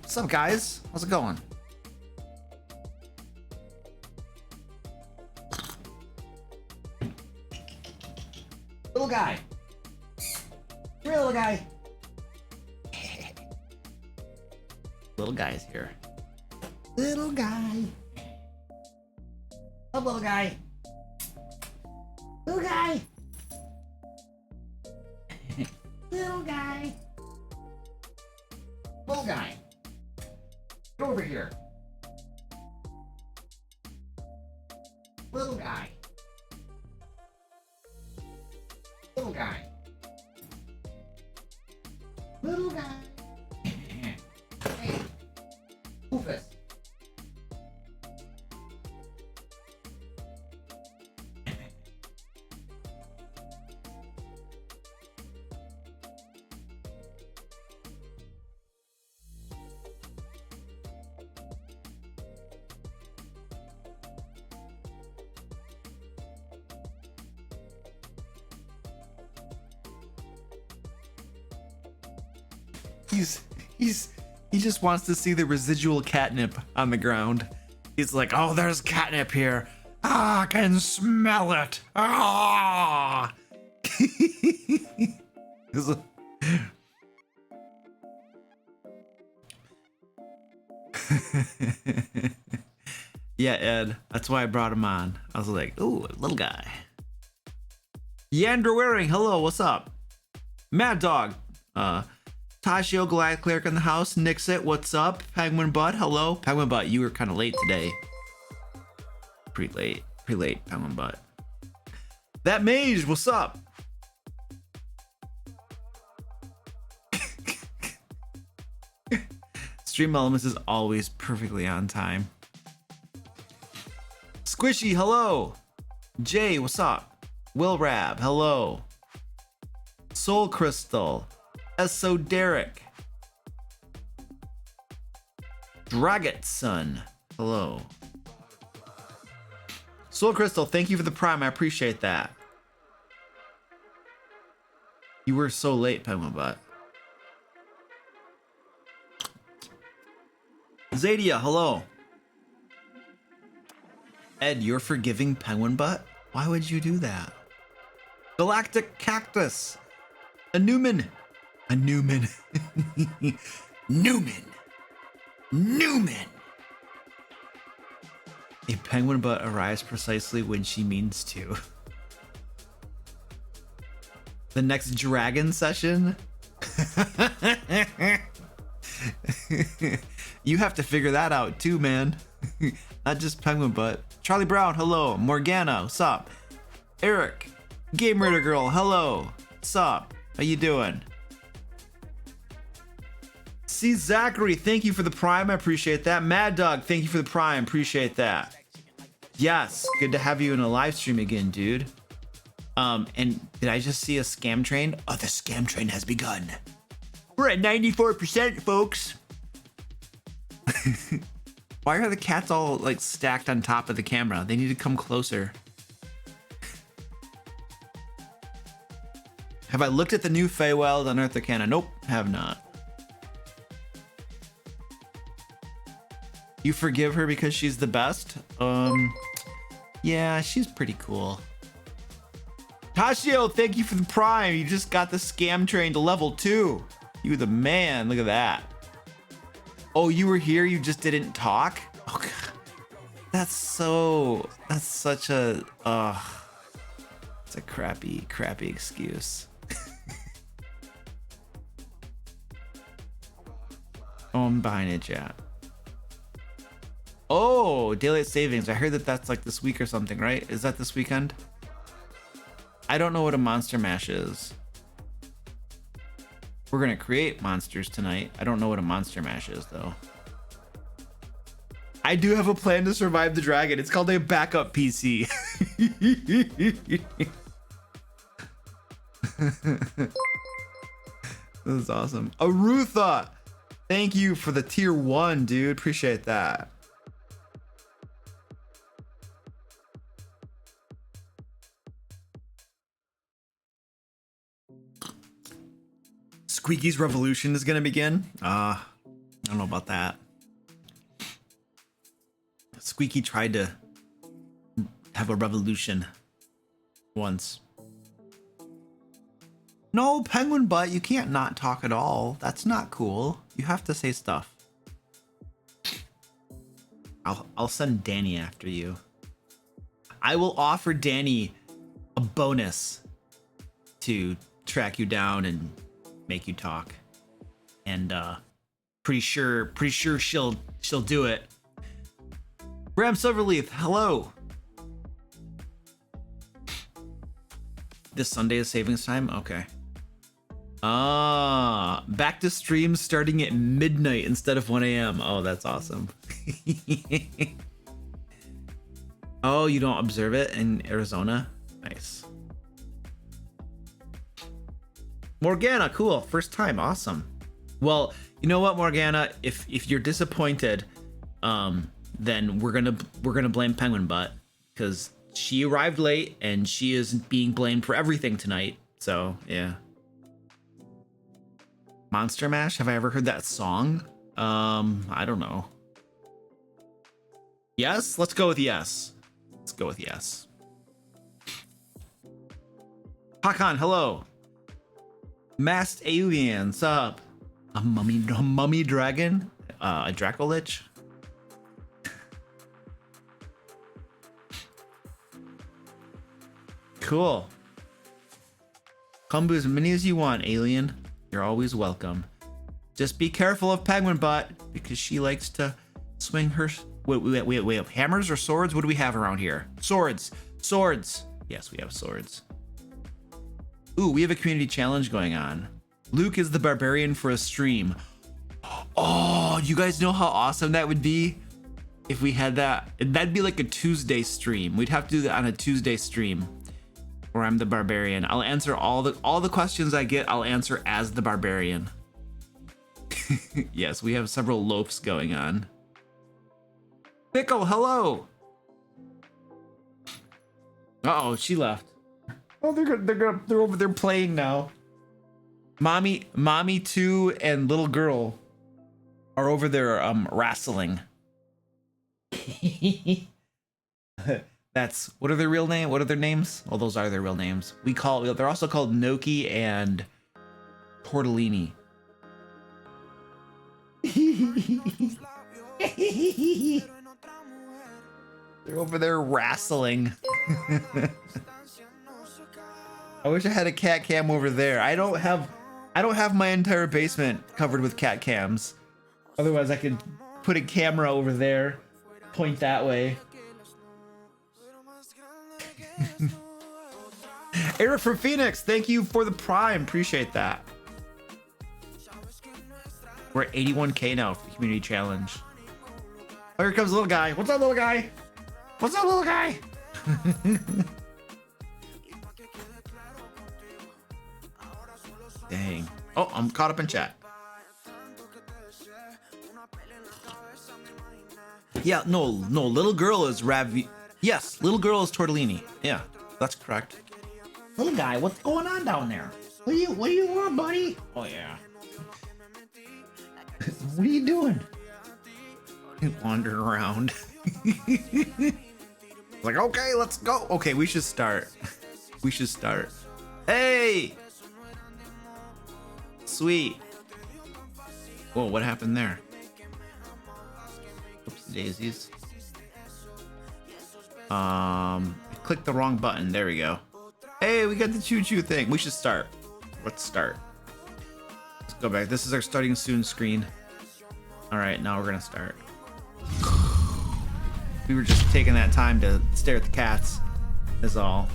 What's up, guys? How's it going? Little guy. Come here, little guy. Little guy's here. Little guy. Up, little guy. Little guy. Little guy. Little guy. Get over here. Little guy. Little guy. Little guy. Hey. Rufus. He just wants to see the residual catnip on the ground. He's like, oh, there's catnip here. Ah, I can smell it. Ah. Yeah, Ed, that's why I brought him on. I was like, ooh, little guy. Yandra Waring, hello, what's up? Mad Dog, Tashio Glad Cleric in the house. Nixit, what's up? Penguin Butt, hello. Penguin Butt, you were kind of late today. Pretty late, Penguin Butt. That Mage, what's up? Stream Elements is always perfectly on time. Squishy, hello. Jay, what's up? Will Rab, hello. Soul Crystal. Esoderic. Dragetson. Hello. Soul Crystal, thank you for the prime. I appreciate that. You were so late, Penguin Butt. Zadia, hello. Ed, you're forgiving Penguin Butt? Why would you do that? Galactic Cactus. A Newman. Newman. A Penguin Butt arrives precisely when she means to. The next dragon session? You have to figure that out too, man. Not just Penguin Butt. Charlie Brown, hello. Morgana, what's up? Eric, Game Raider Girl, hello. What's up? How you doing? See Zachary, thank you for the prime. I appreciate that. Mad Dog, thank you for the prime. Appreciate that. Yes, good to have you in a live stream again, dude. And did I just see a scam train? Oh, the scam train has begun. We're at 94%, folks. Why are the cats all like stacked on top of the camera? They need to come closer. Have I looked at the new Feywild Unearthed Arcana? Nope, have not. You forgive her because she's the best? Yeah, she's pretty cool. Tashio, thank you for the prime. You just got the scam train to level 2. You the man, look at that. Oh, you were here, you just didn't talk? Oh, God. That's such a, it's a crappy excuse. Oh, I'm behind it, chat. Oh, daylight savings. I heard that that's like this week or something, right? Is that this weekend? I don't know what a monster mash is. We're gonna create monsters tonight. I don't know what a monster mash is though. I do have a plan to survive the dragon. It's called a backup PC. This is awesome. Arutha, thank you for the tier 1, dude. Appreciate that. Squeaky's revolution is gonna begin. I don't know about that. Squeaky tried to have a revolution once. No, penguin butt, you can't not talk at all. That's not cool. You have to say stuff. I'll send Danny after you. I will offer Danny a bonus to track you down and make you talk. And pretty sure she'll do it. Bram Silverleaf, hello. This Sunday is savings time? Okay. Back to streams starting at midnight instead of 1 a.m. Oh, that's awesome. Oh, you don't observe it in Arizona? Nice. Morgana, cool. First time, awesome. Well, you know what, Morgana? If you're disappointed, then we're gonna blame Penguin Butt because she arrived late and she is being blamed for everything tonight. So yeah. Monster Mash? Have I ever heard that song? I don't know. Yes? Let's go with yes. Let's go with yes. Hakan, hello. Masked alien, sup? A mummy dragon? A Dracolich? Cool. Come as many as you want, alien. You're always welcome. Just be careful of Penguin Butt because she likes to swing her. Wait. Hammers or swords? What do we have around here? Swords. Swords. Yes, we have swords. Ooh, we have a community challenge going on. Luke is the barbarian for a stream. Oh, you guys know how awesome that would be if we had that. That'd be like a Tuesday stream. We'd have to do that on a Tuesday stream. Where I'm the barbarian. I'll answer all the questions I get. I'll answer as the barbarian. Yes, we have several loafs going on. Pickle, hello. Uh-oh, she left. Oh, they're over there playing now. Mommy 2 and little girl are over there wrestling. That's what are their real name? What are their names? Well, those are their real names. They're also called Noki and Tortellini. They're over there wrestling. I wish I had a cat cam over there. I don't have my entire basement covered with cat cams. Otherwise, I could put a camera over there, point that way. Eric from Phoenix, thank you for the Prime. Appreciate that. We're at 81K now for the community challenge. Oh, here comes the little guy. What's up, little guy? What's up, little guy? Dang. Oh, I'm caught up in chat. Yeah, no, little girl is Ravi. Yes, little girl is Tortellini. Yeah, that's correct. Little guy, what's going on down there? What do you want, buddy? Oh yeah. What are you doing? Wandering around. Like, okay, let's go. Okay, we should start. We should start. Hey! Sweet. Whoa, what happened there? Oops, daisies. I clicked the wrong button. There we go. Hey, we got the choo-choo thing. We should start. Let's start. Let's go back. This is our starting soon screen. All right, now we're gonna start. We were just taking that time to stare at the cats, is all.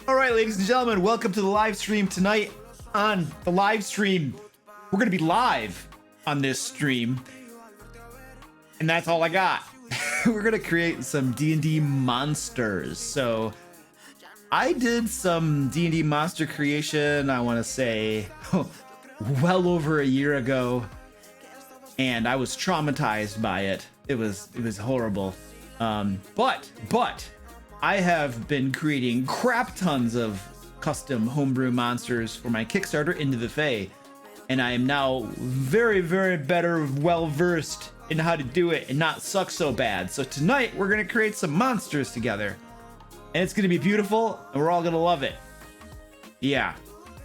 All right, ladies and gentlemen, welcome to the live stream tonight. On the live stream, we're gonna be live on this stream, and that's all I got. We're gonna create some D&D monsters. So I did some D&D monster creation, I want to say well over a year ago, and I was traumatized by it. It was horrible. But I have been creating crap tons of custom homebrew monsters for my Kickstarter Into the Fae, and I am now very, very better, well-versed in how to do it and not suck so bad. So tonight we're gonna create some monsters together, and it's gonna be beautiful, and we're all gonna love it. Yeah.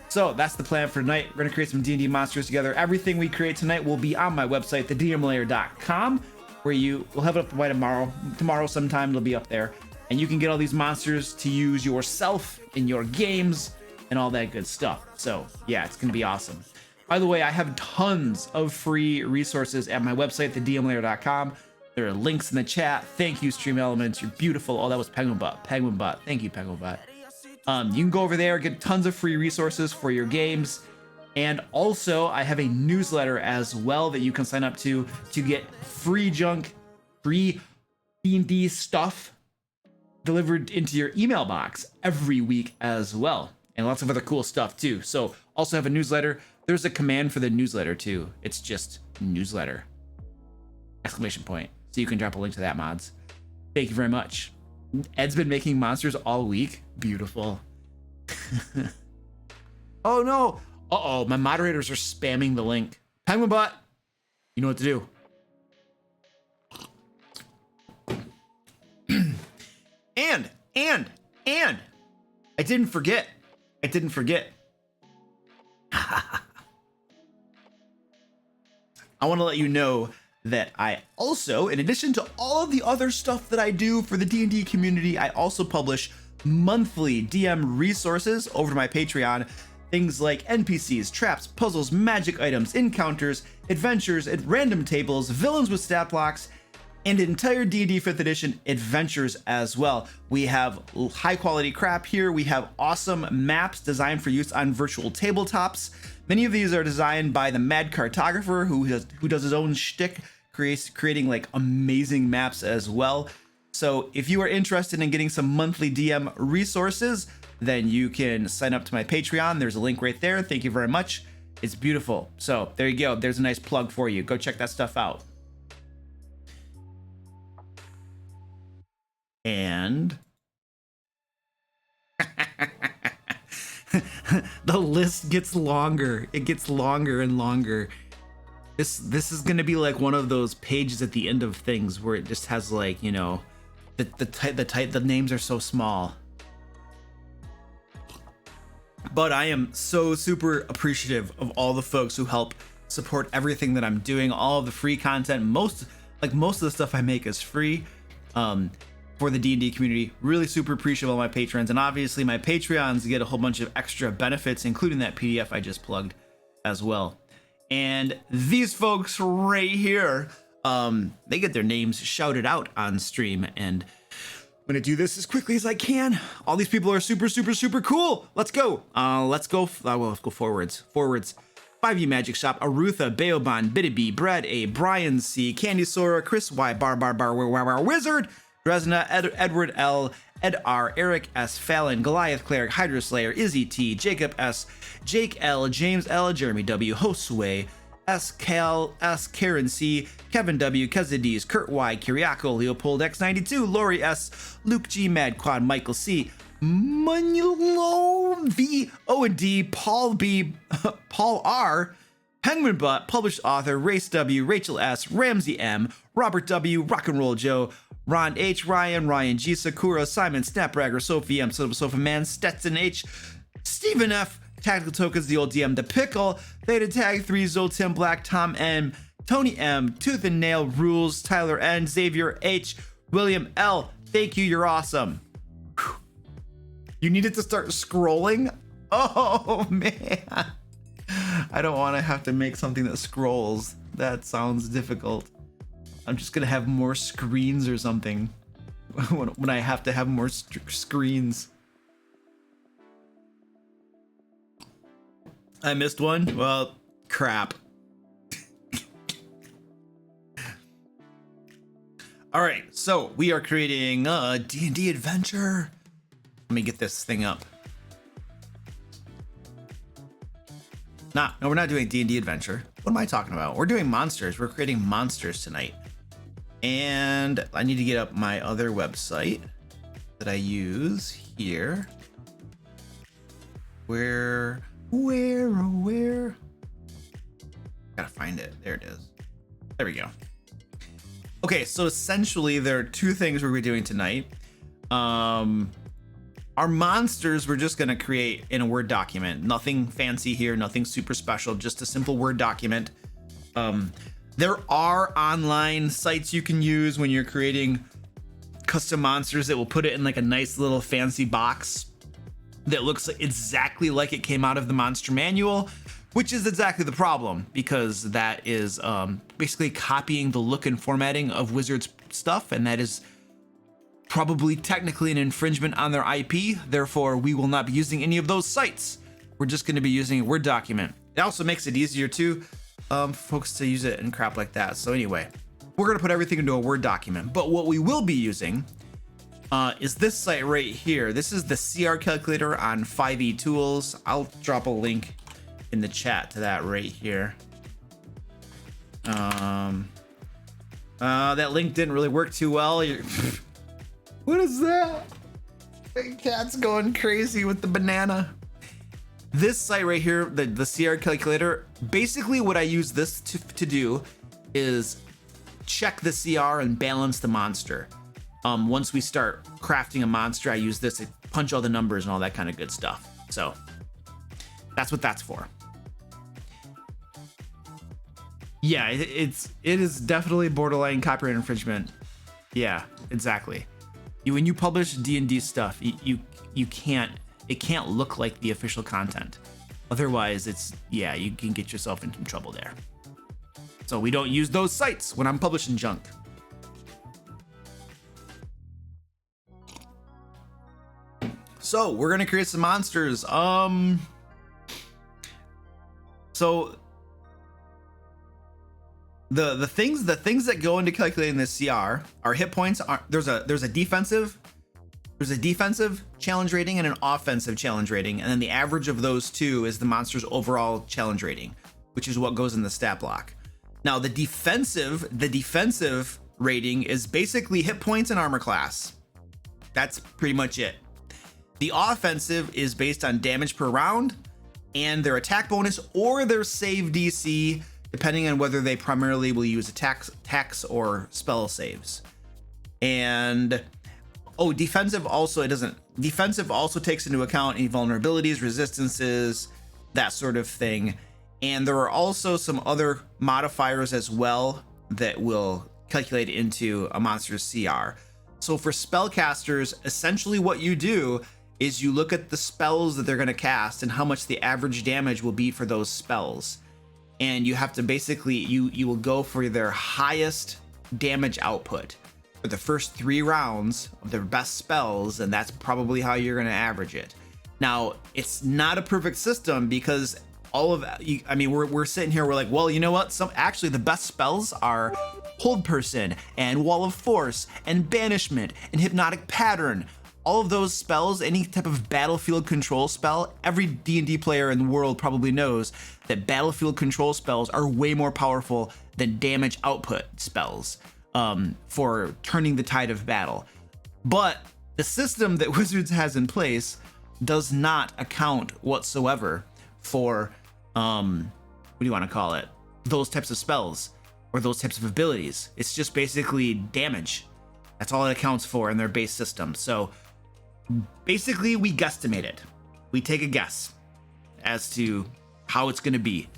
So that's the plan for tonight. We're gonna create some D&D monsters together. Everything we create tonight will be on my website, thedmlayer.com, where you will have it up by tomorrow. Tomorrow sometime it'll be up there, and you can get all these monsters to use yourself in your games and all that good stuff. So yeah, it's gonna be awesome. By the way, I have tons of free resources at my website, thedmlayer.com. There are links in the chat. Thank you, Stream Elements. You're beautiful. Oh, that was Penguinbutt. Penguinbutt. Thank you, Penguinbutt. You can go over there, get tons of free resources for your games. And also, I have a newsletter as well that you can sign up to get free junk, free D&D stuff delivered into your email box every week as well. And lots of other cool stuff too. So also have a newsletter. There's a command for the newsletter too. It's just newsletter, exclamation point. So you can drop a link to that, mods. Thank you very much. Ed's been making monsters all week. Beautiful. Oh no. Uh-oh, my moderators are spamming the link. Penguinbutt, you know what to do. And I didn't forget. I want to let you know that I also, in addition to all of the other stuff that I do for the D&D community, I also publish monthly DM resources over to my Patreon. Things like NPCs, traps, puzzles, magic items, encounters, adventures, and random tables, villains with stat blocks, and entire D&D 5th edition adventures as well. We have high quality crap here. We have awesome maps designed for use on virtual tabletops. Many of these are designed by the Mad Cartographer who does his own shtick, creating like amazing maps as well. So if you are interested in getting some monthly DM resources, then you can sign up to my Patreon. There's a link right there. Thank you very much. It's beautiful. So there you go. There's a nice plug for you. Go check that stuff out. And the list gets longer. It gets longer and longer. This is gonna be like one of those pages at the end of things where it just has like, you know, the names are so small. But I am so super appreciative of all the folks who help support everything that I'm doing, all of the free content. Most of the stuff I make is free. For the D&D community, really super appreciative of my patrons, and obviously my Patreons get a whole bunch of extra benefits, including that PDF I just plugged as well. And these folks right here, they get their names shouted out on stream, and I'm gonna do this as quickly as I can. All these people are super, super, super cool. Let's go. Let's go forwards. 5U Magic Shop, Arutha, Beoban, Bitty, Brad A, Brian C, Candy Sora, Chris Y, Bar, Wizard, Dresna, Edward L, Ed R, Eric S, Fallon, Goliath Cleric, Hydra Slayer, Izzy T, Jacob S, Jake L, James L, Jeremy W, Josue S, Cal S, Karen C, Kevin W, Kezadis, Kurt Y, Kiriako, Leopold X92, Lori S, Luke G, Mad Quad, Michael C, Manulo V, O and D, Paul B, Paul R, Penguinbutt, published author, Race W, Rachel S, Ramsey M, Robert W, Rock and Roll Joe, Ron H, Ryan G, Sakura, Simon, Snapbragger, Sophie M, Sofa Man, Stetson H, Stephen F, Tactical Tokens, The Old DM, The Pickle, Theta Tag 3, Zol Tim Black, Tom N, Tony M, Tooth and Nail Rules, Tyler N, Xavier H, William L. Thank you, you're awesome. Whew. You needed to start scrolling? Oh man. I don't want to have to make something that scrolls. That sounds difficult. I'm just gonna have more screens or something when I have to have more screens. I missed one? Well, crap. All right, so we are creating a D&D adventure. Let me get this thing up. No, we're not doing D&D adventure. What am I talking about? We're doing monsters. We're creating monsters tonight. And I need to get up my other website that I use here. Where? Gotta find it. There it is. There we go. Okay, so essentially there are two things we're doing tonight. Our monsters we're just gonna create in a Word document. Nothing fancy here, nothing super special, just a simple Word document. There are online sites you can use when you're creating custom monsters that will put it in like a nice little fancy box that looks exactly like it came out of the monster manual, which is exactly the problem, because that is basically copying the look and formatting of Wizards stuff, and that is probably technically an infringement on their IP. Therefore, we will not be using any of those sites. We're just going to be using a Word document. It also makes it easier too for folks to use it and crap like that. So anyway, we're going to put everything into a Word document. But what we will be using is this site right here. This is the CR calculator on 5e Tools. I'll drop a link in the chat to that right here. That link didn't really work too well. What is that? The cat's going crazy with the banana. This site right here, the CR calculator, basically what I use this to do is check the CR and balance the monster. Once we start crafting a monster, I use this to punch all the numbers and all that kind of good stuff. So that's what that's for. Yeah, it is definitely borderline copyright infringement. Yeah, exactly. When you publish D&D stuff, it can't look like the official content. Otherwise, you can get yourself into trouble there. So we don't use those sites when I'm publishing junk. So we're gonna create some monsters. So the things that go into calculating this CR are hit points. There's a defensive challenge rating and an offensive challenge rating, and then the average of those two is the monster's overall challenge rating, which is what goes in the stat block. Now the defensive rating is basically hit points and armor class. That's pretty much it. The offensive is based on damage per round and their attack bonus or their save DC, depending on whether they primarily will use attacks or spell saves. And defensive also takes into account any vulnerabilities, resistances, that sort of thing. And there are also some other modifiers as well that will calculate into a monster's CR. So for spellcasters, essentially what you do is you look at the spells that they're going to cast and how much the average damage will be for those spells. And you have to basically, you will go for their highest damage output for the first 3 rounds of their best spells, and that's probably how you're going to average it. Now, it's not a perfect system because we're sitting here, we're like, well, you know what? Actually the best spells are Hold Person and Wall of Force and Banishment and Hypnotic Pattern. All of those spells, any type of battlefield control spell, every D&D player in the world probably knows that battlefield control spells are way more powerful than damage output spells for turning the tide of battle. But the system that Wizards has in place does not account whatsoever for, what do you want to call it? Those types of spells or those types of abilities. It's just basically damage. That's all it accounts for in their base system. So basically we guesstimate it. We take a guess as to how it's going to be,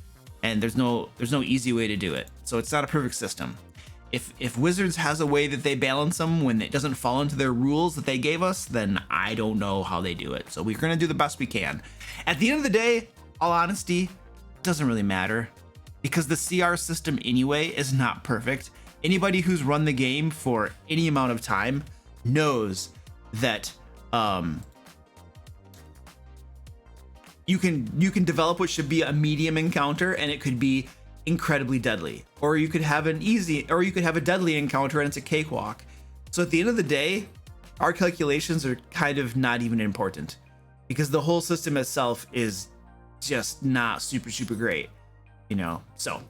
and there's no easy way to do it. So it's not a perfect system. If Wizards has a way that they balance them when it doesn't fall into their rules that they gave us, then I don't know how they do it. So we're going to do the best we can. At the end of the day, all honesty, it doesn't really matter because the CR system anyway is not perfect. Anybody who's run the game for any amount of time knows that you can develop what should be a medium encounter and it could be incredibly deadly, or you could have a deadly encounter and it's a cakewalk. So at the end of the day, our calculations are kind of not even important because the whole system itself is just not super great, you know. So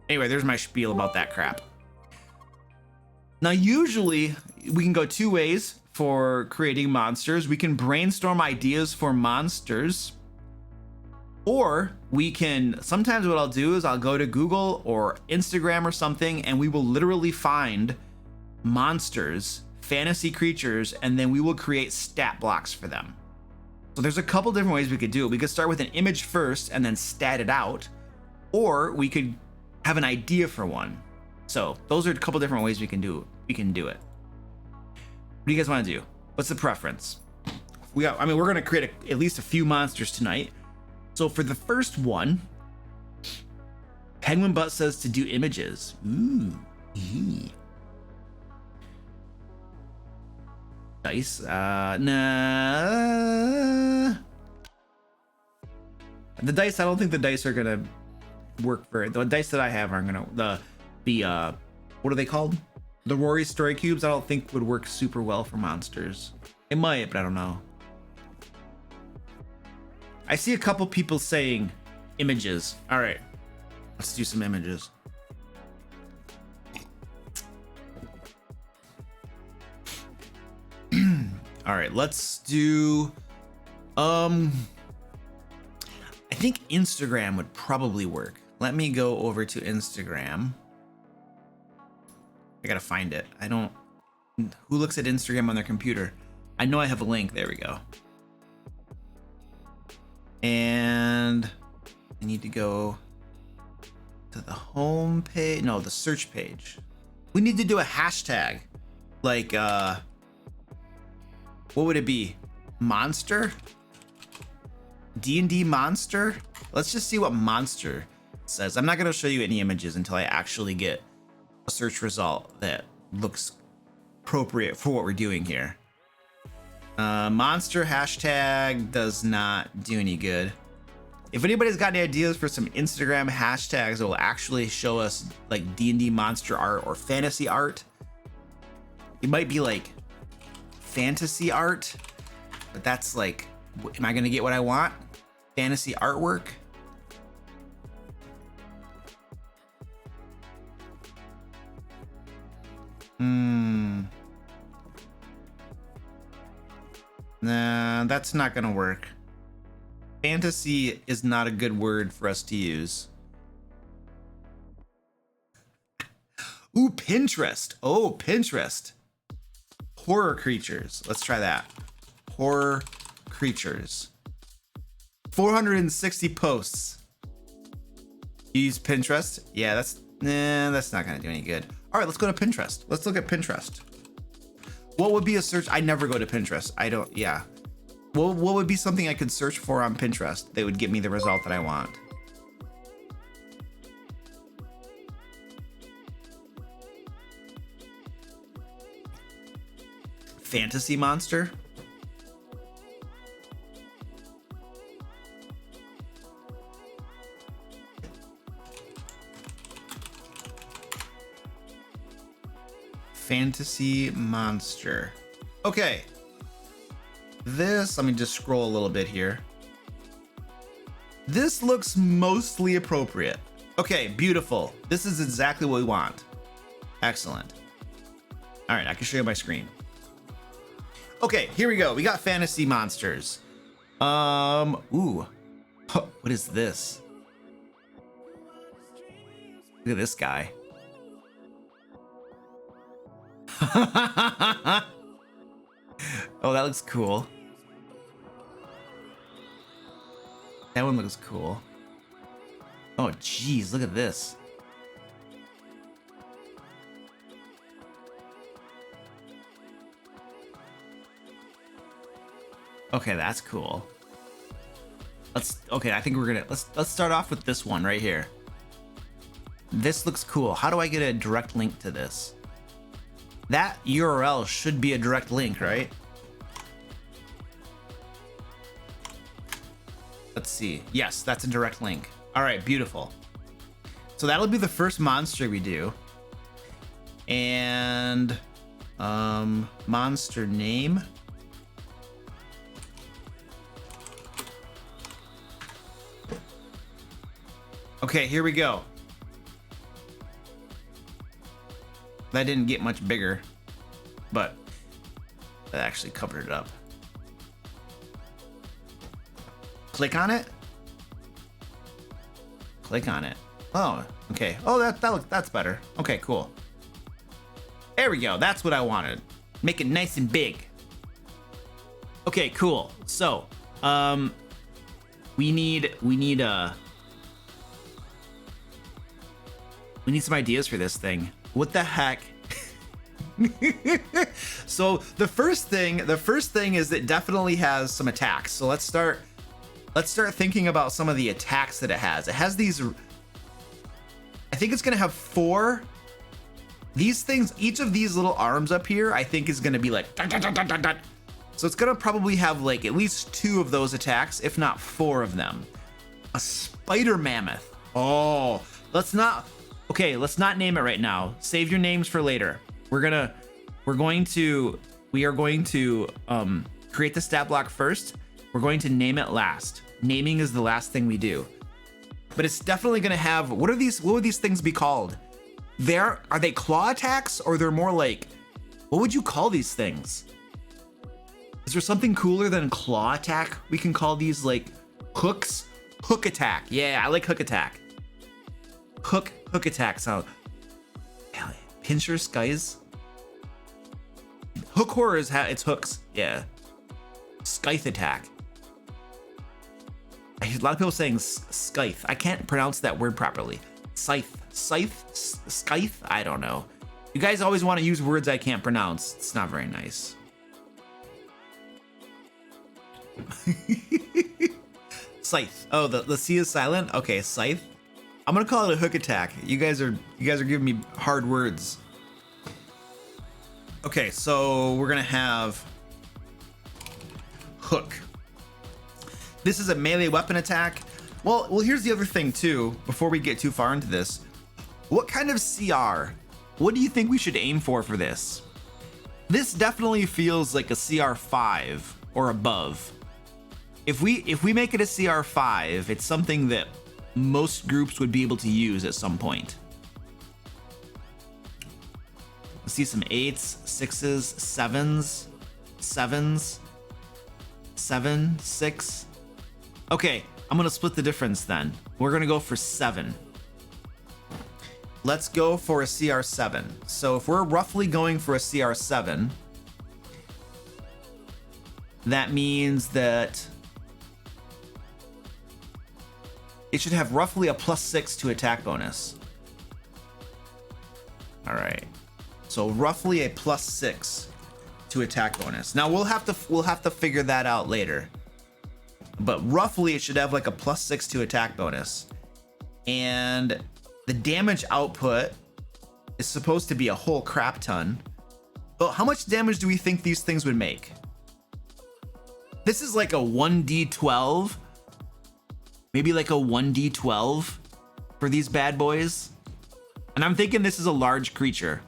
anyway, there's my spiel about that crap. Now usually we can go 2 ways for creating monsters. We can brainstorm ideas for monsters, Or we can, sometimes what I'll do is I'll go to Google or Instagram or something, and we will literally find monsters, fantasy creatures, and then we will create stat blocks for them. So there's a couple different ways we could do it. We could start with an image first and then stat it out, or we could have an idea for one. So those are a couple different ways we can do it. What do you guys want to do? What's the preference? We're going to create at least a few monsters tonight. So for the first one, Penguin Butt says to do images. Ooh. Dice. Nah. The dice, I don't think the dice are gonna work for it. The dice that I have aren't gonna, what are they called? The Rory Story Cubes, I don't think would work super well for monsters. It might, but I don't know. I see a couple people saying images. All right, let's do some images. All right, let's do, I think Instagram would probably work. Let me go over to Instagram. I gotta find it. Who looks at Instagram on their computer? I know I have a link. There we go. And I need to go to the home page. No, the search page. We need to do a hashtag. Like, what would it be? Monster? D&D monster? Let's just see what monster says. I'm not going to show you any images until I actually get a search result that looks appropriate for what we're doing here. Monster hashtag does not do any good. If anybody's got any ideas for some Instagram hashtags that will actually show us like D&D monster art or fantasy art, it might be like fantasy art, but that's like, am I gonna get what I want? Fantasy artwork? Nah, that's not gonna work. Fantasy is not a good word for us to use. Ooh, Pinterest. Oh, Pinterest. Horror creatures. Let's try that. Horror creatures. 460 posts. Use Pinterest. Yeah, that's not gonna do any good. All right, let's go to Pinterest. Let's look at Pinterest. What would be a search? I never go to Pinterest. Yeah. What would be something I could search for on Pinterest that would get me the result that I want? Fantasy monster? Fantasy monster. Okay. Let me just scroll a little bit here. This looks mostly appropriate. Okay, beautiful. This is exactly what we want. Excellent. All right, I can show you my screen. Okay, here we go. We got fantasy monsters. Ooh. What is this? Look at this guy. Oh, that looks cool. That one looks cool. Oh, geez, look at this. Okay, that's cool. Okay, I think let's start off with this one right here. This looks cool. How do I get a direct link to this? That URL should be a direct link, right? Let's see. Yes, that's a direct link. All right, beautiful. So that'll be the first monster we do. And monster name. Okay, here we go. That didn't get much bigger, but that actually covered it up. Click on it. click on it. Oh, okay. Oh, that's better. Okay, cool. There we go. That's what I wanted. Make it nice and big. Okay, cool. So, we need some ideas for this thing. What the heck? So the first thing is it definitely has some attacks. So let's start thinking about some of the attacks that it has. It has these, I think it's gonna have 4 these things. Each of these little arms up here I think is gonna be like dun, dun, dun, dun, dun, dun. So it's gonna probably have like at least 2 of those attacks, if not 4 of them. A spider mammoth. Oh, let's not name it right now. Save your names for later. We are going to create the stat block first. We're going to name it last. Naming is the last thing we do. But it's definitely gonna have, what would these things be called? Are they claw attacks, or they're more like, what would you call these things? Is there something cooler than claw attack? We can call these like hooks. Hook attack. Yeah, I like hook attack. Hook attack sound. Pincher skies. Hook horror is how it's hooks. Yeah. Scythe attack. I hear a lot of people saying scythe. I can't pronounce that word properly. Scythe. I don't know. You guys always want to use words I can't pronounce. It's not very nice. Scythe. Oh, the C is silent. Okay, scythe. I'm gonna call it a hook attack. You guys are giving me hard words. Okay, so we're gonna have hook. This is a melee weapon attack. Well, here's the other thing too, before we get too far into this. What kind of CR? What do you think we should aim for this? This definitely feels like a CR 5 or above. If we make it a CR 5, it's something that most groups would be able to use at some point. Let's see some 8s, 6s, 7s, 7s, 7, 6. Okay, I'm gonna split the difference then. We're gonna go for 7. Let's go for a CR7. So if we're roughly going for a CR7, that means that it should have roughly a +6 to attack bonus. All right, so roughly a +6 to attack bonus. Now we'll have to figure that out later, but roughly it should have like a +6 to attack bonus, and the damage output is supposed to be a whole crap ton. But how much damage do we think these things would make? This is like a 1d12. Maybe like a 1d12 for these bad boys. And I'm thinking this is a large creature.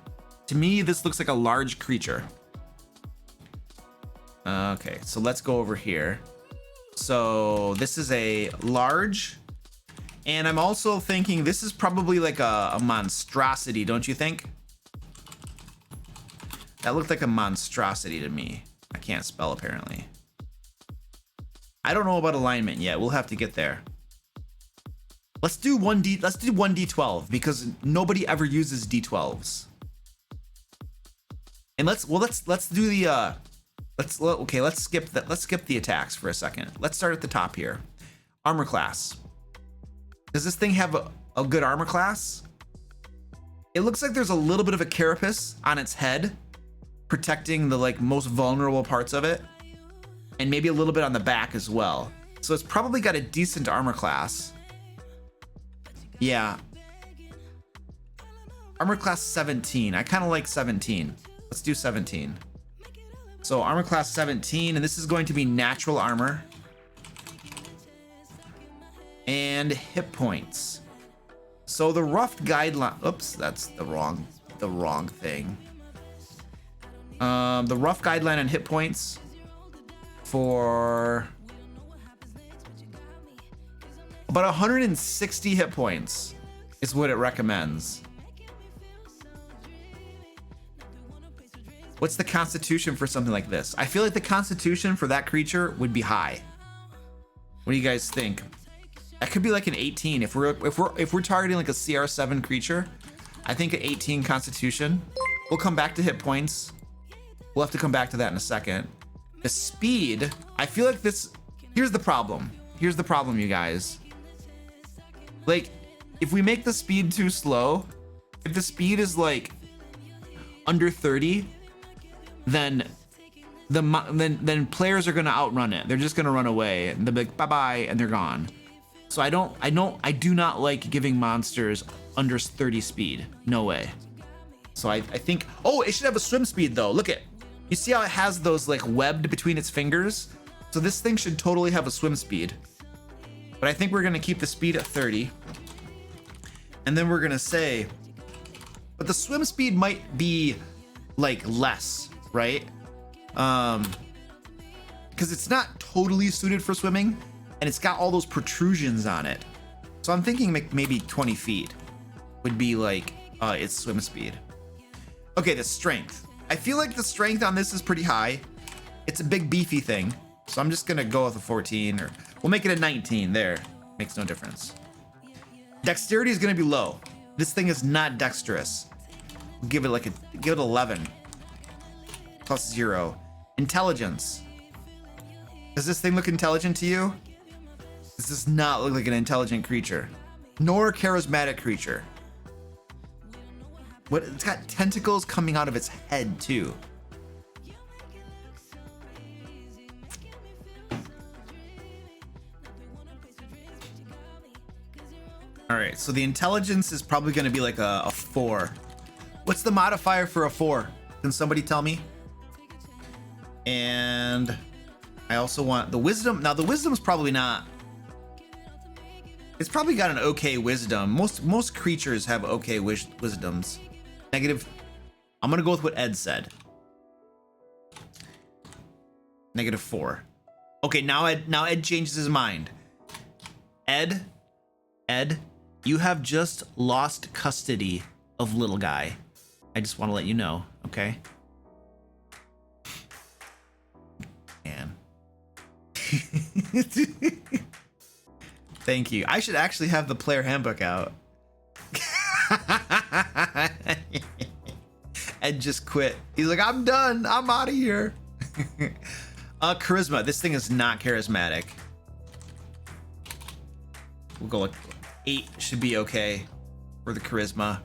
To me, this looks like a large creature. Okay, so let's go over here. So this is a large. And I'm also thinking this is probably like a monstrosity, don't you think? That looked like a monstrosity to me. I can't spell apparently. I don't know about alignment yet. We'll have to get there. Let's do 1d12 because nobody ever uses d12s. And let's do the let's skip that. Let's skip the attacks for a second. Let's start at the top here. Armor class. Does this thing have a good armor class? It looks like there's a little bit of a carapace on its head, protecting the like most vulnerable parts of it, and maybe a little bit on the back as well. So it's probably got a decent armor class. Yeah. Armor class 17. I kind of like 17. Let's do 17. So armor class 17, and this is going to be natural armor. And hit points. So the rough guideline, oops, that's the wrong thing. The rough guideline on hit points for about 160 hit points is what it recommends. What's the constitution for something like this? I feel like the constitution for that creature would be high. What do you guys think? That could be like an 18 if we're targeting like a CR7 creature. I think an 18 Constitution. We'll come back to hit points. We'll have to come back to that in a second. The speed, I feel like this. Here's the problem. Here's the problem, you guys. Like, if we make the speed too slow, if the speed is like under 30, then players are gonna outrun it. They're just gonna run away and they'll be like, bye-bye, and they're gone. So I do not like giving monsters under 30 speed. No way. So I think, oh, it should have a swim speed though. Look at, you see how it has those like webbed between its fingers? So this thing should totally have a swim speed. But I think we're gonna keep the speed at 30. And then we're gonna say, but the swim speed might be like less, right? Because it's not totally suited for swimming and it's got all those protrusions on it. So I'm thinking maybe 20 feet would be like its swim speed. Okay, the strength. I feel like the strength on this is pretty high. It's a big beefy thing. So I'm just gonna go with a 14 or we'll make it a 19 there. Makes no difference. Dexterity is gonna be low. This thing is not dexterous. We'll give it 11 plus 0. Intelligence. Does this thing look intelligent to you? This does not look like an intelligent creature, nor a charismatic creature. What? It's got tentacles coming out of its head too. All right, so the intelligence is probably going to be like a 4. What's the modifier for a 4? Can somebody tell me? And I also want the wisdom. Now the wisdom's probably not. It's probably got an okay wisdom. Most creatures have okay wisdoms. Negative. I'm gonna go with what Ed said. -4. Okay, now Ed changes his mind. Ed, you have just lost custody of little guy. I just want to let you know, okay? Man. Thank you. I should actually have the player handbook out. Ed just quit. He's like, I'm done. I'm out of here. Charisma. This thing is not charismatic. We'll go like 8 should be okay for the charisma.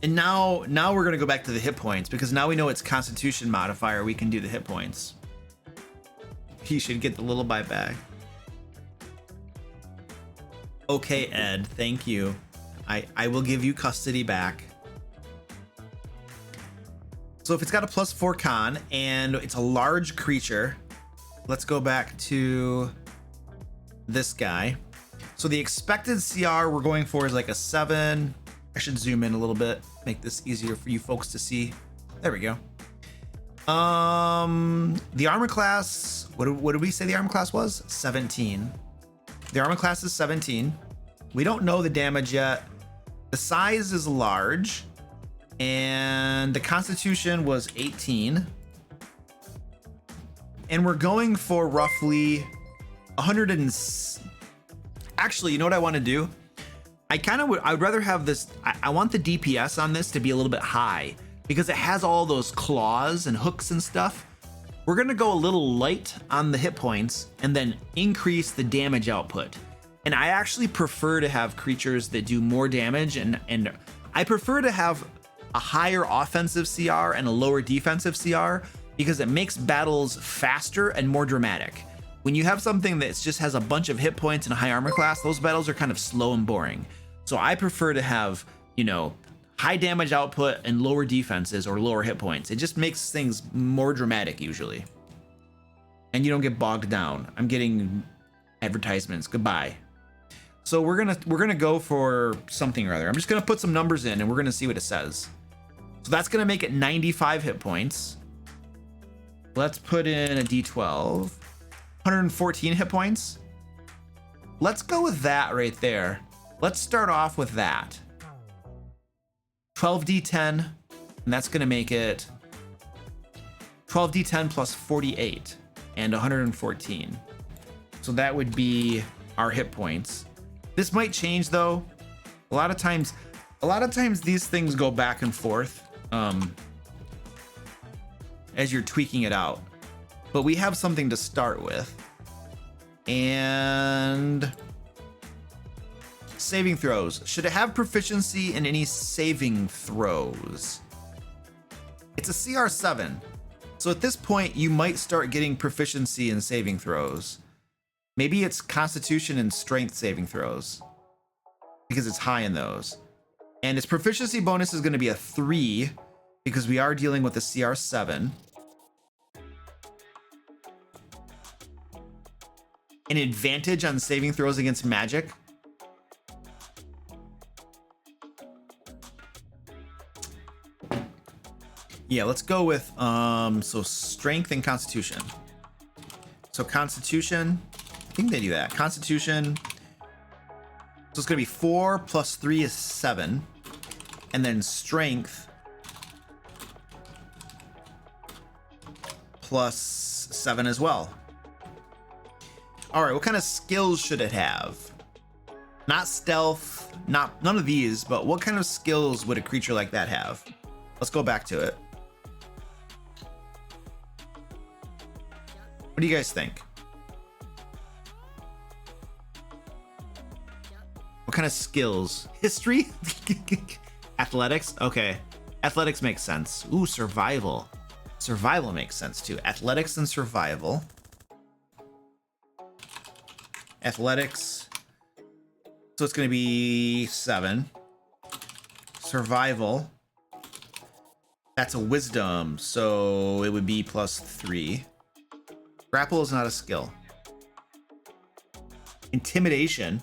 And now we're gonna go back to the hit points because now we know it's Constitution modifier. We can do the hit points. He should get the little buyback. Okay, Ed, thank you. I will give you custody back. So if it's got a +4 con and it's a large creature, let's go back to this guy. So the expected CR we're going for is like a 7. I should zoom in a little bit, make this easier for you folks to see. There we go. The armor class, what did we say the armor class was? 17. The armor class is 17. We don't know the damage yet. The size is large. And the Constitution was 18. And we're going for roughly 100 and... Actually, you know what I want to do? I'd rather have this, I want the DPS on this to be a little bit high because it has all those claws and hooks and stuff. We're gonna go a little light on the hit points and then increase the damage output. And I actually prefer to have creatures that do more damage and I prefer to have a higher offensive CR and a lower defensive CR because it makes battles faster and more dramatic. When you have something that just has a bunch of hit points and a high armor class, those battles are kind of slow and boring. So I prefer to have, you know, high damage output and lower defenses or lower hit points. It just makes things more dramatic usually. And you don't get bogged down. I'm getting advertisements. Goodbye. So we're gonna go for something or other. I'm just gonna put some numbers in and we're gonna see what it says. So that's gonna make it 95 hit points. Let's put in a D12. 114 hit points. Let's go with that right there. Let's start off with that. 12d10, and that's gonna make it 12d10 plus 48 and 114. So that would be our hit points. This might change though. A lot of times these things go back and forth as you're tweaking it out. But we have something to start with. And saving throws. Should it have proficiency in any saving throws? It's a CR7. So at this point, you might start getting proficiency in saving throws. Maybe it's Constitution and Strength saving throws, because it's high in those. And its proficiency bonus is going to be a 3, because we are dealing with a CR7. An advantage on saving throws against magic. Yeah, let's go with so Strength and Constitution. So Constitution, I think they do that. Constitution. So it's gonna be 4 plus 3 is 7. And then Strength plus 7 as well. All right, what kind of skills should it have? Not stealth, none of these, but what kind of skills would a creature like that have? Let's go back to it. What do you guys think? What kind of skills? History? Athletics? Okay. Athletics makes sense. Ooh, survival. Survival makes sense too. Athletics and survival. Athletics. So it's going to be 7. Survival. That's a wisdom. So it would be plus 3. Grapple is not a skill. Intimidation.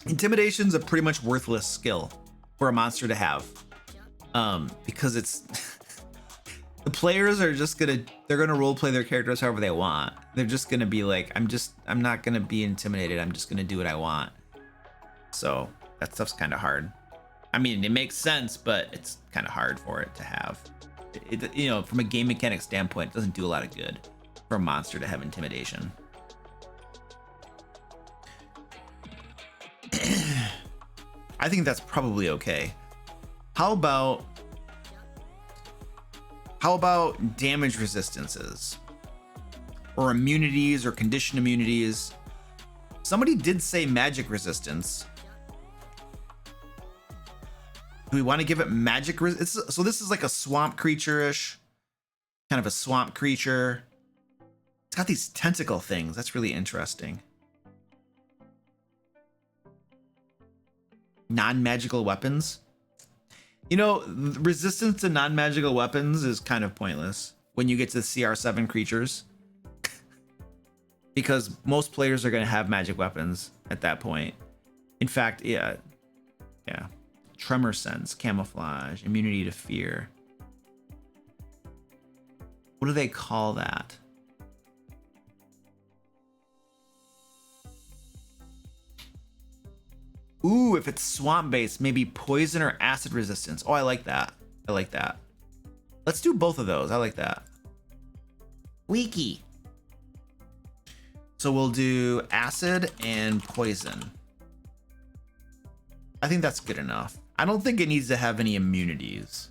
Intimidation's a pretty much worthless skill for a monster to have. Because it's the players are just they're gonna role play their characters however they want. They're just gonna be like, I'm not gonna be intimidated. I'm just gonna do what I want. So that stuff's kind of hard. I mean, it makes sense, but it's kind of hard for it to have. You know, from a game mechanic standpoint, it doesn't do a lot of good for a monster to have intimidation. I think that's probably okay. How about damage resistances or immunities or condition immunities? Somebody did say magic resistance. Do we want to give it magic so this is like a swamp creature-ish, kind of a swamp creature. It's got these tentacle things. That's really interesting. Non-magical weapons. You know, resistance to non-magical weapons is kind of pointless when you get to the CR7 creatures. Because most players are going to have magic weapons at that point. In fact, yeah. Tremor sense, camouflage, immunity to fear. What do they call that? Ooh, if it's swamp based, maybe poison or acid resistance. Oh, I like that. I like that. Let's do both of those. I like that. Wiki. So we'll do acid and poison. I think that's good enough. I don't think it needs to have any immunities.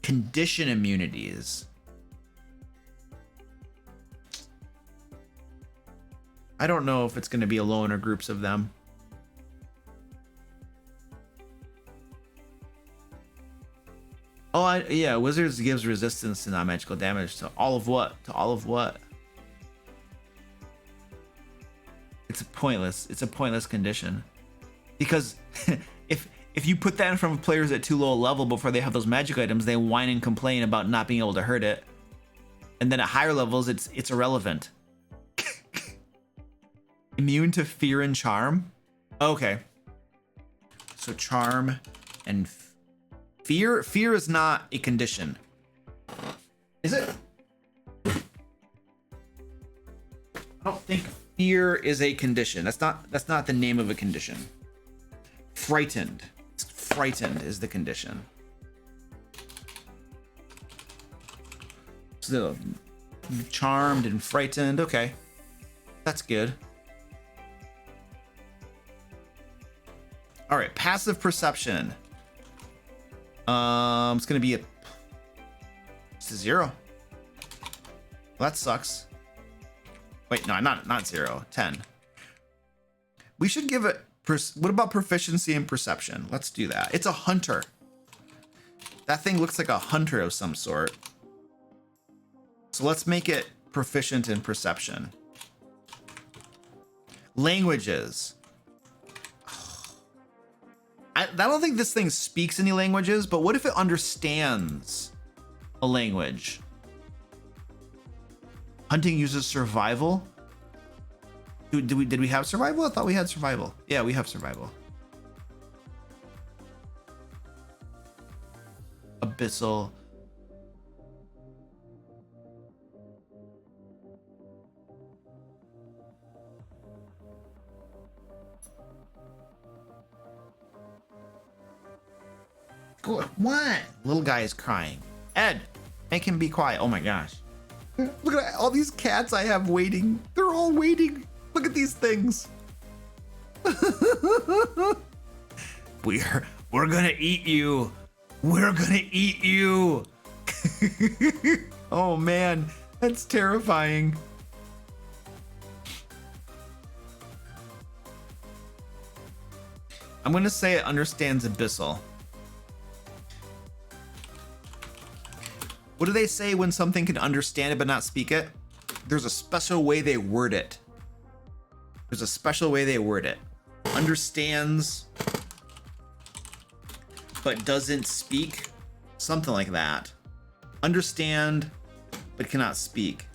Condition immunities. I don't know if it's going to be alone or groups of them. Oh, yeah, Wizards gives resistance to non-magical damage to all of what? To all of what? It's a pointless condition. Because if you put that in front of players at too low a level before they have those magic items, they whine and complain about not being able to hurt it. And then at higher levels, it's irrelevant. Immune to fear and charm? Okay. So charm and fear. Fear is not a condition. Is it? I don't think fear is a condition. That's not the name of a condition. Frightened. Frightened is the condition. So Charmed and frightened. Okay. That's good. All right, passive perception. It's gonna be it's a 0. Well, that sucks. Wait, no, not 0. 10. We should give it. What about proficiency and perception? Let's do that. It's a hunter. That thing looks like a hunter of some sort. So let's make it proficient in perception. Languages. I don't think this thing speaks any languages, but what if it understands a language? Hunting uses survival. Did we have survival? I thought we had survival. Yeah, we have survival. Abyssal. What? Little guy is crying. Ed, make him be quiet. Oh my gosh. Look at all these cats I have waiting. They're all waiting. Look at these things. We're gonna eat you. We're gonna eat you. Oh man, that's terrifying. I'm gonna say it understands Abyssal. What do they say when something can understand it but not speak it? There's a special way they word it. There's a special way they word it. Understands but doesn't speak. Something like that. Understand but cannot speak.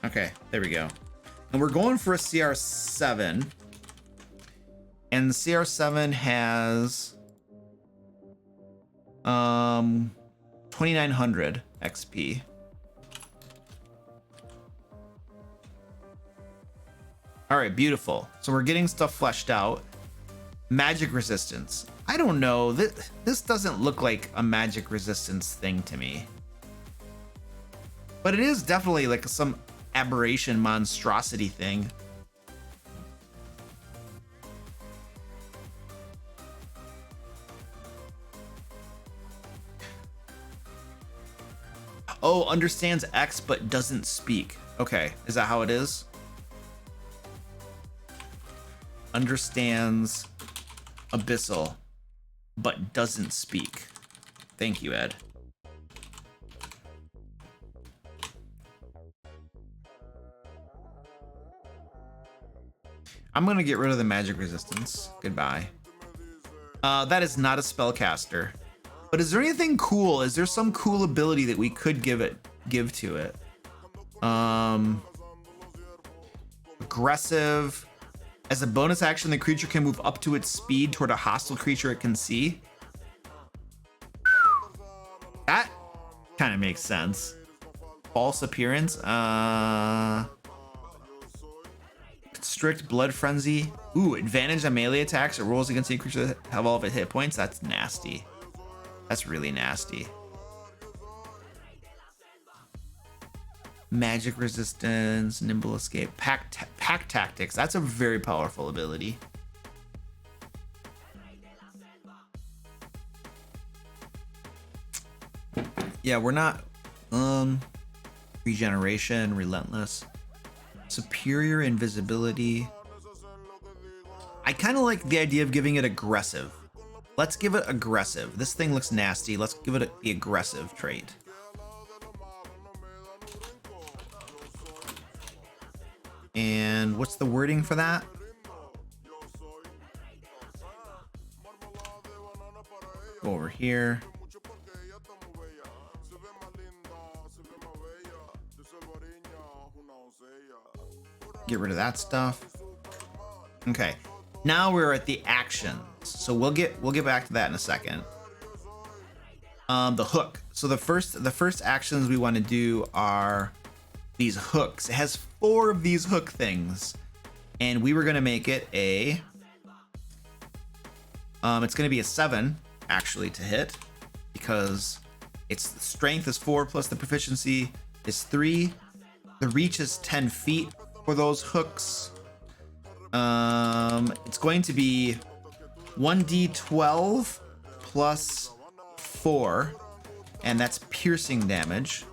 Okay, there we go. And we're going for a CR7. And the CR7 has 2900 XP. All right, beautiful. So we're getting stuff fleshed out. Magic resistance. I don't know. This doesn't look like a magic resistance thing to me. But it is definitely like some aberration monstrosity thing. Oh, understands X but doesn't speak. Okay, is that how it is? Understands Abyssal but doesn't speak. Thank you, Ed. I'm gonna get rid of the magic resistance. Goodbye. That is not a spellcaster. But is there anything cool? Is there some cool ability that we could give to it? Aggressive. As a bonus action, the creature can move up to its speed toward a hostile creature it can see. That kind of makes sense. False appearance. Strict blood frenzy. Ooh, advantage on melee attacks. It rolls against any creature that have all of its hit points. That's nasty. That's really nasty. Magic resistance, nimble escape, pack tactics. That's a very powerful ability. Yeah, we're not regeneration, relentless. Superior invisibility. I kind of like the idea of giving it aggressive. Let's give it aggressive. This thing looks nasty. Let's give it the aggressive trait. And what's the wording for that? Go over here. Get rid of that stuff. Okay, now we're at the actions. So we'll get back to that in a second. The hook. So the first actions we want to do are these hooks. It has 4 of these hook things, and we were gonna make it a It's going to be a 7 actually to hit because its strength is 4 plus the proficiency is 3. The reach is 10 feet for those hooks. It's going to be 1d12 plus 4, and that's piercing damage.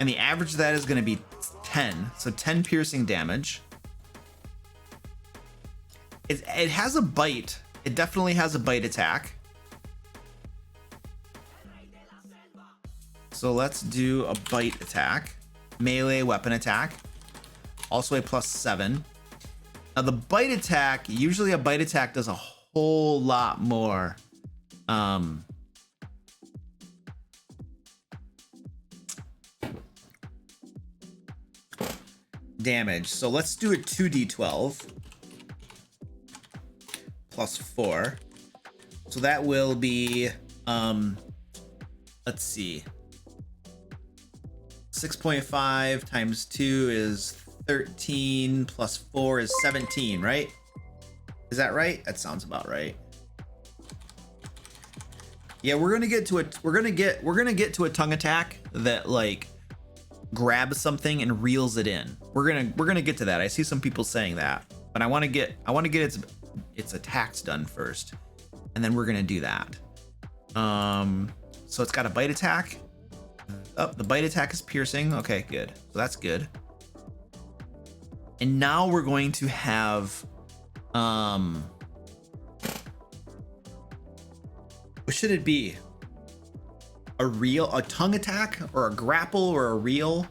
And the average of that is going to be 10, so 10 piercing damage. It has a bite. It definitely has a bite attack. So let's do a bite attack. Melee weapon attack. Also a +7. Now the bite attack, usually a bite attack does a whole lot more. Damage. So let's do a 2d12 plus 4. So that will be, let's see. 6.5 times 2 is 13 plus 4 is 17, right? Is that right? That sounds about right. Yeah, we're gonna get to a tongue attack that like grabs something and reels it in. We're gonna get to that. I see some people saying that, but I want to get its attacks done first, and then we're gonna do that. So it's got a bite attack. Oh, the bite attack is piercing. Okay, good. So that's good. And now we're going to have what should it be? A tongue attack or a grapple or a reel?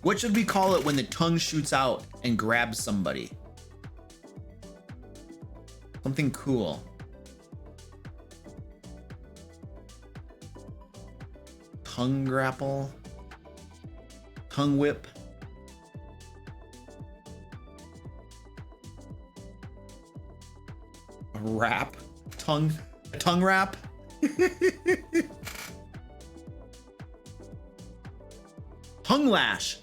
What should we call it when the tongue shoots out and grabs somebody? Something cool. Tongue grapple, tongue whip. A wrap, tongue wrap. Tongue lash.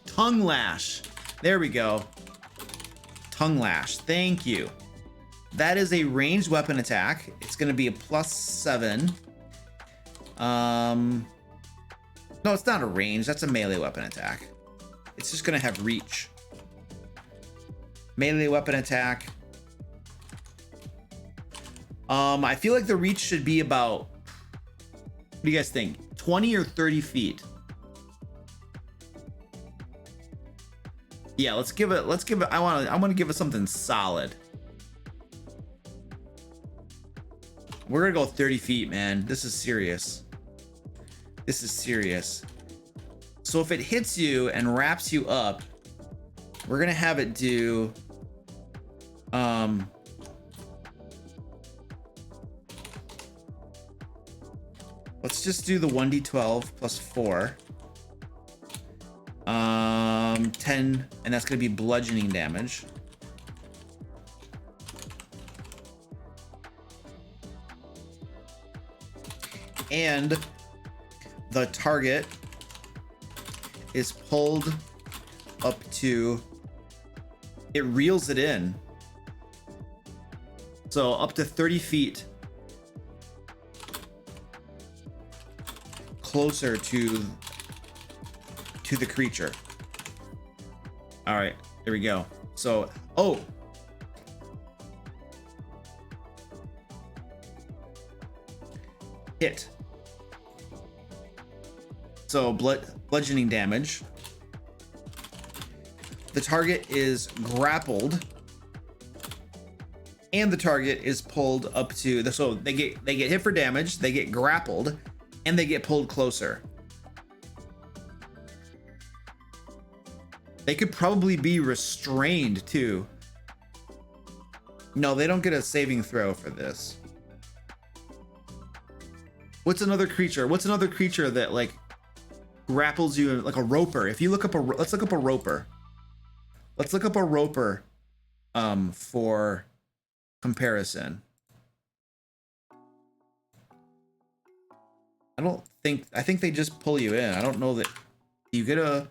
There we go. Tongue lash. Thank you. That is a ranged weapon attack. It's going to be a +7. No, it's not a range. That's a melee weapon attack. It's just gonna have reach. Melee weapon attack. I feel like the reach should be about, what do you guys think? 20 or 30 feet? Yeah, let's give it, I want to give it something solid. We're gonna go 30 feet, man. This is serious. This is serious. So if it hits you and wraps you up, we're gonna have it do let's just do the 1d12 plus 4. 10, and that's gonna be bludgeoning damage. And the target is pulled up to, it reels it in. So up to 30 feet closer to the creature. All right, there we go. So, oh. Hit. So bludgeoning damage. The target is grappled, and the target is pulled up to so they get hit for damage, they get grappled, and they get pulled closer. They could probably be restrained too. No, they don't get a saving throw for this. What's another creature? What's another creature that like grapples you, like a roper? If you look up let's look up a roper. Let's look up a roper for comparison. I think they just pull you in. I don't know that you get a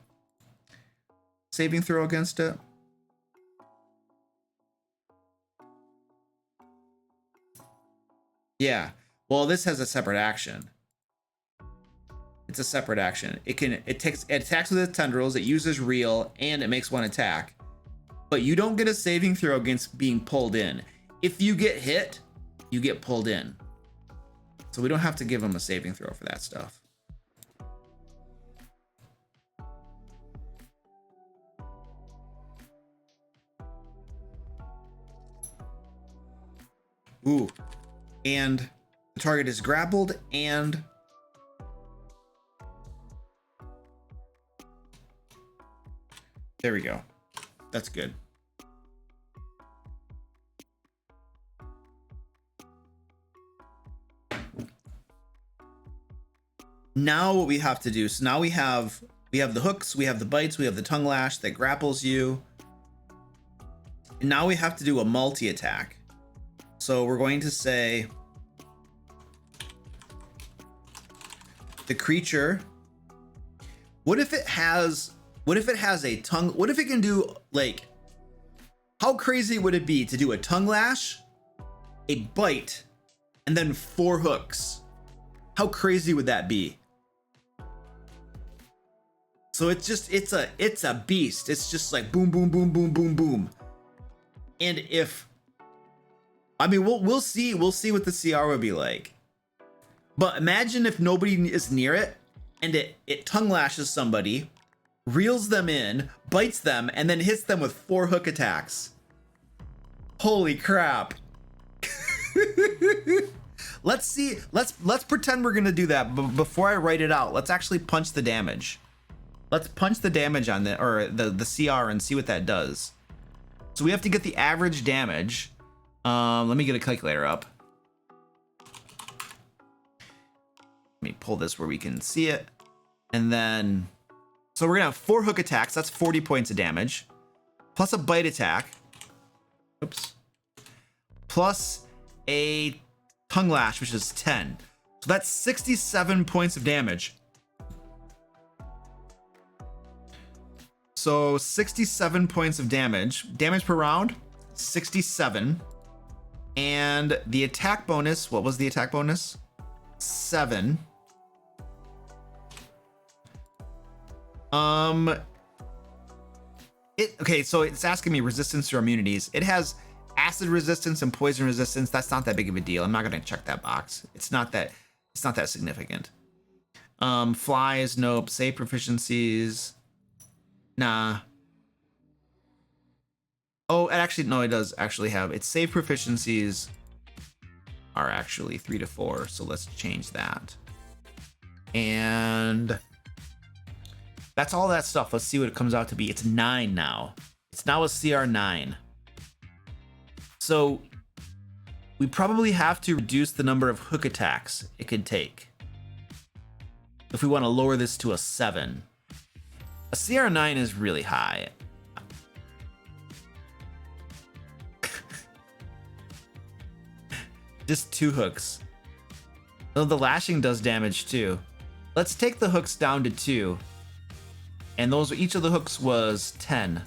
saving throw against it. Yeah. Well, this has a separate action. It's a separate action. It attacks with its tendrils, it uses reel, and it makes one attack. But you don't get a saving throw against being pulled in. If you get hit, you get pulled in. So we don't have to give them a saving throw for that stuff. Ooh. And the target is grappled and there we go. That's good. Now what we have to do, so now we have the hooks, we have the bites, we have the tongue lash that grapples you. And now we have to do a multi-attack. So we're going to say the creature, what if it has a tongue, what if it can do, like, how crazy would it be to do a tongue lash, a bite, and then 4 hooks? How crazy would that be? So it's a beast. It's just like boom, boom, boom, boom, boom, boom. And we'll see what the CR would be like. But imagine if nobody is near it and it tongue lashes somebody, reels them in, bites them, and then hits them with 4 hook attacks. Holy crap. Let's pretend we're gonna do that, but before I write it out, let's actually punch the damage. Let's punch the damage on the CR and see what that does. So we have to get the average damage. Let me get a calculator up. Let me pull this where we can see it. And then, so we're gonna have 4 hook attacks. That's 40 points of damage. Plus a bite attack. Oops. Plus a tongue lash, which is 10. So that's 67 points of damage. So 67 points of damage. Damage per round, 67. And the attack bonus, what was the attack bonus? 7. Okay, so it's asking me resistance or immunities. It has acid resistance and poison resistance. That's not that big of a deal. I'm not gonna check that box. It's not that significant. Flies, nope. Save proficiencies. Nah. Oh, actually, no, it does actually have, its save proficiencies are actually 3 to 4. So let's change that. And that's all that stuff. Let's see what it comes out to be. It's 9 now. It's now a CR 9. So we probably have to reduce the number of hook attacks it could take if we want to lower this to a 7. A CR 9 is really high. Just 2 hooks. Though the lashing does damage too. Let's take the hooks down to 2. And each of the hooks was 10.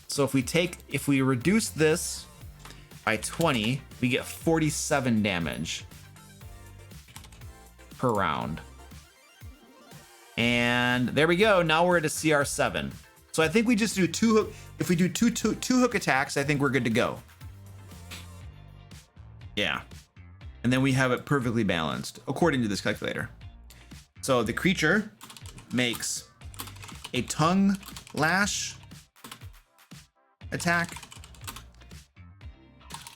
So if we reduce this by 20, we get 47 damage per round. And there we go. Now we're at a CR 7. So I think we just do 2 hook. If we do two hook attacks, I think we're good to go. Yeah. And then we have it perfectly balanced according to this calculator. So the creature makes a tongue lash attack,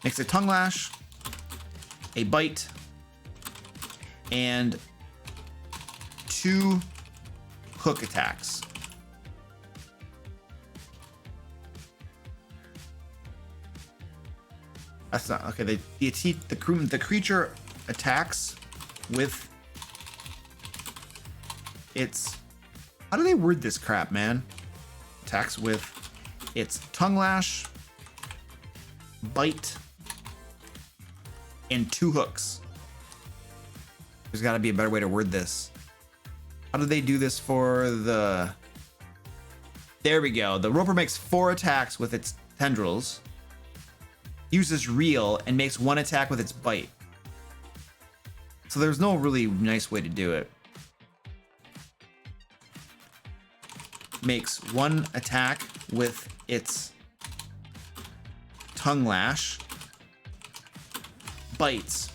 makes a tongue lash, a bite, and 2 hook attacks. That's not okay. The creature attacks with its, how do they word this crap, man? Attacks with its tongue lash, bite, and 2 hooks. There's got to be a better way to word this. How do they do this for the... There we go. The roper makes 4 attacks with its tendrils. uses reel and makes one attack with its bite. So there's no really nice way to do it. Makes one attack with its tongue lash, bites,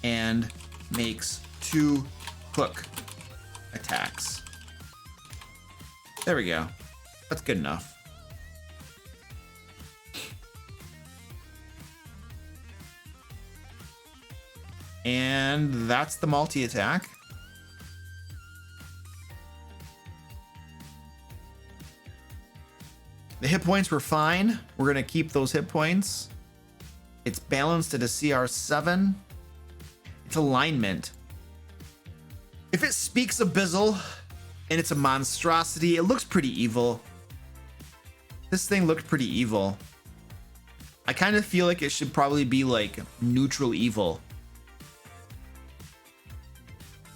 and makes 2 hook attacks. There we go. That's good enough. And that's the multi-attack. The hit points were fine. We're going to keep those hit points. It's balanced at a CR7. It's alignment. If it speaks Abyssal and it's a monstrosity, it looks pretty evil. This thing looked pretty evil. I kind of feel like it should probably be like neutral evil.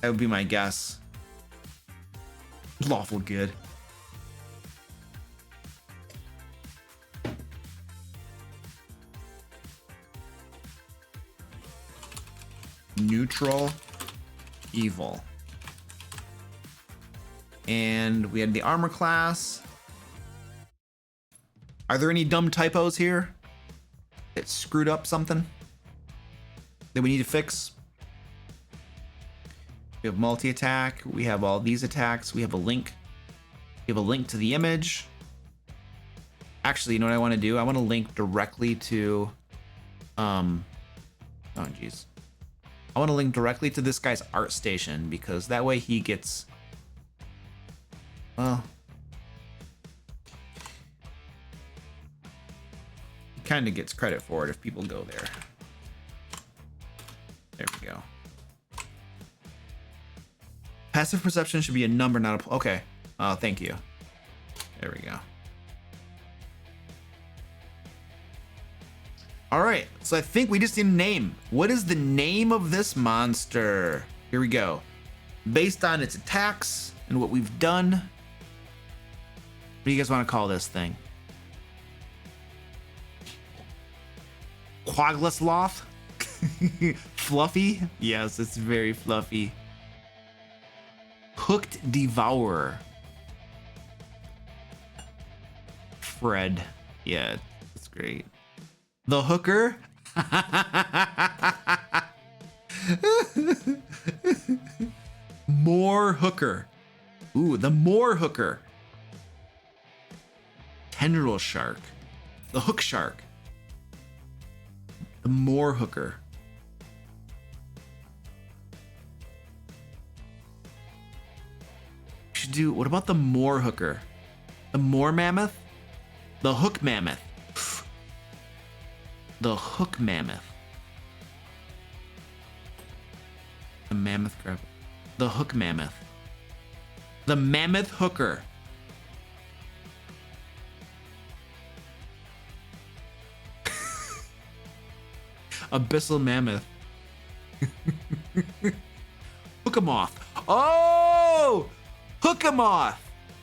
That would be my guess. Lawful good. Neutral evil. And we had the armor class. Are there any dumb typos here? It screwed up something that we need to fix? We have multi-attack. We have all these attacks. We have a link. We have a link to the image. Actually, you know what I want to do? I want to link directly to... oh, geez. I want to link directly to this guy's art station because that way he gets... Well... he kind of gets credit for it if people go there. There we go. Passive perception should be a number, not a... Okay. Oh, thank you. There we go. All right. So I think we just need a name. What is the name of this monster? Here we go. Based on its attacks and what we've done. What do you guys want to call this thing? Quaglasloth? Fluffy? Yes, it's very fluffy. Hooked Devourer. Fred. Yeah, that's great. The Hooker. More Hooker. Ooh, the More Hooker. Tendril Shark. The Hook Shark. The More Hooker. Should do, what about the More Hooker? The More Mammoth? The Hook Mammoth. The Hook Mammoth. The Mammoth Grab. The Hook Mammoth. The Mammoth Hooker. Abyssal Mammoth. Hookamoth. Oh! Hookamoth.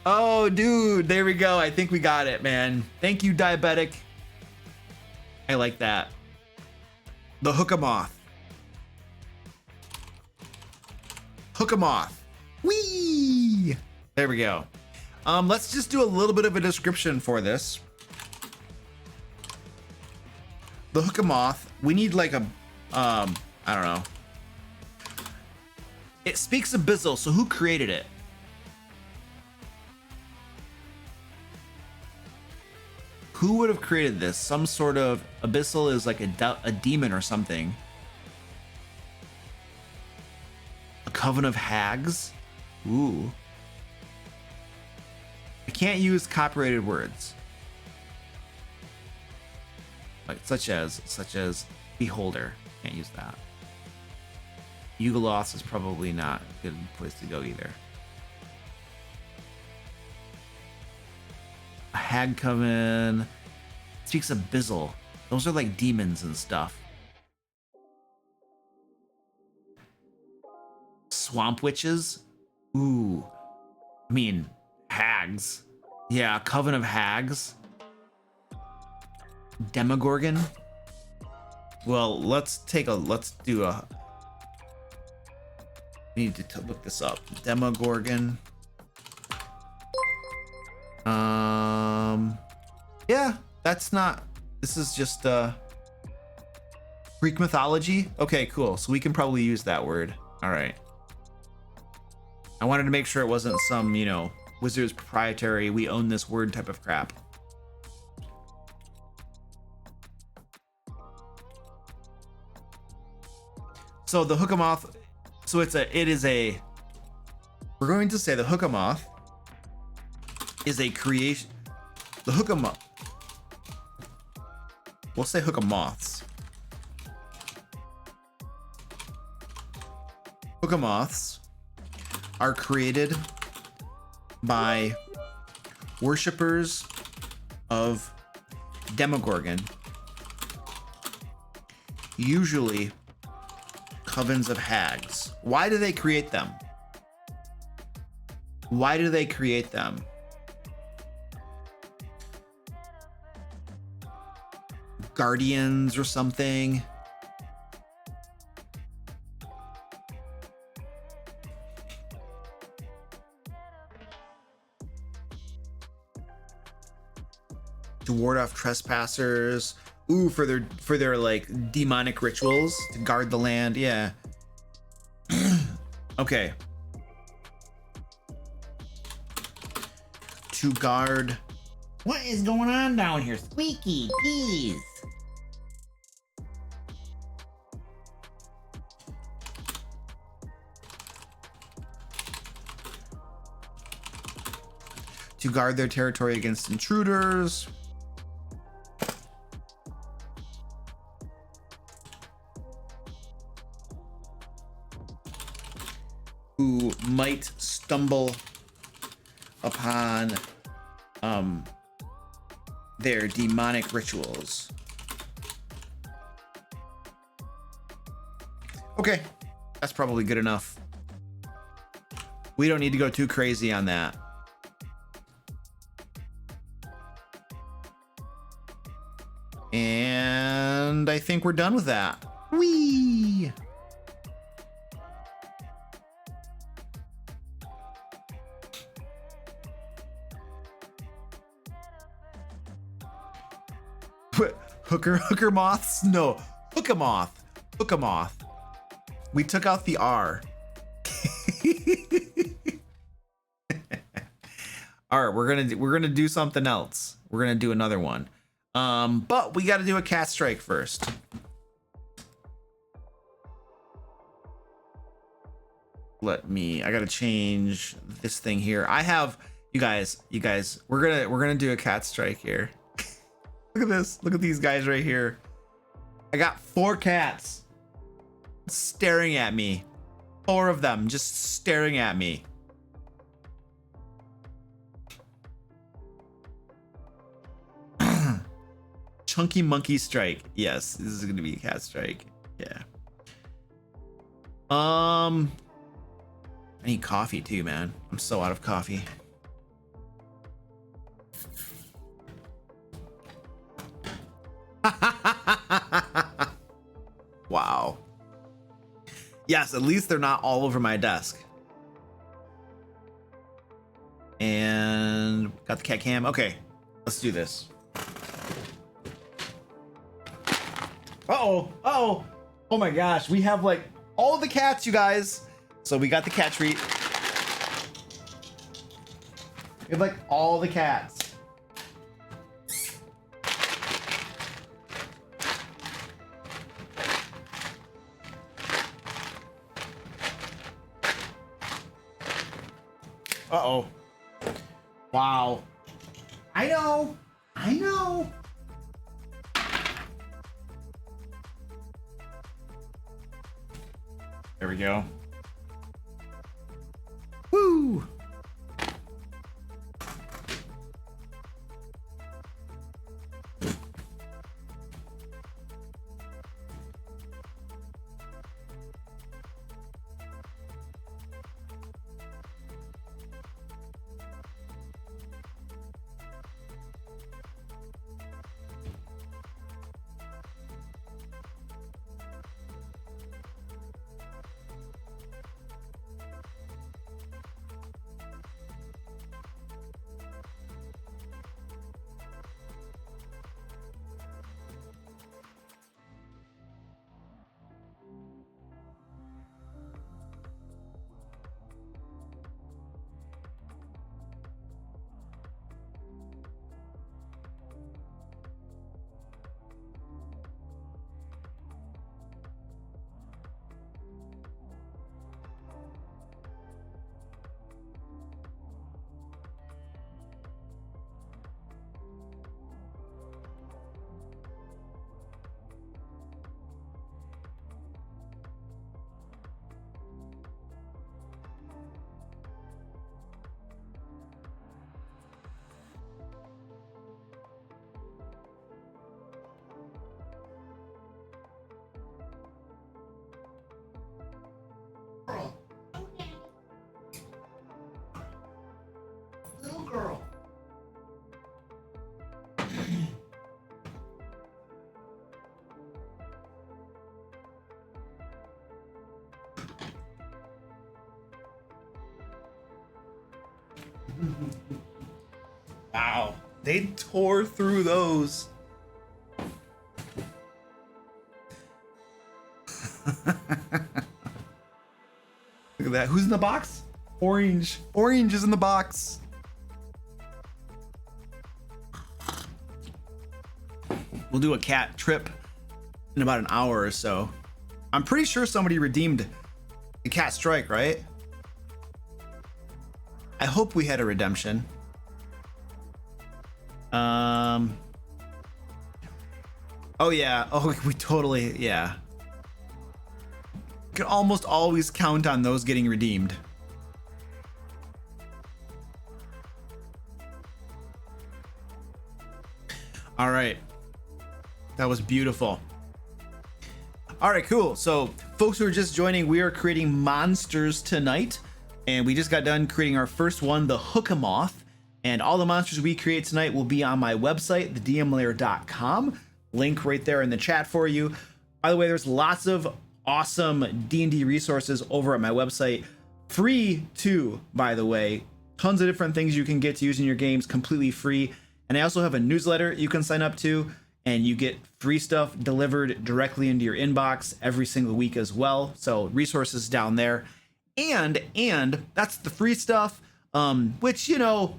Oh, dude. There we go. I think we got it, man. Thank you, Diabetic. I like that. The Hookamoth. Hookamoth. Whee! There we go. Let's just do a little bit of a description for this. The Hookamoth, we need like a, I don't know. It speaks Abyssal, so who created it? Who would have created this? Some sort of... Abyssal is like a demon or something. A coven of hags? Ooh. I can't use copyrighted words. Like such as beholder. Can't use that. Yugoloth is probably not a good place to go either. A hag coven. Speaks Abyssal. Those are like demons and stuff. Swamp witches? Ooh. I mean, hags. Yeah, coven of hags. Demogorgon. Well, let's do a. We need to look this up. Demogorgon. Yeah, that's not. This is just Greek mythology. Okay, cool. So we can probably use that word. All right. I wanted to make sure it wasn't some, you know, Wizards proprietary, we own this word type of crap. So the Hookamoth, so we're going to say the Hookamoth is a creation. The Hookamoth, we'll say Hookamoths. Hookamoths are created by worshippers of Demogorgon, usually covens of hags. Why do they create them? Why do they create them? Guardians or something? To ward off trespassers. Ooh, for their like demonic rituals to guard the land. Yeah. Okay. To guard. What is going on down here? Squeaky, please. To guard their territory against intruders. Who might stumble upon their demonic rituals. Okay, that's probably good enough. We don't need to go too crazy on that. And I think we're done with that. Whee! Hooker moths? No, Hookamoth. Hookamoth. We took out the R. All right, we're gonna do something else. We're gonna do another one. But we got to do a cat strike first. I gotta change this thing here. I have you guys. We're gonna do a cat strike here. Look at this. Look at these guys right here. I got 4 cats staring at me. 4 of them just staring at me. Chunky monkey strike. Yes, this is gonna be a cat strike. Yeah. I need coffee too, man. I'm so out of coffee. Wow. Yes, at least they're not all over my desk. And got the cat cam. Okay, let's do this. Uh-oh. Uh-oh. Oh my gosh, we have like all the cats, you guys. So we got the cat treat. We have like all the cats. Uh-oh. Wow. I know. I know. There we go. Woo! Wow, they tore through those. Look at that. Who's in the box? Orange. Orange is in the box. We'll do a cat trip in about an hour or so. I'm pretty sure somebody redeemed the cat strike, right? I hope we had a redemption. Oh yeah. Oh, we totally, yeah. Can almost always count on those getting redeemed. All right. That was beautiful. All right, cool. So folks who are just joining, we are creating monsters tonight. And we just got done creating our first one, the Hookamoth. And all the monsters we create tonight will be on my website, thedmlayer.com. Link right there in the chat for you. By the way, there's lots of awesome D&D resources over at my website. Free too, by the way. Tons of different things you can get to use in your games completely free. And I also have a newsletter you can sign up to, and you get free stuff delivered directly into your inbox every single week as well. So resources down there. And that's the free stuff, which, you know,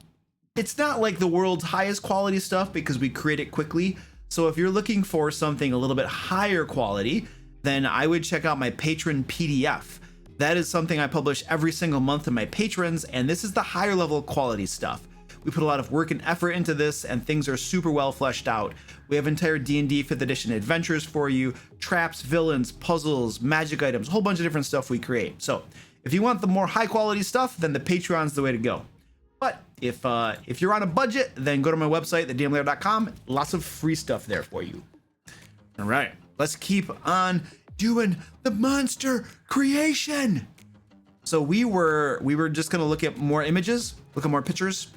it's not like the world's highest quality stuff because we create it quickly. So if you're looking for something a little bit higher quality, then I would check out my patron PDF. That is something I publish every single month to my patrons, and this is the higher level quality stuff. We put a lot of work and effort into this, and things are super well fleshed out. We have entire D&D 5th edition adventures for you, traps, villains, puzzles, magic items, a whole bunch of different stuff we create. So if you want the more high quality stuff, then the Patreon's the way to go. But if you're on a budget, then go to my website, thedmlayer.com. Lots of free stuff there for you. All right, let's keep on doing the monster creation. So we were just gonna look at more images, look at more pictures.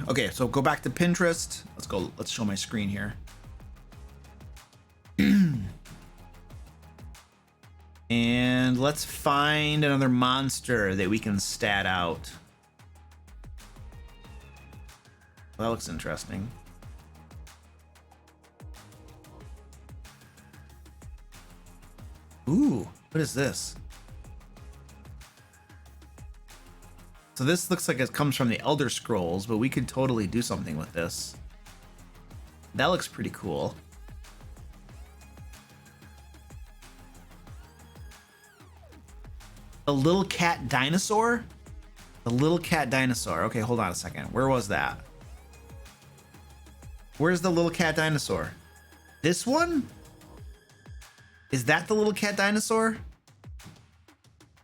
Okay, so go back to Pinterest. Let's show my screen here. And let's find another monster that we can stat out. Well, that looks interesting. Ooh, what is this? So this looks like it comes from the Elder Scrolls, but we could totally do something with this. That looks pretty cool. The little cat dinosaur? The little cat dinosaur. Okay, hold on a second. Where was that? Where's the little cat dinosaur? This one? Is that the little cat dinosaur?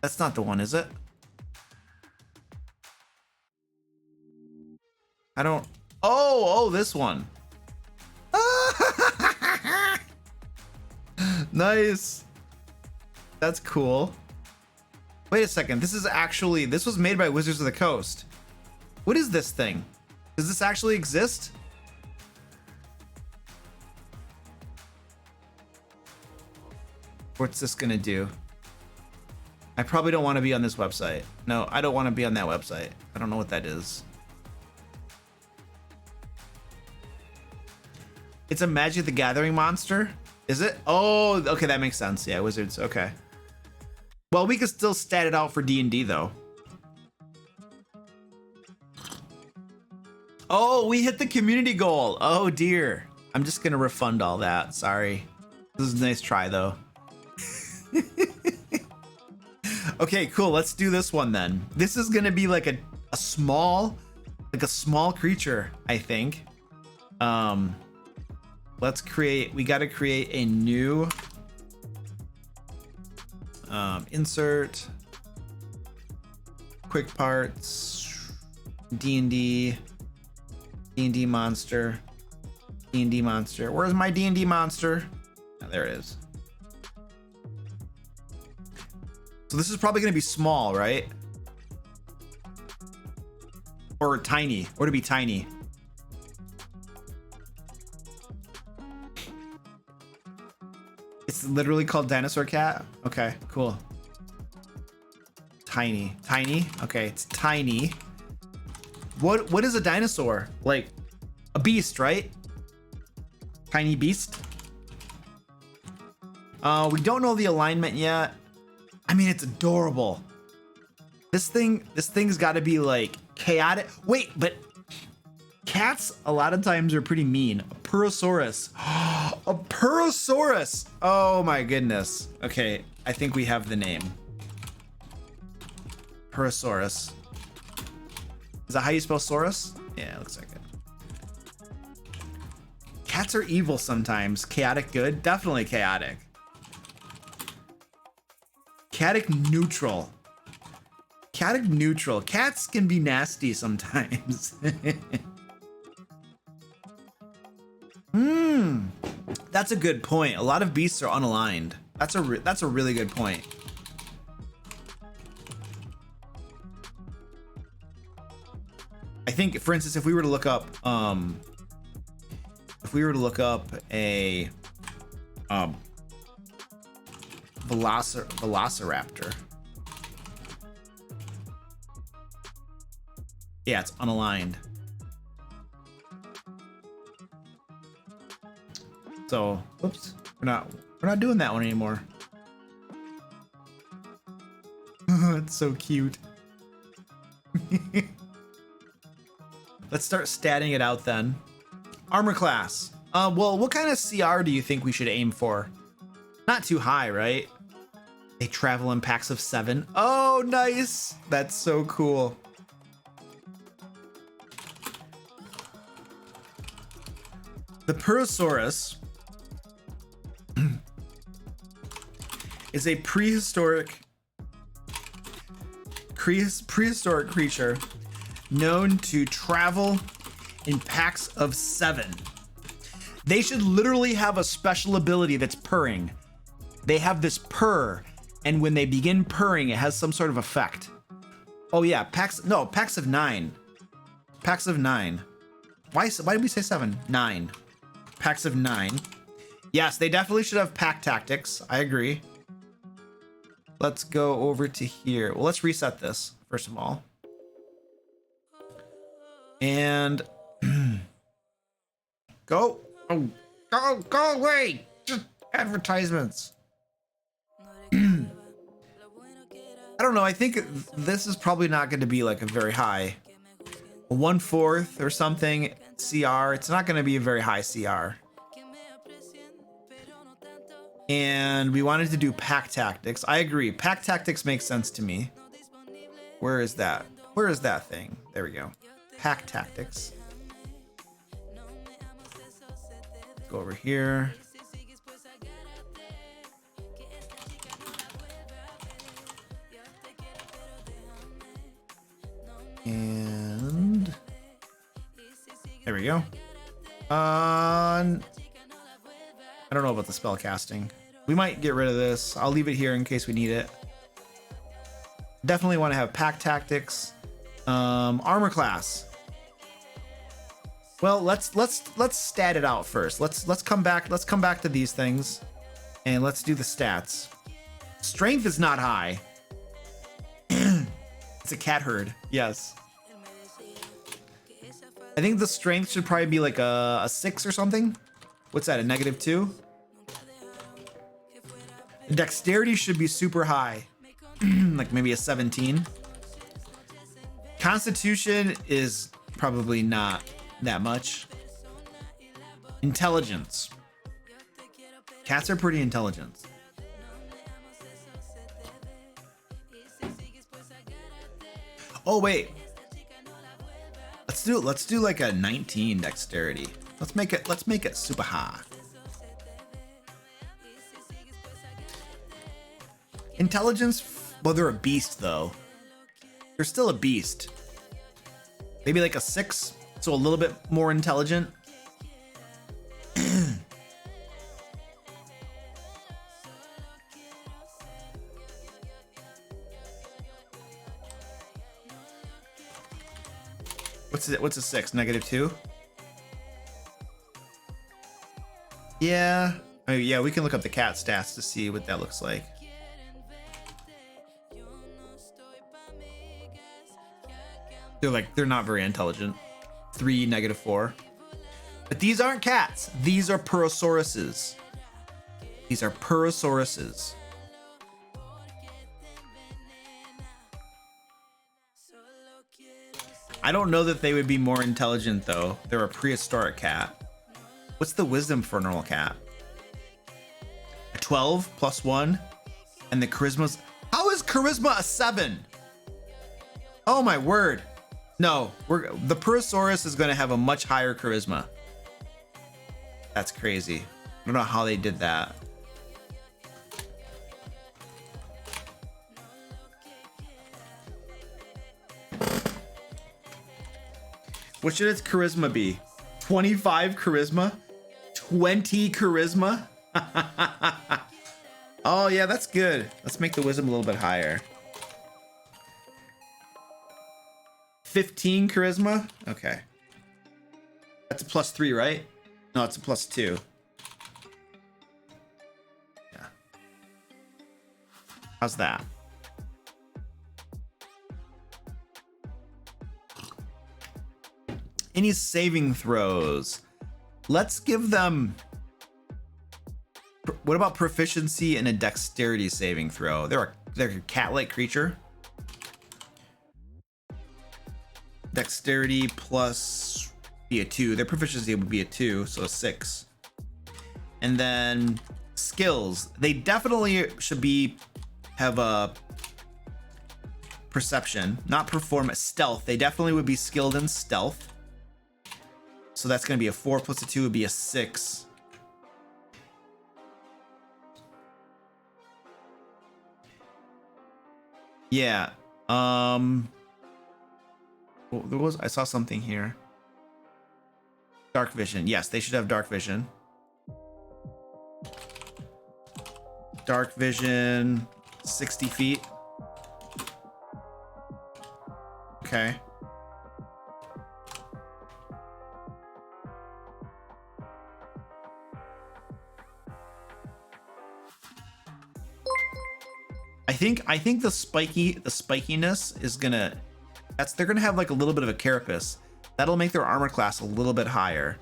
That's not the one, is it? I don't... Oh, this one. Nice. That's cool. Wait a second. This was made by Wizards of the Coast. What is this thing? Does this actually exist? What's this gonna do? I probably don't want to be on this website. No, I don't want to be on that website. I don't know what that is. It's a Magic the Gathering monster? Is it? Oh, okay, that makes sense. Yeah, Wizards, okay. Well, we could still stat it out for D&D though. Oh, we hit the community goal. Oh dear. I'm just gonna refund all that, sorry. This is a nice try though. Okay, cool, let's do this one then. This is gonna be like a small creature, I think. We gotta create a new insert, quick parts, D&D monster, D&D monster. Where's my D&D monster? Oh, there it is. So this is probably gonna be small, right? Or tiny, or to be tiny. It's literally called dinosaur cat. Okay, cool. Tiny. Okay, it's tiny. What is a dinosaur? Like a beast, right? Tiny beast. We don't know the alignment yet. I mean, it's adorable. This thing's got to be like chaotic. Wait, but cats a lot of times are pretty mean. A Purosaurus. A Purosaurus. Oh my goodness. Okay, I think we have the name. Purosaurus. Is that how you spell Saurus? Yeah, it looks like it. Cats are evil sometimes. Chaotic good? Definitely chaotic. Chaotic neutral. Chaotic neutral. Cats can be nasty sometimes. That's a good point. A lot of beasts are unaligned. That's a really good point. I think, for instance, if we were to look up a velociraptor. Yeah, it's unaligned. So, oops, we're not doing that one anymore. It's so cute. Let's start statting it out then. Armor class. Well, what kind of CR do you think we should aim for? Not too high, right? They travel in packs of 7. Oh, nice. That's so cool. The Purosaurus is a prehistoric creature known to travel in packs of 7. They should literally have a special ability that's purring. They have this purr, and when they begin purring, it has some sort of effect. Oh yeah, packs of 9. Packs of 9. Why did we say 7? 9. Packs of 9. Yes, they definitely should have pack tactics. I agree. Let's go over to here. Well, let's reset this first of all. And go away. Just advertisements. I don't know. I think this is probably not going to be like a very high 1/4 or something CR. It's not going to be a very high CR. And we wanted to do pack tactics. I agree. Pack tactics makes sense to me. Where is that? Where is that thing? There we go. Pack tactics. Go over here. And there we go. I don't know about the spellcasting. We might get rid of this. I'll leave it here in case we need it. Definitely want to have pack tactics. Armor class. Well, let's stat it out first. Let's come back to these things, and let's do the stats. Strength is not high. It's a cat herd. Yes. I think the strength should probably be like a 6 or something. What's that? A -2? Dexterity should be super high. Like maybe a 17. Constitution is probably not that much. Intelligence. Cats are pretty intelligent. Oh wait. Let's do like a 19 dexterity. Let's make it super high. Intelligence, well, they're a beast though. They're still a beast. Maybe like a 6, so a little bit more intelligent. What's a 6? -2? Yeah, Oh yeah, we can look up the cat stats to see what that looks like. They're not very intelligent. 3, -4. But these aren't cats. These are Purosauruses. These are Purosauruses. I don't know that they would be more intelligent though. They're a prehistoric cat. What's the wisdom for a normal cat? A 12 +1. And the charisma's... How is charisma a 7? Oh my word. No, the Purosaurus is going to have a much higher charisma. That's crazy. I don't know how they did that. What should its charisma be? 25 charisma? 20 charisma? Oh yeah, that's good. Let's make the wisdom a little bit higher. 15 charisma? Okay. That's a +3, right? No, it's a +2. Yeah. How's that? Any saving throws? Let's give them... What about proficiency in a dexterity saving throw? They're a cat-like creature. Dexterity plus be a 2. Their proficiency would be a 2, so a 6. And then skills. They definitely should have a perception, not perform stealth. They definitely would be skilled in stealth. So that's going to be a 4 plus a 2 would be a 6. Yeah. Well, I saw something here. Dark vision. Yes, they should have dark vision. Dark vision, 60 feet. Okay. I think the spikiness is gonna, they're gonna have like a little bit of a carapace. That'll make their armor class a little bit higher.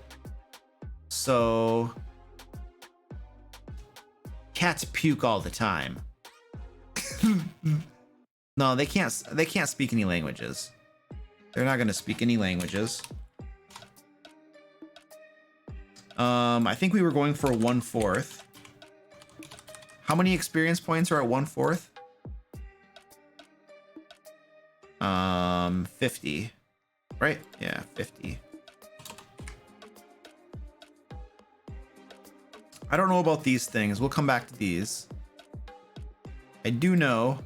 So cats puke all the time. No, they can't speak any languages. They're not gonna speak any languages. I think we were going for a 1/4. How many experience points are at 1/4? 50. Right? Yeah, 50. I don't know about these things. We'll come back to these. I do know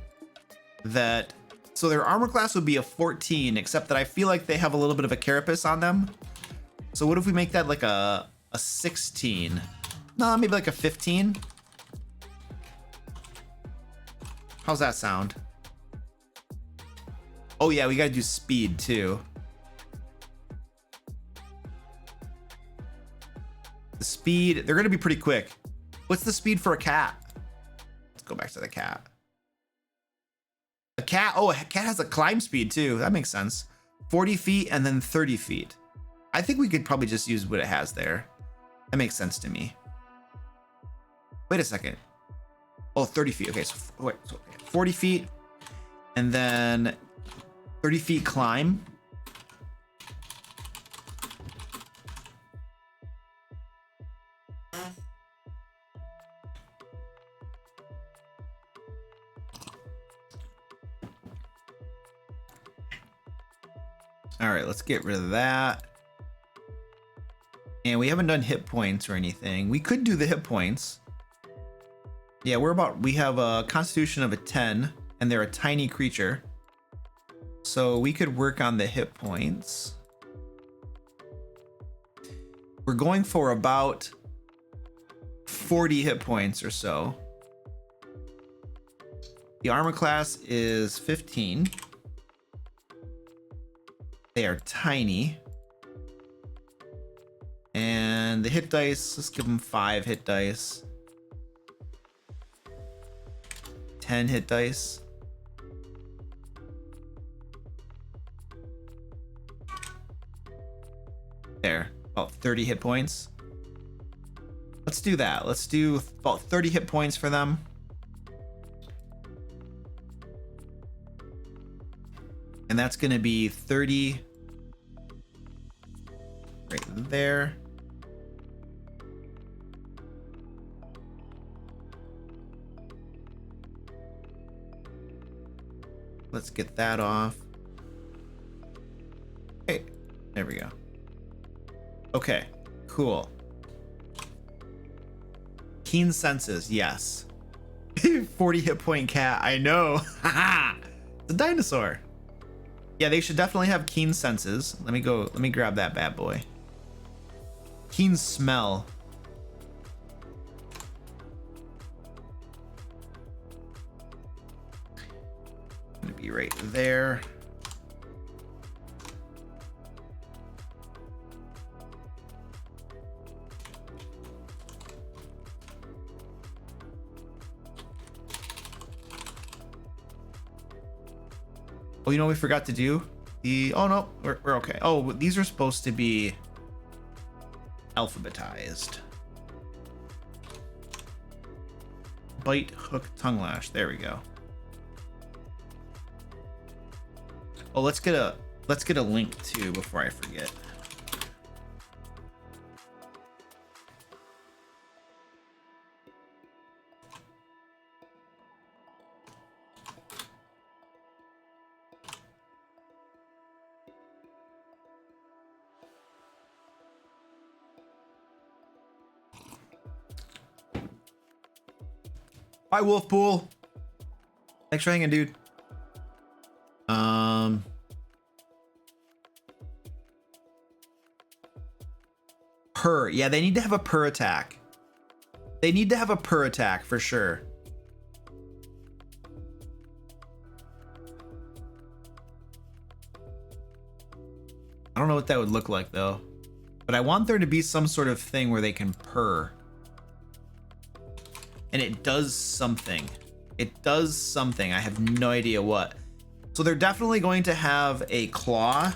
that, so their armor class would be a 14, except that I feel like they have a little bit of a carapace on them. So what if we make that like a 16? No, maybe like a 15. How's that sound? Oh yeah, we gotta do speed too. The speed, they're gonna be pretty quick. What's the speed for a cat? Let's go back to the cat. A cat has a climb speed too. That makes sense. 40 feet and then 30 feet. I think we could probably just use what it has there. That makes sense to me. Wait a second. Oh, 30 feet. Okay, so wait, so 40 feet and then 30 feet climb. All right, let's get rid of that. And we haven't done hit points or anything. We could do the hit points. Yeah, we have a constitution of a 10 and they're a tiny creature. So we could work on the hit points. We're going for about 40 hit points or so. The armor class is 15. They are tiny. And the hit dice, let's give them 5 hit dice. 10 hit dice. There, about 30 hit points. Let's do that. Let's do about 30 hit points for them. And that's going to be 30 right there. Let's get that off. Hey, there we go. Okay, cool. Keen senses, yes. 40 hit point cat, I know. It's a dinosaur. Yeah, they should definitely have keen senses. Let me grab that bad boy. Keen smell. Gonna be right there. Oh, you know what we forgot to do? Oh no, we're okay. Oh, these are supposed to be alphabetized. Bite, hook, tongue lash. There we go. Oh, let's get a link too before I forget. Hi, Wolfpool. Thanks for hanging, dude. Purr. Yeah, they need to have a purr attack. They need to have a purr attack for sure. I don't know what that would look like though, but I want there to be some sort of thing where they can purr. And it does something. It does something. I have no idea what. So they're definitely going to have a claw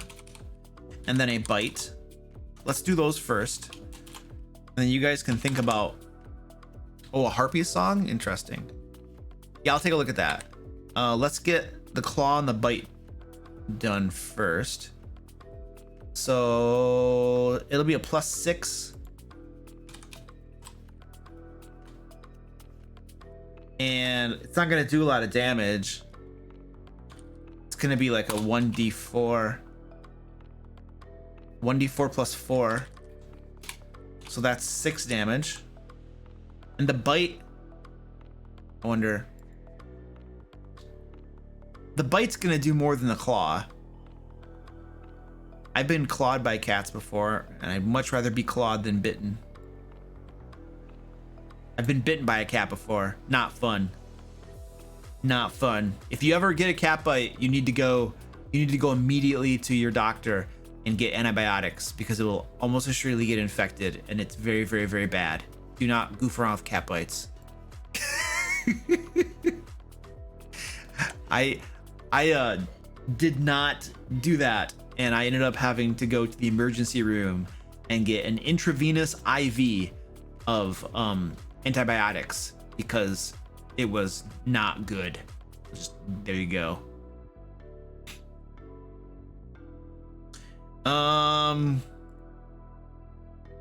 and then a bite. Let's do those first. And then you guys can think about, oh, a harpy song? Interesting. Yeah, I'll take a look at that. Let's get the claw and the bite done first. So it'll be a +6. And it's not going to do a lot of damage. It's going to be like a 1d4. 1d4 plus 4. So that's 6 damage. And the bite, I wonder. The bite's going to do more than the claw. I've been clawed by cats before, and I'd much rather be clawed than bitten. I've been bitten by a cat before. Not fun. Not fun. If you ever get a cat bite, you need to go immediately to your doctor and get antibiotics because it will almost assuredly get infected, and it's very, very, very bad. Do not goof around with cat bites. I did not do that, and I ended up having to go to the emergency room and get an intravenous IV of antibiotics because it was not good. Just, there you go.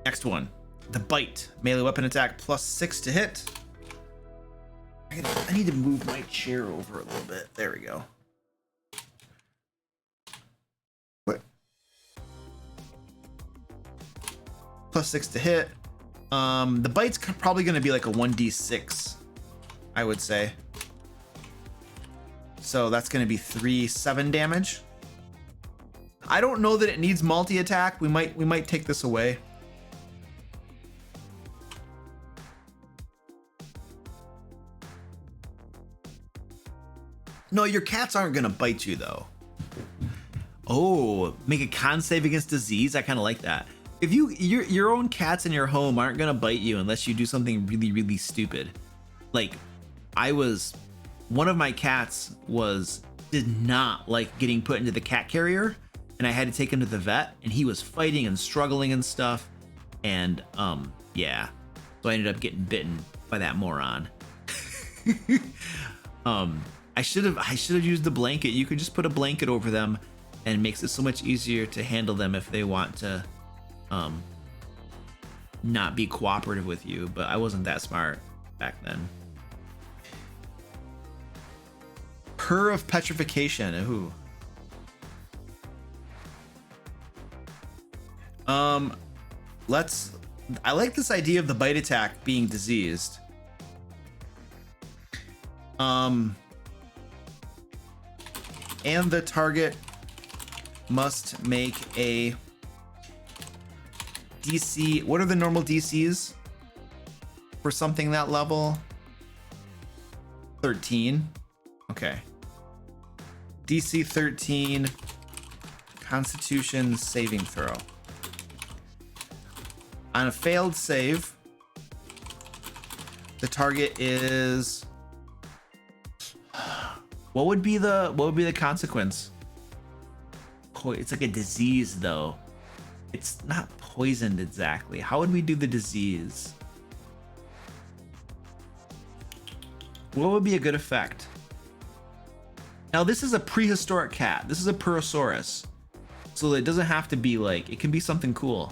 Next one, the bite, melee weapon attack +6 to hit. I need to move my chair over a little bit. There we go. What? +6 to hit. The bite's probably going to be like a 1d6, I would say. So that's going to be 7 damage. I don't know that it needs multi-attack. We might take this away. No, your cats aren't going to bite you though. Oh, make a con save against disease. I kind of like that. If your own cats in your home aren't gonna bite you unless you do something really, really stupid. Like, I was one of my cats did not like getting put into the cat carrier, and I had to take him to the vet, and he was fighting and struggling and stuff. And yeah, so I ended up getting bitten by that moron. I should have used the blanket. You could just put a blanket over them, and it makes it so much easier to handle them if they want to not be cooperative with you. But I wasn't that smart back then. Purr of petrification. Ooh. I like this idea of the bite attack being diseased. And the target must make a DC. What are the normal DCs for something that level? 13. Okay. DC 13 Constitution saving throw. On a failed save, the target is what would be the consequence? It's like a disease though. It's not poisoned exactly. How would we do the disease? What would be a good effect? Now this is a prehistoric cat. This is a Purosaurus. So it doesn't have to be like, it can be something cool.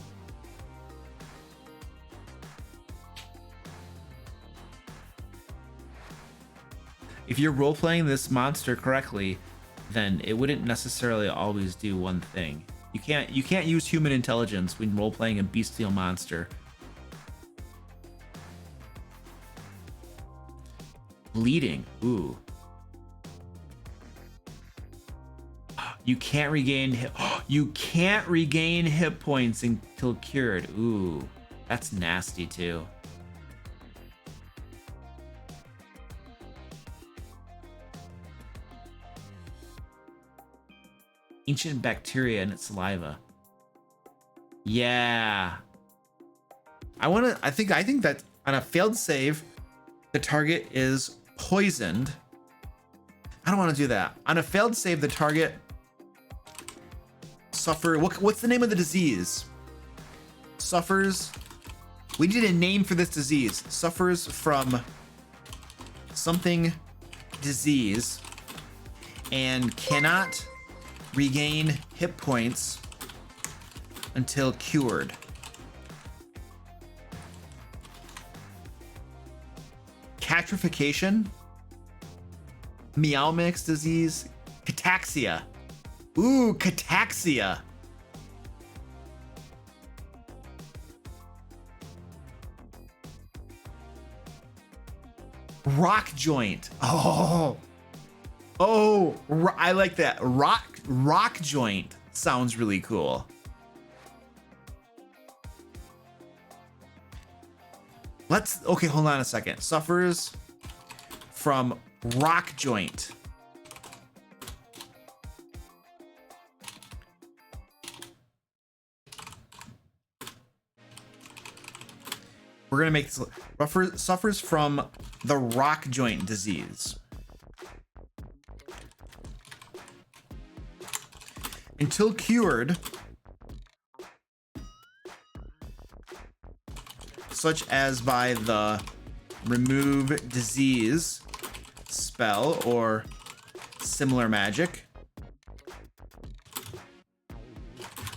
If you're role-playing this monster correctly, then it wouldn't necessarily always do one thing. You can't use human intelligence when role-playing a bestial monster. Bleeding. Ooh. You can't regain hit points until cured. Ooh, that's nasty too. Ancient bacteria in its saliva. Yeah. I think that on a failed save, the target is poisoned. I don't want to do that. On a failed save, the target what's the name of the disease? Suffers. We need a name for this disease. Suffers from something disease and cannot regain hit points until cured. Catrification, meow mix disease, cataxia. Ooh, cataxia. Rock joint. Oh, I like that. Rock joint sounds really cool. Okay, hold on a second. Suffers from rock joint. We're gonna make this suffers from the rock joint disease. Until cured, such as by the remove disease spell or similar magic,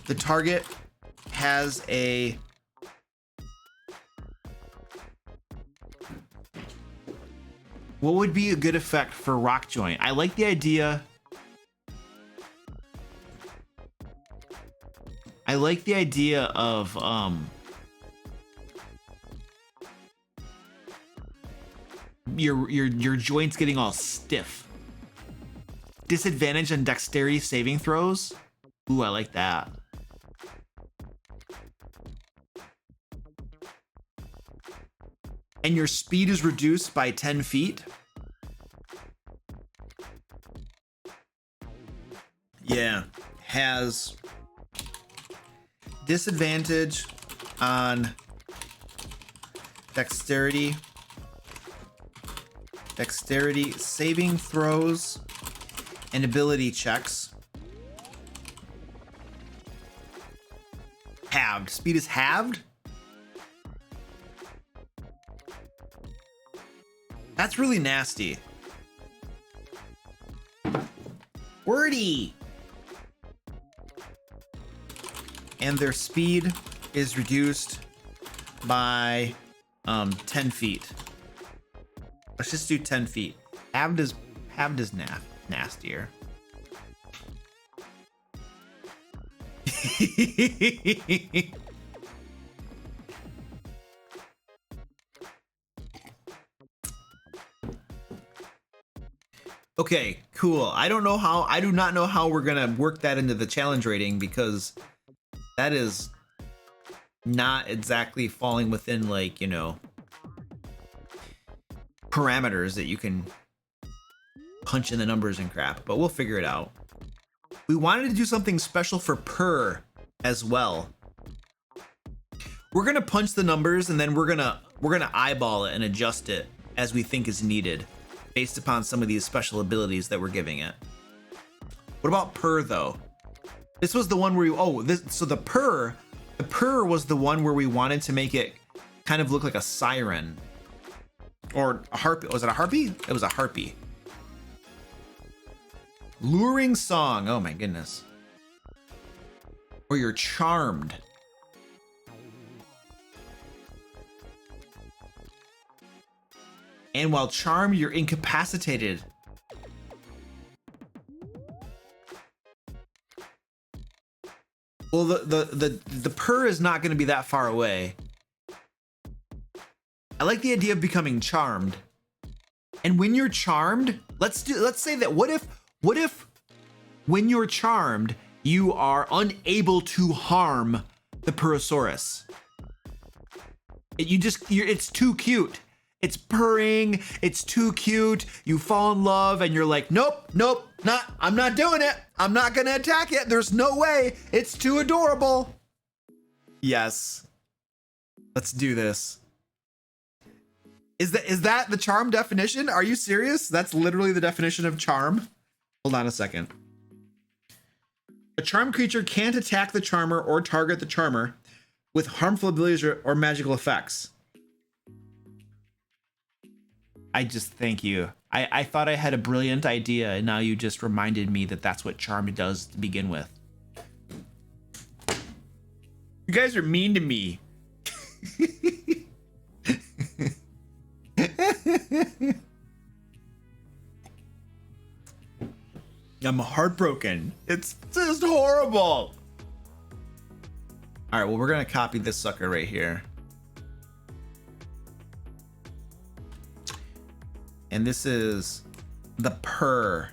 the target has a what would be a good effect for rock joint? I like the idea. I like the idea of your joints getting all stiff. Disadvantage on dexterity saving throws. Ooh, I like that. And your speed is reduced by 10 feet. Yeah, has disadvantage on dexterity dexterity saving throws, and ability checks. Halved. Speed is halved? That's really nasty. Wordy. And their speed is reduced by 10 feet. Let's just do 10 feet. Halved is nastier. Okay, cool. I do not know how we're gonna work that into the challenge rating, because that is not exactly falling within, like, you know, parameters that you can punch in the numbers and crap, but we'll figure it out. We wanted to do something special for purr as well. We're gonna punch the numbers and then we're gonna eyeball it and adjust it as we think is needed based upon some of these special abilities that we're giving it. What about purr though? This was the one where the purr was the one where we wanted to make it kind of look like a siren or a harpy. Was it a harpy? It was a harpy. Luring song. Oh my goodness. Or you're charmed. And while charmed, you're incapacitated. Well, the purr is not going to be that far away. I like the idea of becoming charmed. And when you're charmed, let's say that what if when you're charmed, you are unable to harm the Purrosaurus? It's too cute. It's purring, it's too cute. You fall in love and you're like, nope, I'm not doing it. I'm not gonna attack it. There's no way. It's too adorable. Yes. Let's do this. Is that the charm definition? Are you serious? That's literally the definition of charm. Hold on a second. A charmed creature can't attack the charmer or target the charmer with harmful abilities or magical effects. I just thank you. I thought I had a brilliant idea, and now you just reminded me that that's what charm does to begin with. You guys are mean to me. I'm heartbroken. It's just horrible. All right, well, we're gonna copy this sucker right here. And this is the purr.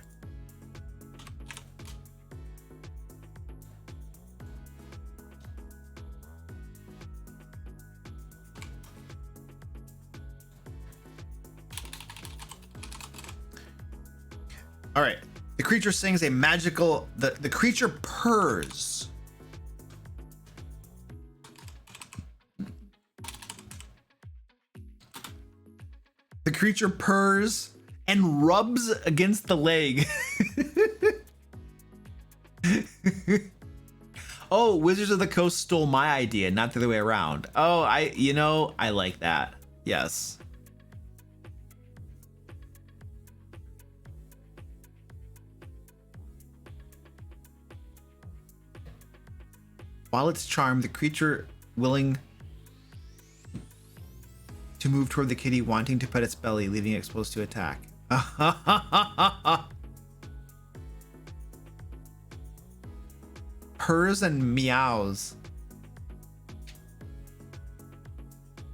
All right, the creature sings a magical, the creature purrs. The creature purrs and rubs against the leg. Oh, Wizards of the Coast stole my idea, not the other way around. Oh, I like that. Yes. While it's charmed, the creature willing to move toward the kitty, wanting to pet its belly, leaving it exposed to attack. Purrs and meows.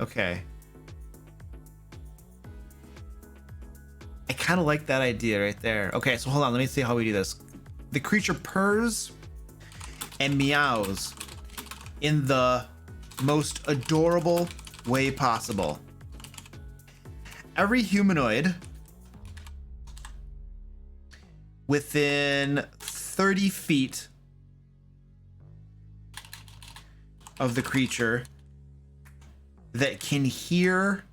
Okay. I kind of like that idea right there. Okay, so hold on, let me see how we do this. The creature purrs and meows in the most adorable way possible. Every humanoid within 30 feet of the creature that can hear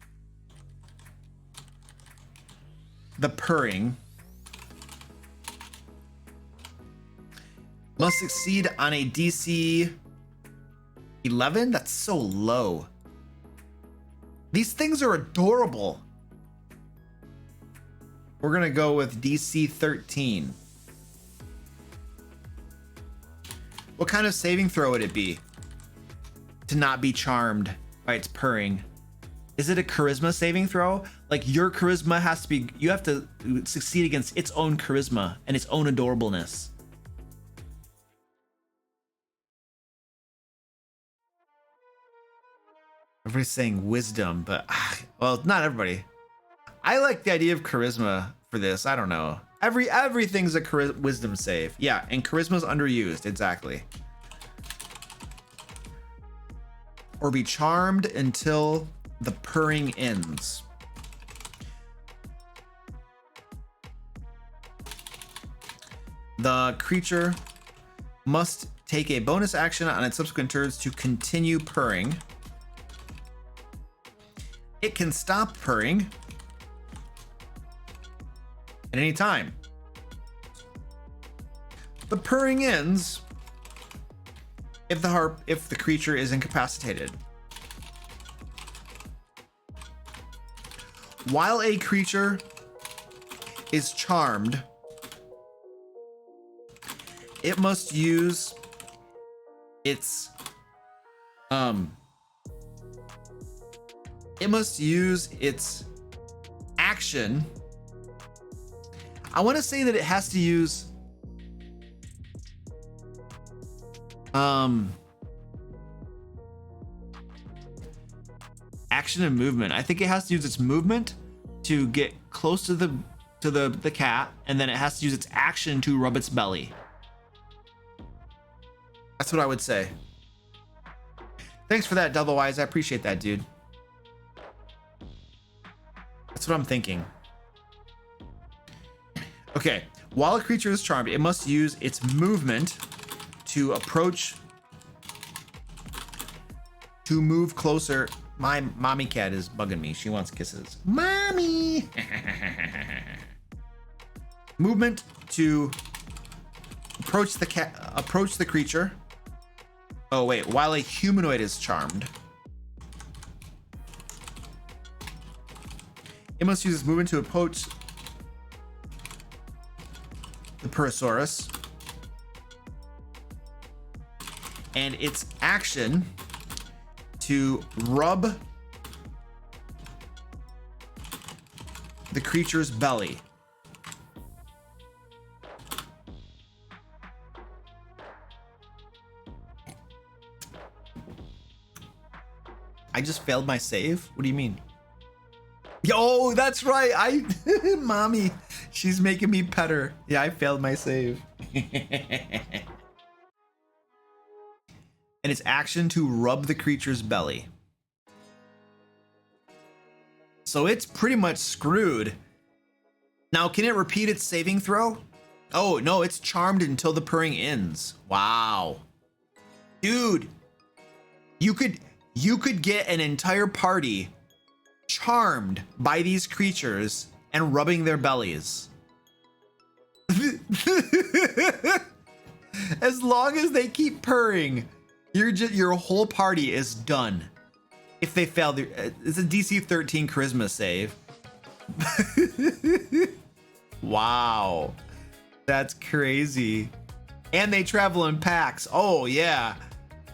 the purring must succeed on a DC 11. That's so low. These things are adorable. We're gonna go with DC 13. What kind of saving throw would it be to not be charmed by its purring? Is it a charisma saving throw? Like your charisma has to be, you have to succeed against its own charisma and its own adorableness. Everybody's saying wisdom, but well, not everybody. I like the idea of charisma for this. I don't know. Everything's a wisdom save. Yeah, and charisma's underused, exactly. Or be charmed until the purring ends. The creature must take a bonus action on its subsequent turns to continue purring. It can stop purring at any time. The purring ends if the creature is incapacitated. While a creature is charmed, it must use its action. I want to say that it has to use action and movement. I think it has to use its movement to get close to the cat, and then it has to use its action to rub its belly. That's what I would say. Thanks for that, Double Wise. I appreciate that, dude. That's what I'm thinking. Okay, while a creature is charmed, it must use its movement to approach, to move closer. My mommy cat is bugging me. She wants kisses. Mommy! Movement to approach the creature. Oh wait, while a humanoid is charmed, it must use its movement to approach the Purosaurus, and its action to rub the creature's belly. I just failed my save? What do you mean? Yo, that's right. Mommy, she's making me pet her. Yeah, I failed my save. And its action to rub the creature's belly. So it's pretty much screwed. Now, can it repeat its saving throw? Oh, no, it's charmed until the purring ends. Wow. Dude, you could get an entire party charmed by these creatures and rubbing their bellies. As long as they keep purring, your whole party is done. If they fail, it's a DC 13 charisma save. Wow, that's crazy. And they travel in packs. Oh yeah,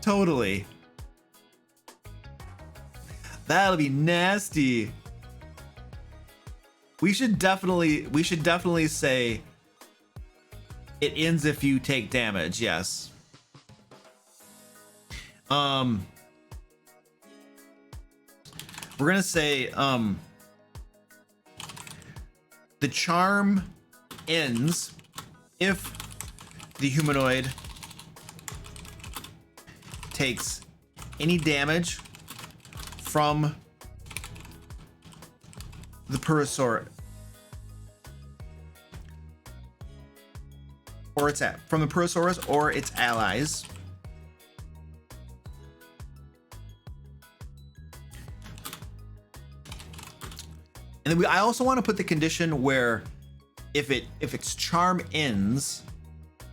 totally. That'll be nasty. We should definitely say it ends if you take damage. Yes. We're gonna say the charm ends if the humanoid takes any damage from the Purosaurus, or from the Purosaurus or its allies. And then I also want to put the condition where if its charm ends,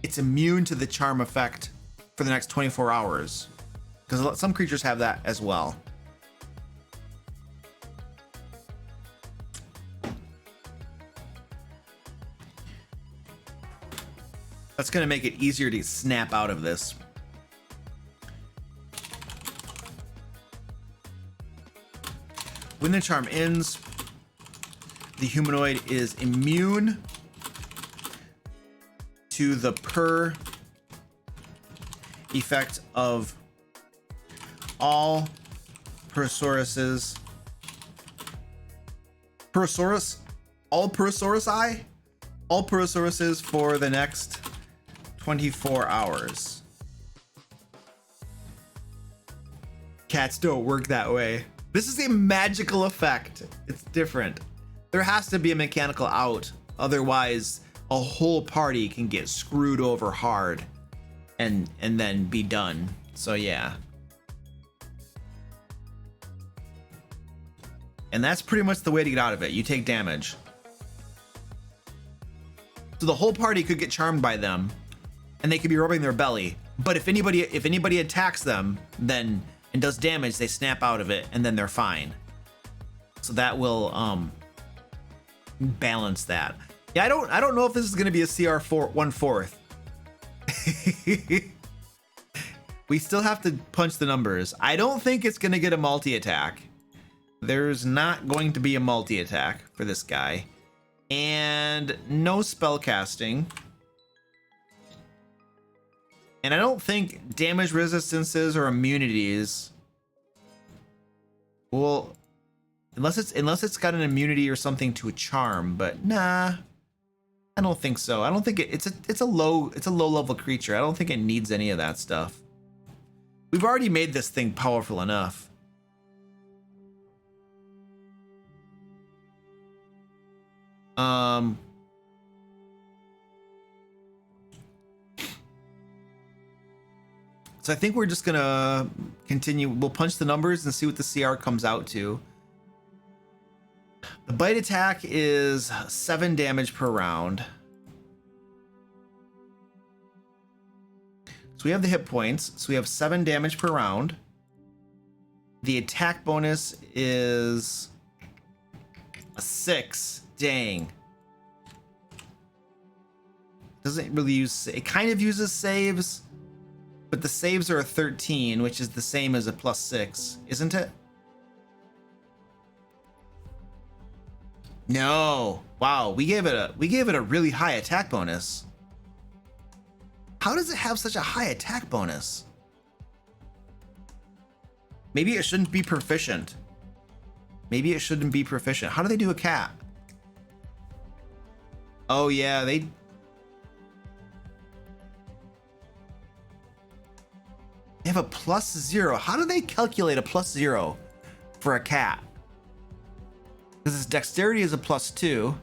it's immune to the charm effect for the next 24 hours. Because some creatures have that as well. That's going to make it easier to snap out of this. When the charm ends, the humanoid is immune to the per effect of all Persauruses. All Persauruses for the next 24 hours. Cats don't work that way. This is a magical effect. It's different. There has to be a mechanical out. Otherwise, a whole party can get screwed over hard and then be done. So yeah. And that's pretty much the way to get out of it. You take damage. So the whole party could get charmed by them and they could be rubbing their belly. But if anybody attacks them then and does damage, they snap out of it and then they're fine. So that will balance that. Yeah, I don't know if this is going to be a CR 1/4. We still have to punch the numbers. I don't think it's going to get a multi-attack. There's not going to be a multi-attack for this guy. And no spellcasting. And I don't think damage resistances or immunities. Well, unless it's got an immunity or something to a charm, but nah. I don't think so. I don't think it's a low level creature. I don't think it needs any of that stuff. We've already made this thing powerful enough. So I think we're just gonna continue. We'll punch the numbers and see what the CR comes out to. The bite attack is 7 damage per round. So we have the hit points. So we have 7 damage per round. The attack bonus is a 6. Dang. Doesn't really use, it kind of uses saves, but the saves are a 13, which is the same as a +6, isn't it? No. Wow, we gave it a really high attack bonus. How does it have such a high attack bonus? Maybe it shouldn't be proficient. Maybe it shouldn't be proficient. How do they do a cat? Oh yeah, they have a +0. How do they calculate a +0 for a cat? Because its dexterity is a +2.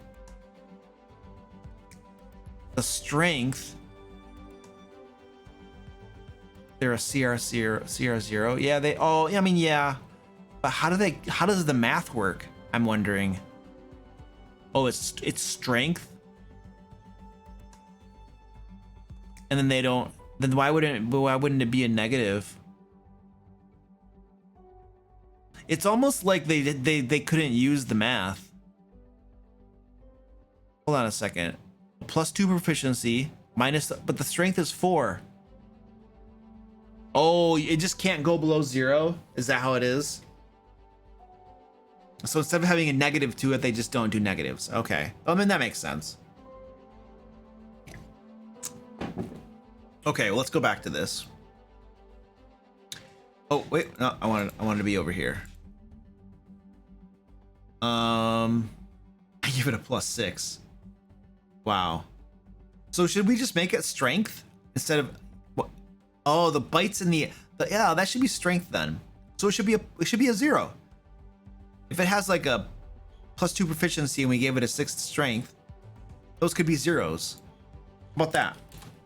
The strength, they're a CR0. Yeah, they. Oh, I mean, yeah. But how does the math work? I'm wondering. Oh, it's strength. And then they don't. Then why wouldn't it be a negative? It's almost like they couldn't use the math. Hold on a second. +2 proficiency minus, but the strength is 4. Oh, it just can't go below 0. Is that how it is? So instead of having a negative to it, they just don't do negatives. Okay. I mean, that makes sense. Okay, well, let's go back to this. Oh, wait. No, I wanted to be over here. I give it a +6. Wow. So should we just make it strength instead of what? Oh, the bites in the yeah, that should be strength then. So it should be a 0. If it has like a +2 proficiency and we gave it a 6th strength, those could be 0s. How about that?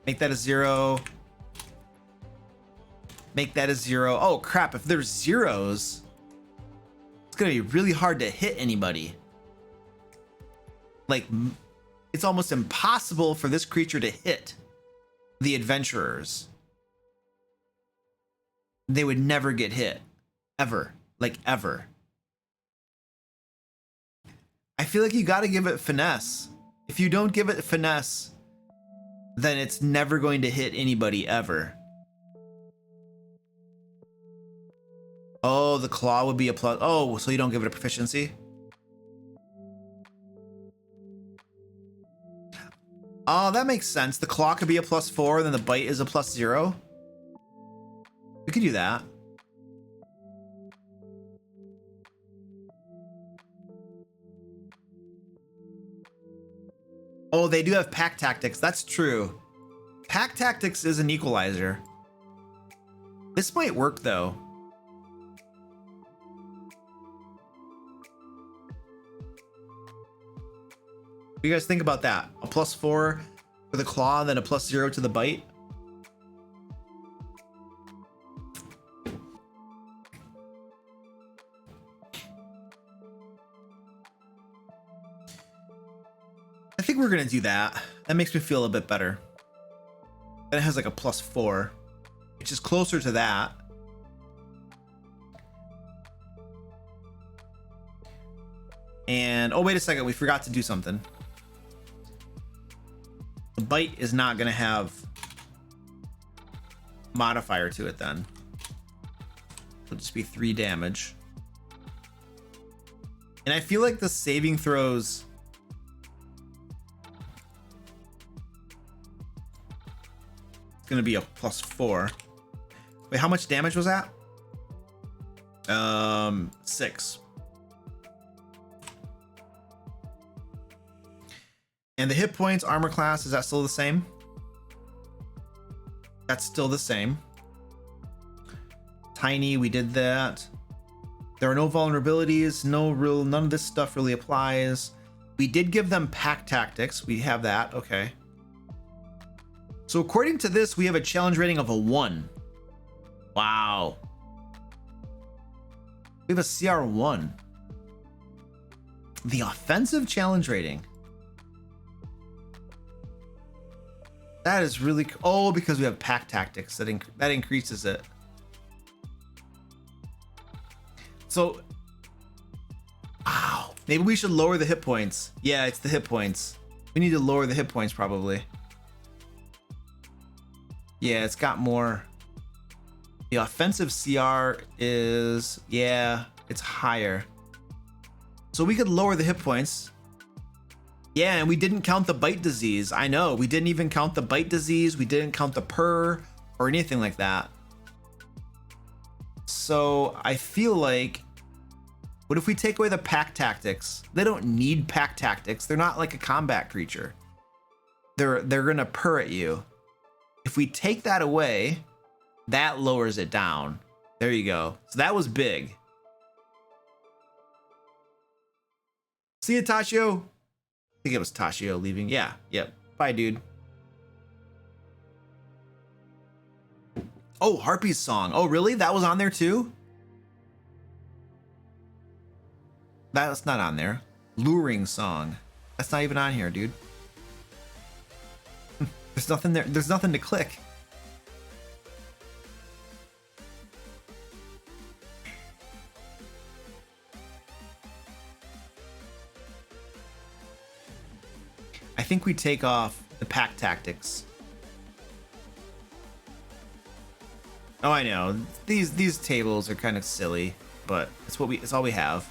Make that a 0. Make that a 0. Oh crap, if there's 0s, it's gonna be really hard to hit anybody. Like, it's almost impossible for this creature to hit the adventurers. They would never get hit. Ever. Like, ever. I feel like you gotta give it finesse. If you don't give it finesse, then it's never going to hit anybody ever. Oh, the claw would be a plus. Oh, so you don't give it a proficiency? Oh, that makes sense. The claw could be a +4, and then the bite is a +0. We could do that. Oh, they do have pack tactics. That's true. Pack tactics is an equalizer. This might work though. What do you guys think about that? A +4 for the claw, and then a +0 to the bite? I think we're gonna do that. That makes me feel a bit better. Then it has like a +4, which is closer to that. And oh, wait a second, we forgot to do something. The bite is not gonna have modifier to it then. It'll just be 3 damage. And I feel like the saving throws gonna be a +4. Wait, how much damage was that? 6. And the hit points, armor class, is that still the same? That's still the same. Tiny, we did that. There are no vulnerabilities, none of this stuff really applies. We did give them pack tactics. We have that, okay. So according to this, we have a challenge rating of a 1. Wow. We have a CR1. The offensive challenge rating. That is really, oh, because we have pack tactics, that increases it. So, wow, maybe we should lower the hit points. Yeah, it's the hit points. We need to lower the hit points probably. Yeah, it's got more. The offensive CR is, yeah, it's higher. So we could lower the hit points. Yeah, and we didn't count the bite disease. I know, we didn't even count the bite disease. We didn't count the purr or anything like that. So I feel like, what if we take away the pack tactics? They don't need pack tactics. They're not like a combat creature. They're gonna purr at you. If we take that away, that lowers it down. There you go. So that was big. See you, Tashio. I think it was Tashio leaving. Yeah, yep. Bye, dude. Oh, Harpy's song. Oh, really? That was on there too? That's not on there. Luring song. That's not even on here, dude. There's nothing there. There's nothing to click. I think we take off the pack tactics. Oh, I know. These tables are kind of silly, but it's all we have.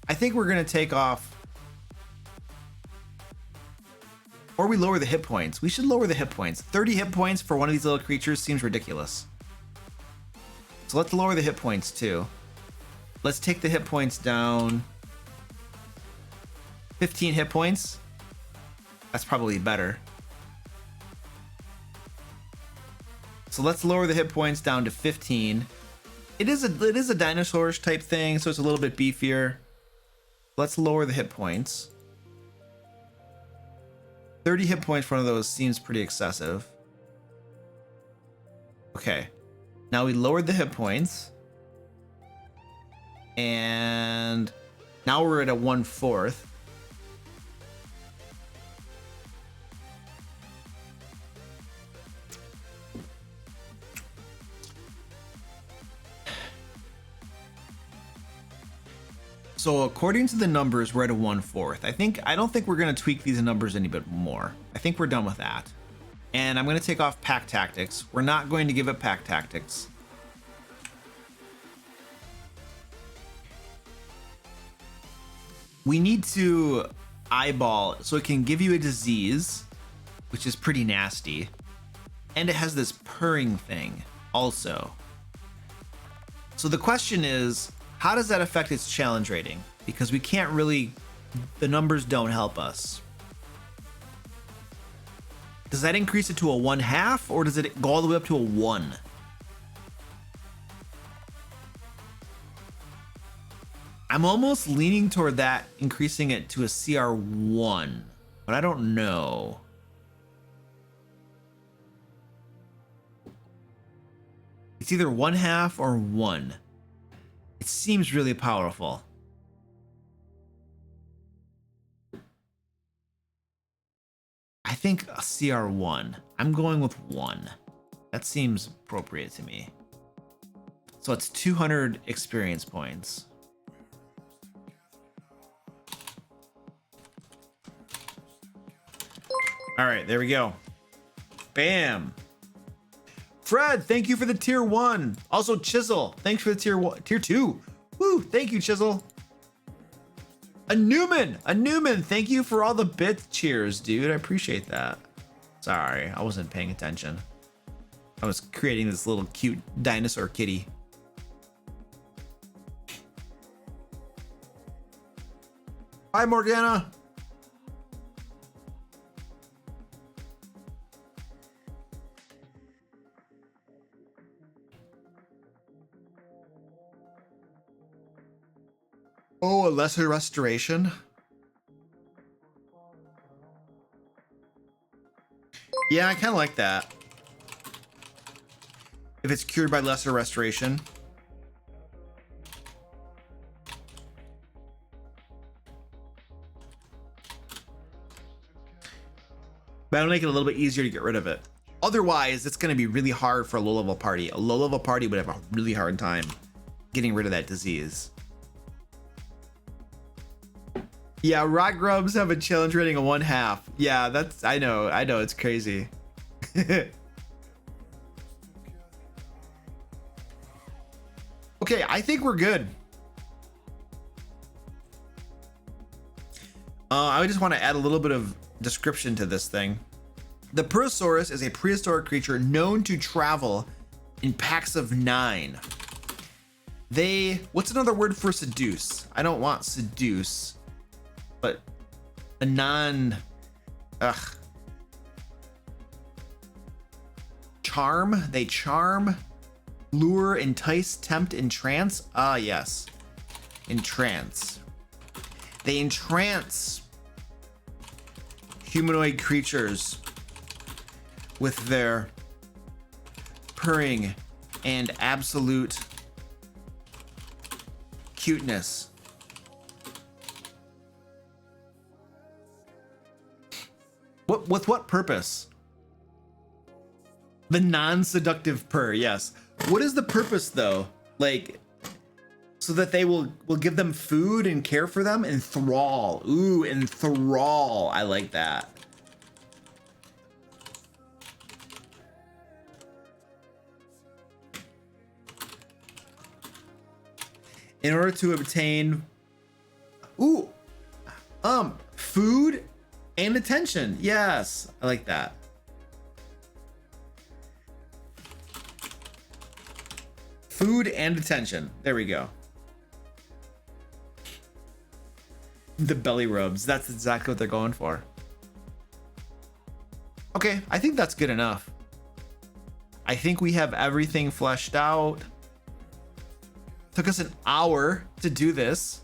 I think we're gonna take off, or we lower the hit points. We should lower the hit points. 30 hit points for one of these little creatures seems ridiculous. So let's lower the hit points too. Let's take the hit points down. 15 hit points. That's probably better. So let's lower the hit points down to 15. It is a dinosaur-ish type thing, so it's a little bit beefier. Let's lower the hit points. 30 hit points for one of those seems pretty excessive. Okay. Now we lowered the hit points. And now we're at a 1/4. So according to the numbers, we're at a 1/4. I don't think we're gonna tweak these numbers any bit more. I think we're done with that. And I'm gonna take off pack tactics. We're not going to give it pack tactics. We need to eyeball so it can give you a disease, which is pretty nasty. And it has this purring thing also. So the question is, how does that affect its challenge rating? Because we can't really, the numbers don't help us. Does that increase it to a 1/2 or does it go all the way up to a 1? I'm almost leaning toward that, increasing it to a CR1, but I don't know. It's either 1/2 or 1. It seems really powerful. I think a CR1. I'm going with 1. That seems appropriate to me. So it's 200 experience points. All right, there we go. Bam. Fred, thank you for the tier 1. Also, Chisel, thanks for the tier 2. Woo, thank you, Chisel. A Newman, thank you for all the bit cheers, dude. I appreciate that. Sorry, I wasn't paying attention. I was creating this little cute dinosaur kitty. Hi, Morgana. Oh, a lesser restoration. Yeah, I kind of like that. If it's cured by lesser restoration. But it'll make it a little bit easier to get rid of it. Otherwise, it's going to be really hard for a low-level party. A low-level party would have a really hard time getting rid of that disease. Yeah, rock grubs have a challenge rating of 1/2. Yeah, that's, I know, it's crazy. Okay, I think we're good. I just want to add a little bit of description to this thing. The Purosaurus is a prehistoric creature known to travel in packs of 9. What's another word for seduce? I don't want seduce. But a charm, they charm, lure, entice, tempt, entrance. Ah, yes, entrance. They entrance humanoid creatures with their purring and absolute cuteness. With what purpose? The non-seductive purr, yes. What is the purpose though? Like, so that they will give them food and care for them? Enthrall. Ooh, enthrall. I like that. In order to obtain, food and attention. Yes, I like that. Food and attention. There we go. The belly rubs. That's exactly what they're going for. Okay, I think that's good enough. I think we have everything fleshed out. Took us an hour to do this.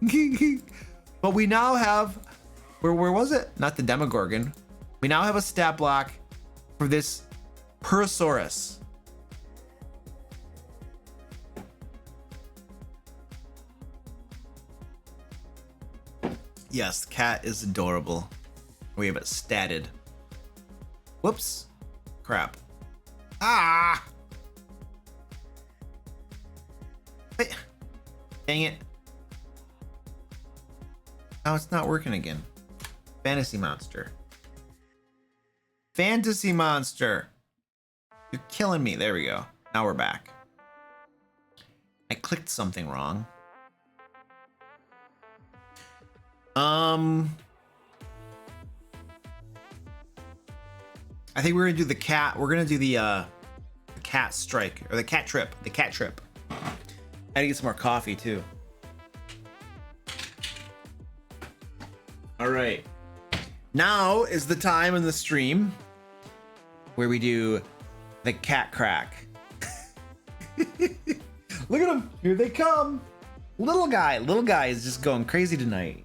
But we now have, where was it? Not the Demogorgon. We now have a stat block for this Purosaurus. Yes, the cat is adorable. We have it statted. Whoops. Crap. Ah! Wait. Dang it. Now it's not working again. Fantasy monster. Fantasy monster. You're killing me. There we go. Now we're back. I clicked something wrong. I think we're gonna do the cat. We're gonna do the cat strike or the cat trip. The cat trip. I gotta get some more coffee too. All right. Now is the time in the stream where we do the cat crack. Look at them. Here they come. Little guy is just going crazy tonight.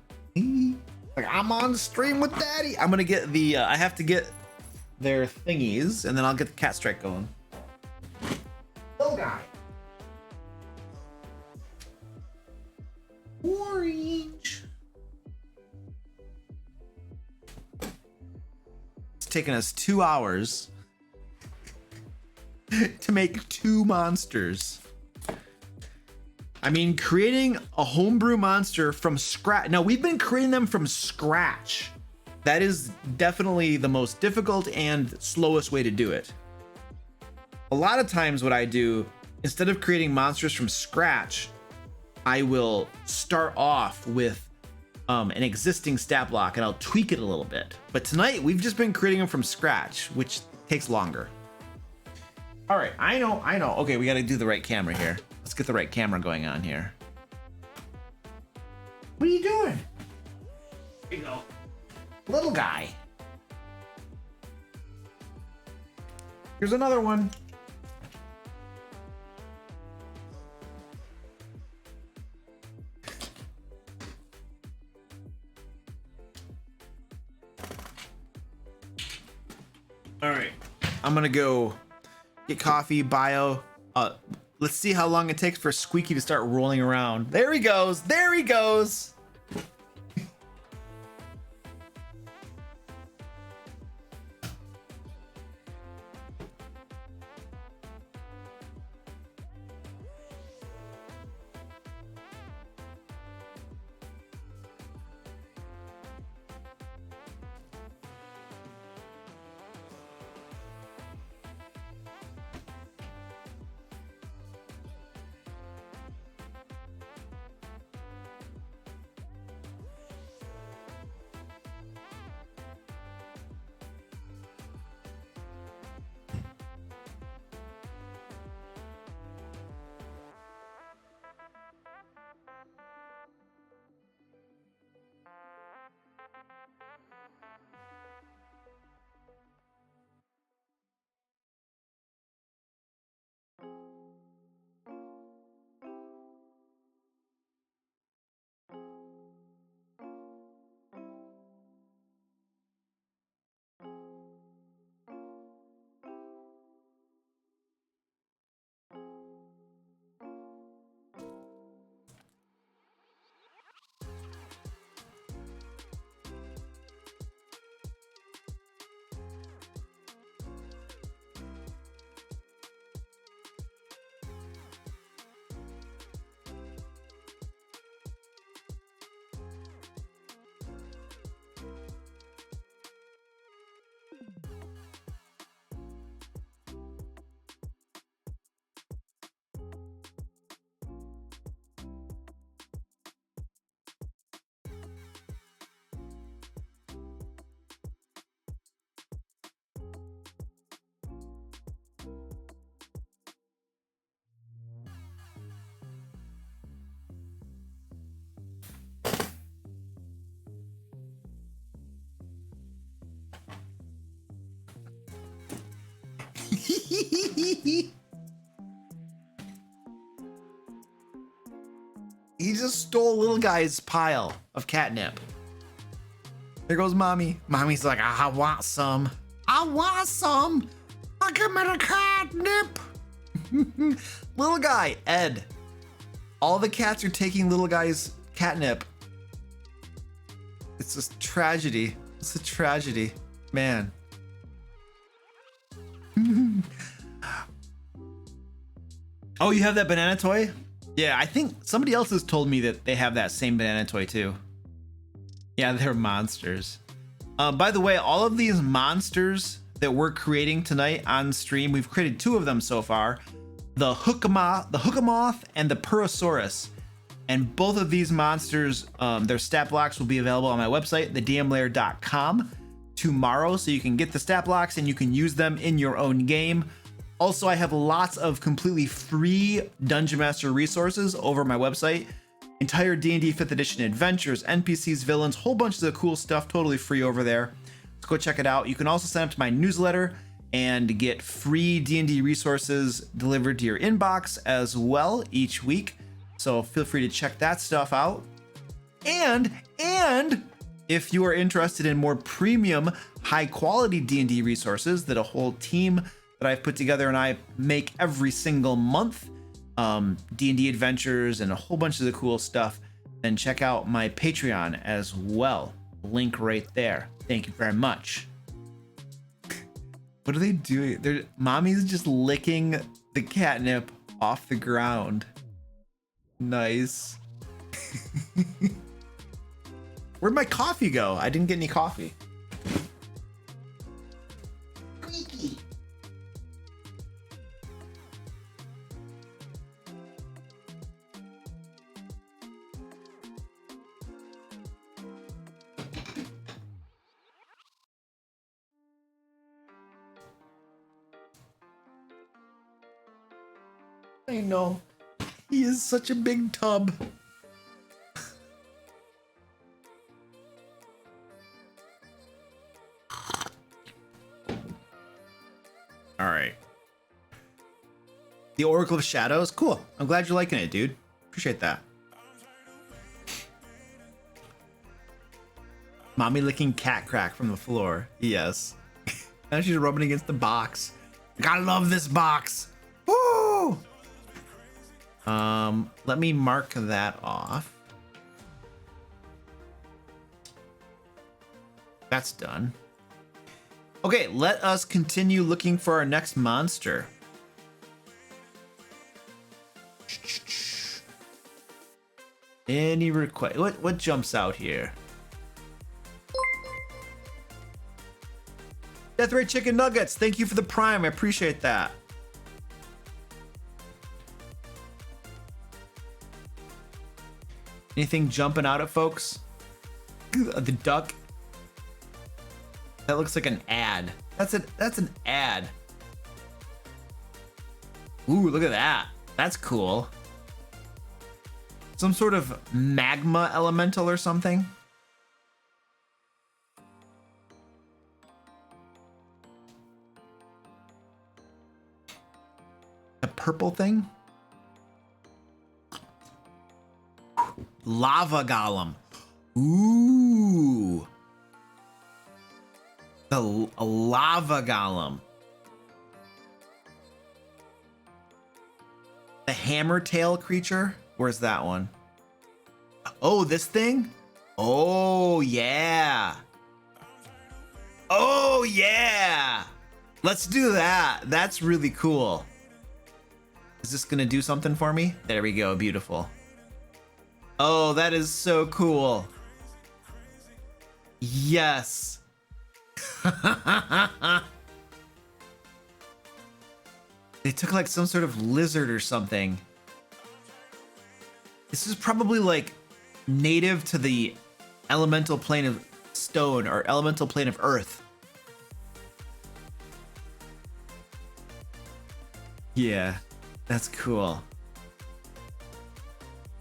Like, I'm on the stream with daddy. I'm gonna get the I have to get their thingies and then I'll get the cat strike going. Little guy. Orange. It's taken us 2 hours to make 2 monsters. I mean, creating a homebrew monster from scratch. Now, we've been creating them from scratch. That is definitely the most difficult and slowest way to do it. A lot of times what I do, instead of creating monsters from scratch, I will start off with an existing stat block and I'll tweak it a little bit. But tonight, we've just been creating them from scratch, which takes longer. All right, I know. Okay, we got to do the right camera here. Let's get the right camera going on here. What are you doing? Here you go. Little guy. Here's another one. All right, I'm gonna go get coffee, bio. Let's see how long it takes for Squeaky to start rolling around. There he goes. There he goes. He just stole little guy's pile of catnip. There goes mommy. Mommy's like, I want some. I want some. I'll give me the catnip. Little guy, Ed. All the cats are taking little guy's catnip. It's a tragedy. It's a tragedy, man. Oh, you have that banana toy? Yeah, I think somebody else has told me that they have that same banana toy too. Yeah, they're monsters. By the way, all of these monsters that we're creating tonight on stream, we've created 2 of them so far. The Hookamoth and the Purosaurus. And both of these monsters, their stat blocks will be available on my website, thedmlayer.com, tomorrow, so you can get the stat blocks and you can use them in your own game. Also, I have lots of completely free Dungeon Master resources over my website. Entire D&D 5th edition adventures, NPCs, villains, whole bunch of cool stuff, totally free over there. So go check it out. You can also sign up to my newsletter and get free D&D resources delivered to your inbox as well each week. So feel free to check that stuff out. And if you are interested in more premium, high quality D&D resources that a whole team that I've put together and I make every single month, D&D adventures and a whole bunch of the cool stuff, then check out my Patreon as well. Link right there. Thank you very much. What are they doing? Mommy's just licking the catnip off the ground. Nice. Where'd my coffee go? I didn't get any coffee. Squeaky. I know. He is such a big tub. All right. The Oracle of Shadows. Cool. I'm glad you're liking it, dude. Appreciate that. Mommy licking cat crack from the floor. Yes. Now she's rubbing against the box. Gotta love this box. Woo! Let me mark that off. That's done. Okay, let us continue looking for our next monster. Any request? What jumps out here? Death Ray Chicken Nuggets, thank you for the Prime. I appreciate that. Anything jumping out at folks? The duck. That looks like an ad. That's an ad. Ooh, look at that. That's cool. Some sort of magma elemental or something. A purple thing? Lava golem. Ooh. A lava golem. The hammer tail creature? Where's that one? Oh, this thing? Oh, yeah. Oh, yeah. Let's do that. That's really cool. Is this gonna do something for me? There we go. Beautiful. Oh, that is so cool. Yes. They took like some sort of lizard or something. This is probably like native to the elemental plane of stone or elemental plane of earth. Yeah, that's cool.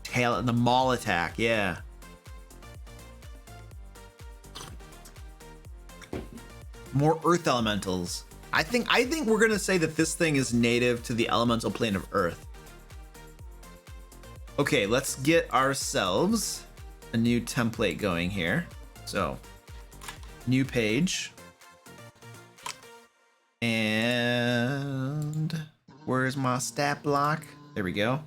Tail and the maul attack, yeah. More earth elementals. I think we're gonna say that this thing is native to the elemental plane of earth. Okay, let's get ourselves a new template going here. So, new page. And where's my stat block? There we go.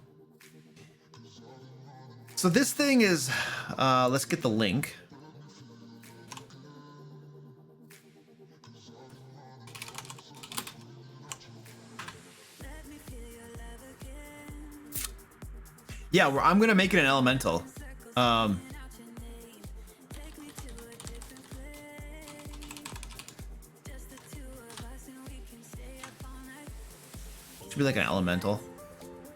So this thing is, let's get the link. Yeah, I'm gonna make it an elemental. Should be like an elemental.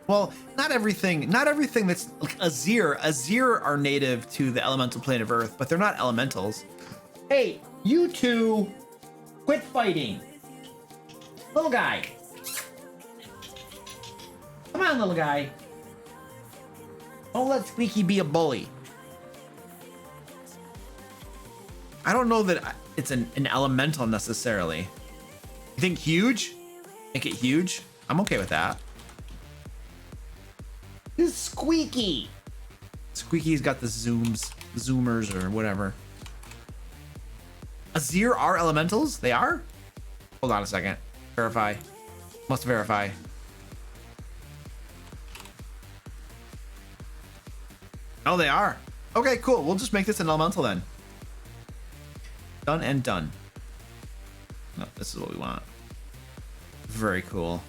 Well, not everything that's like Azir are native to the elemental plane of Earth, but they're not elementals. Hey, you two, quit fighting. Little guy. Come on, little guy. Don't let Squeaky be a bully. I don't know that it's an elemental necessarily. You think huge? Make it huge? I'm okay with that. This is Squeaky. Squeaky's got the zoomers or whatever. Azir are elementals? They are? Hold on a second. Verify. Must verify. Oh, they are. Okay, cool. We'll just make this an elemental then. Done and done. No, this is what we want. Very cool.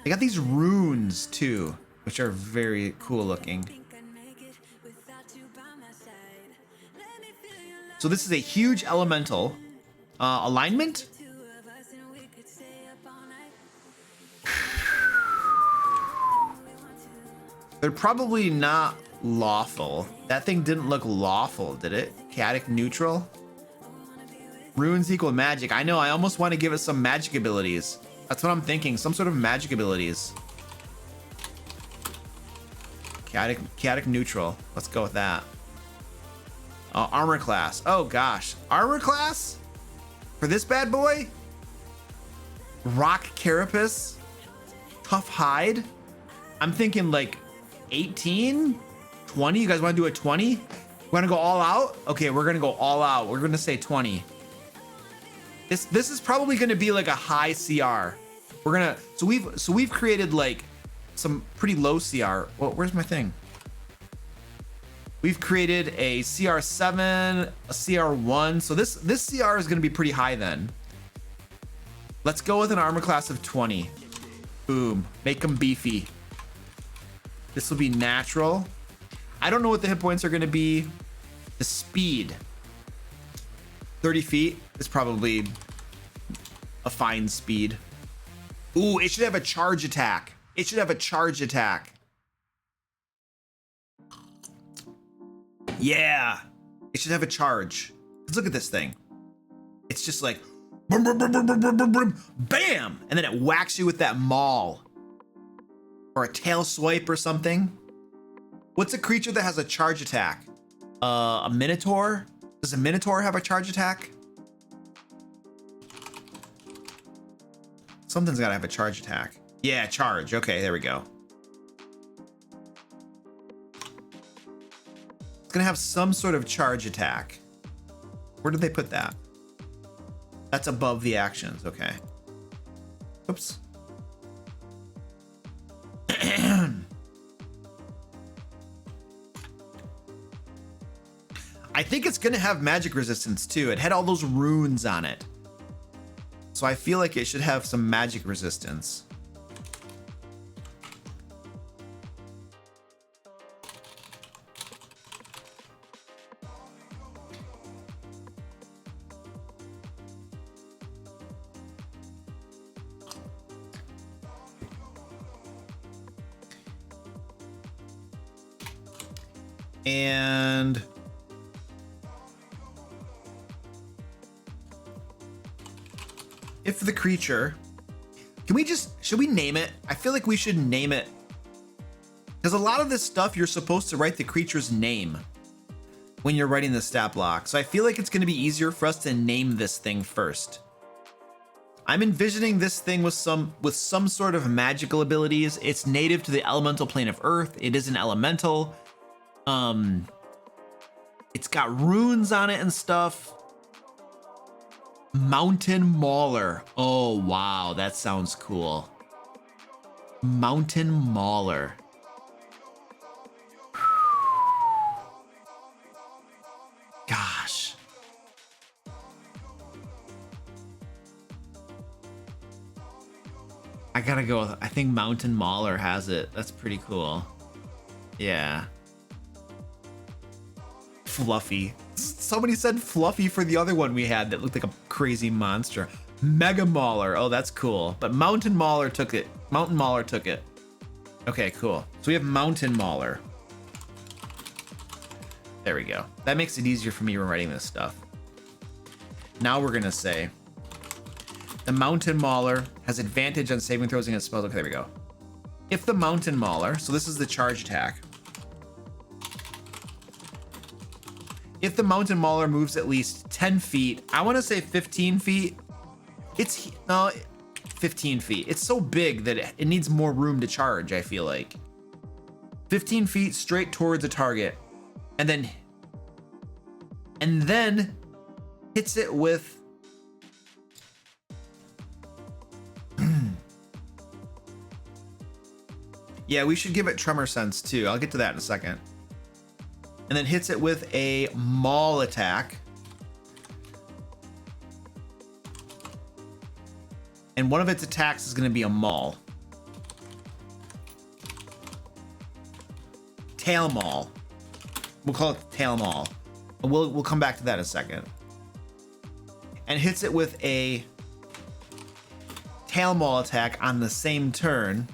They got these runes too, which are very cool looking. So this is a huge elemental. Alignment? They're probably not lawful. That thing didn't look lawful, did it? Chaotic neutral? Runes equal magic. I know, I almost want to give it some magic abilities. That's what I'm thinking, some sort of magic abilities. Chaotic neutral. Let's go with that. Armor class. Oh gosh. Armor class? For this bad boy? Rock carapace? Tough hide? I'm thinking like 18? 20? You guys want to do a 20? Want to go all out? Okay, we're going to go all out. We're going to say 20. This is probably going to be like a high CR. We're going to so we've created like some pretty low CR. Well, where's my thing? We've created a CR7, a CR1. So this CR is going to be pretty high then. Let's go with an armor class of 20. Boom. Make them beefy. This will be natural. I don't know what the hit points are going to be. The speed. 30 feet is probably a fine speed. Ooh, it should have a charge attack. It should have a charge attack. Yeah. It should have a charge. Let's look at this thing. It's just like boom, boom, boom, boom, boom, boom, boom, boom, bam. And then it whacks you with that maul. Or a tail swipe or something. What's a creature that has a charge attack? A minotaur? Does a minotaur have a charge attack? Something's gotta have a charge attack. Yeah, charge. Okay, there we go. It's gonna have some sort of charge attack. Where did they put that? That's above the actions. Okay. Oops. I think it's gonna have magic resistance too. It had all those runes on it. So I feel like it should have some magic resistance. And if the creature, should we name it? I feel like we should name it. Because a lot of this stuff, you're supposed to write the creature's name when you're writing the stat block. So I feel like it's going to be easier for us to name this thing first. I'm envisioning this thing with some sort of magical abilities. It's native to the elemental plane of Earth. It is an elemental. It's got runes on it and stuff. Mountain Mauler. Oh, wow. That sounds cool. Mountain Mauler. Gosh. I gotta go with, I think Mountain Mauler has it. That's pretty cool. Yeah. Fluffy. Somebody said Fluffy for the other one we had that looked like a crazy monster. Mega Mauler. Oh, that's cool. But Mountain Mauler took it. Mountain Mauler took it. Okay, cool. So we have Mountain Mauler. There we go. That makes it easier for me when writing this stuff. Now we're gonna say the Mountain Mauler has advantage on saving throws against spells. Okay, there we go. If the Mountain Mauler, so this is the charge attack. If the Mountain Mauler moves at least 10 feet, I want to say 15 feet. It's no 15 feet. It's so big that it needs more room to charge, I feel like. 15 feet straight towards a target. And then hits it with yeah, we should give it tremor sense too. I'll get to that in a second. And then hits it with a maul attack. And one of its attacks is going to be a maul. Tail maul. We'll call it tail maul. We'll come back to that in a second. And hits it with a tail maul attack on the same turn.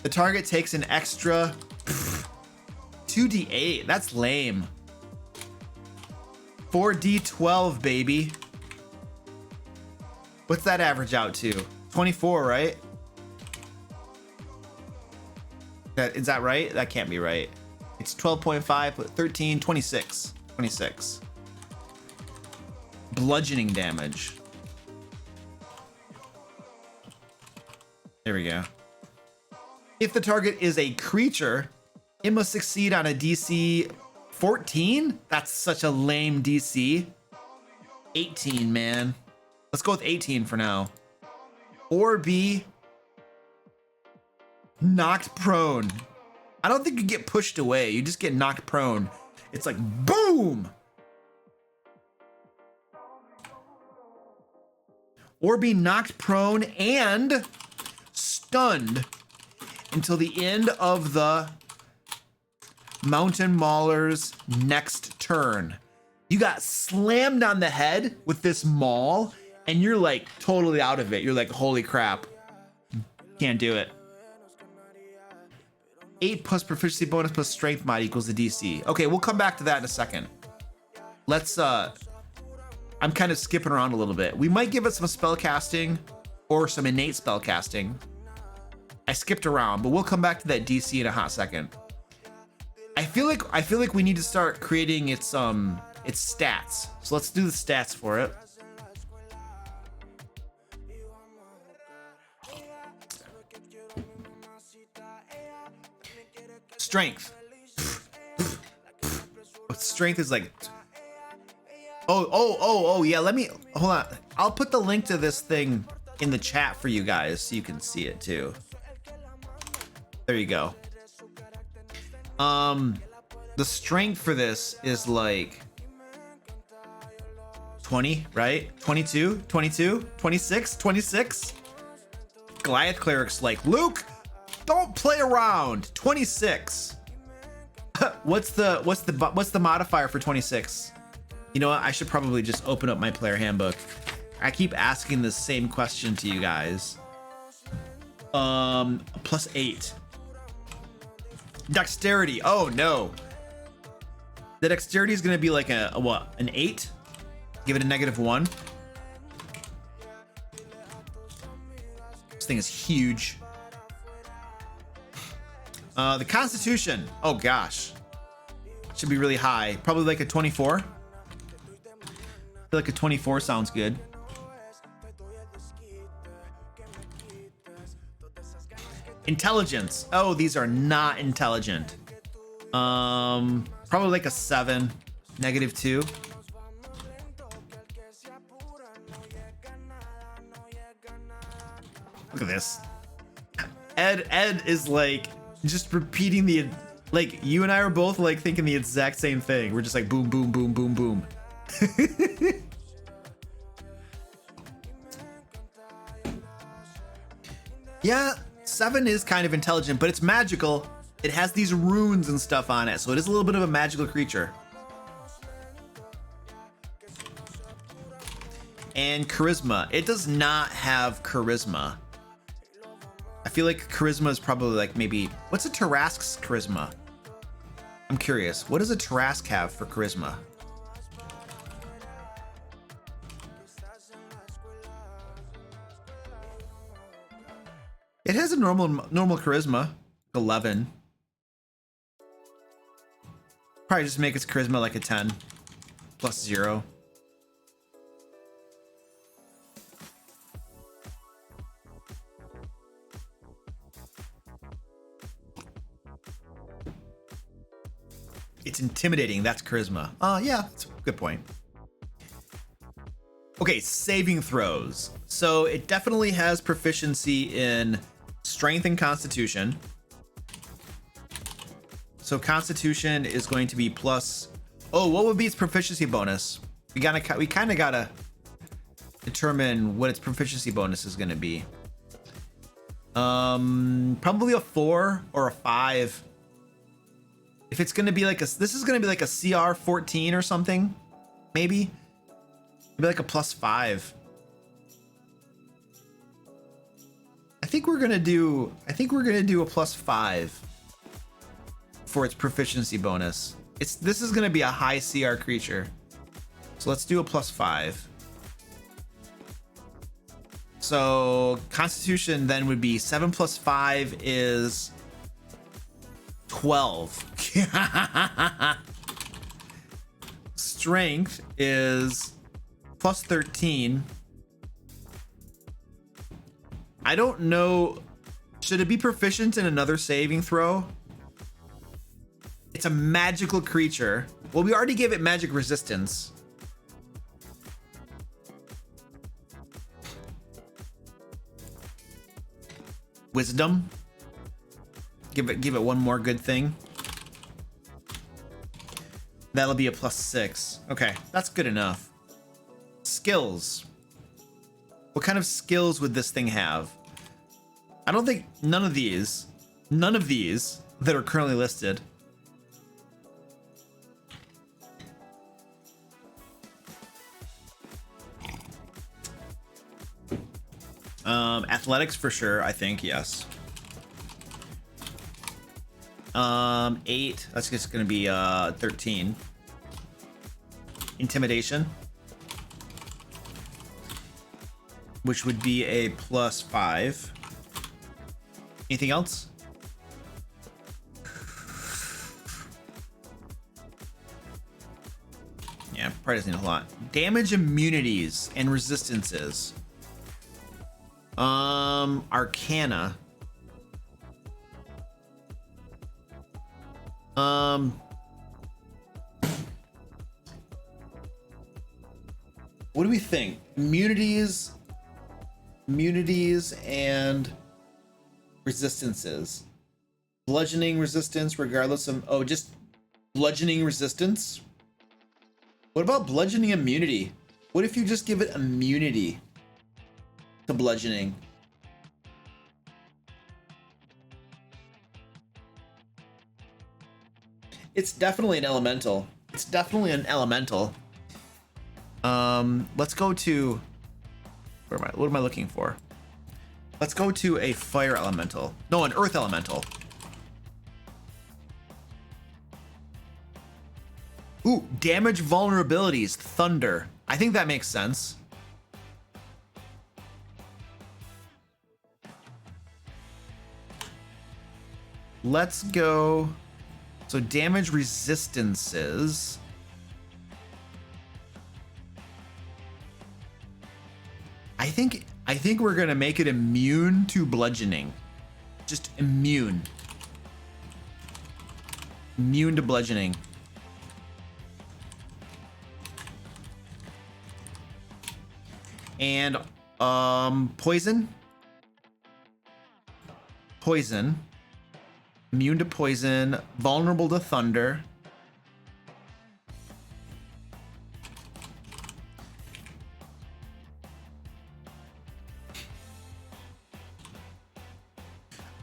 The target takes an extra 2d8. That's lame. 4d12, baby. What's that average out to? 24, right? Is that right? That can't be right. It's 12.5, but 13, 26. 26. Bludgeoning damage. There we go. If the target is a creature, it must succeed on a DC 14? That's such a lame DC. 18, man. Let's go with 18 for now. Or be knocked prone. I don't think you get pushed away. You just get knocked prone. It's like boom. Or be knocked prone and stunned until the end of the Mountain Mauler's next turn. You got slammed on the head with this maul and you're like totally out of it. You're like, holy crap. Can't do it. 8 plus proficiency bonus plus strength mod equals the DC. Okay, we'll come back to that in a second. Let's, I'm kind of skipping around a little bit. We might give it some spellcasting or some innate spellcasting. I skipped around, but we'll come back to that DC in a hot second. I feel like we need to start creating its stats. So let's do the stats for it. Strength. Strength is like oh yeah, let me hold on. I'll put the link to this thing in the chat for you guys so you can see it too. There you go. The strength for this is like 20, right? 22, 22, 26, 26. Goliath cleric's like, Luke, don't play around. 26. What's the modifier for 26? You know what? I should probably just open up my player handbook. I keep asking the same question to you guys. +8. Dexterity. Oh no. The dexterity is gonna be like a what? An 8? Give it a -1. This thing is huge. The Constitution. Oh gosh. Should be really high. Probably like a 24. I feel like a 24 sounds good. Intelligence. Oh, these are not intelligent. Probably like a 7. -2. Look at this. Ed is like just repeating the, like, you and I are both like thinking the exact same thing. We're just like boom, boom, boom, boom, boom. Yeah, 7 is kind of intelligent, but it's magical. It has these runes and stuff on it, so it is a little bit of a magical creature. And charisma. It does not have charisma. I feel like charisma is probably like maybe... What's a Tarrasque's charisma? I'm curious. What does a Tarrasque have for charisma? It has a normal charisma. 11. Probably just make its charisma like a 10. Plus 0. It's intimidating. That's charisma. Yeah, that's a good point. Okay, saving throws. So it definitely has proficiency in strength and constitution. So constitution is going to be plus... Oh, what would be its proficiency bonus? We kind of gotta determine what its proficiency bonus is going to be. Probably a 4 or a 5. If it's going to be like a... This is going to be like a CR 14 or something. Maybe. Maybe like a plus 5. I think we're going to do a plus 5 for its proficiency bonus. This is going to be a high CR creature. So let's do a plus 5. So constitution then would be 7 plus 5 is 12. Strength is plus 13. I don't know. Should it be proficient in another saving throw? It's a magical creature. Well, we already gave it magic resistance. Wisdom. Give it one more good thing. That'll be a plus 6. Okay, that's good enough. Skills. What kind of skills would this thing have? I don't think none of these that are currently listed. Athletics for sure, I think, yes. 8, that's just gonna be 13. Intimidation, which would be a plus 5. Anything else? Yeah, probably doesn't need a lot. Damage immunities and resistances. Arcana. What do we think? Immunities and resistances. Bludgeoning resistance regardless of... Oh, just bludgeoning resistance? What about bludgeoning immunity? What if you just give it immunity to bludgeoning? It's definitely an elemental. It's definitely an elemental. Let's go to... Where am I? What am I looking for? Let's go to a fire elemental. No, an earth elemental. Ooh, damage vulnerabilities, thunder. I think that makes sense. Let's go. So damage resistances. I think we're gonna make it immune to bludgeoning. Just immune. Immune to bludgeoning. And poison. Poison. Immune to poison, vulnerable to thunder.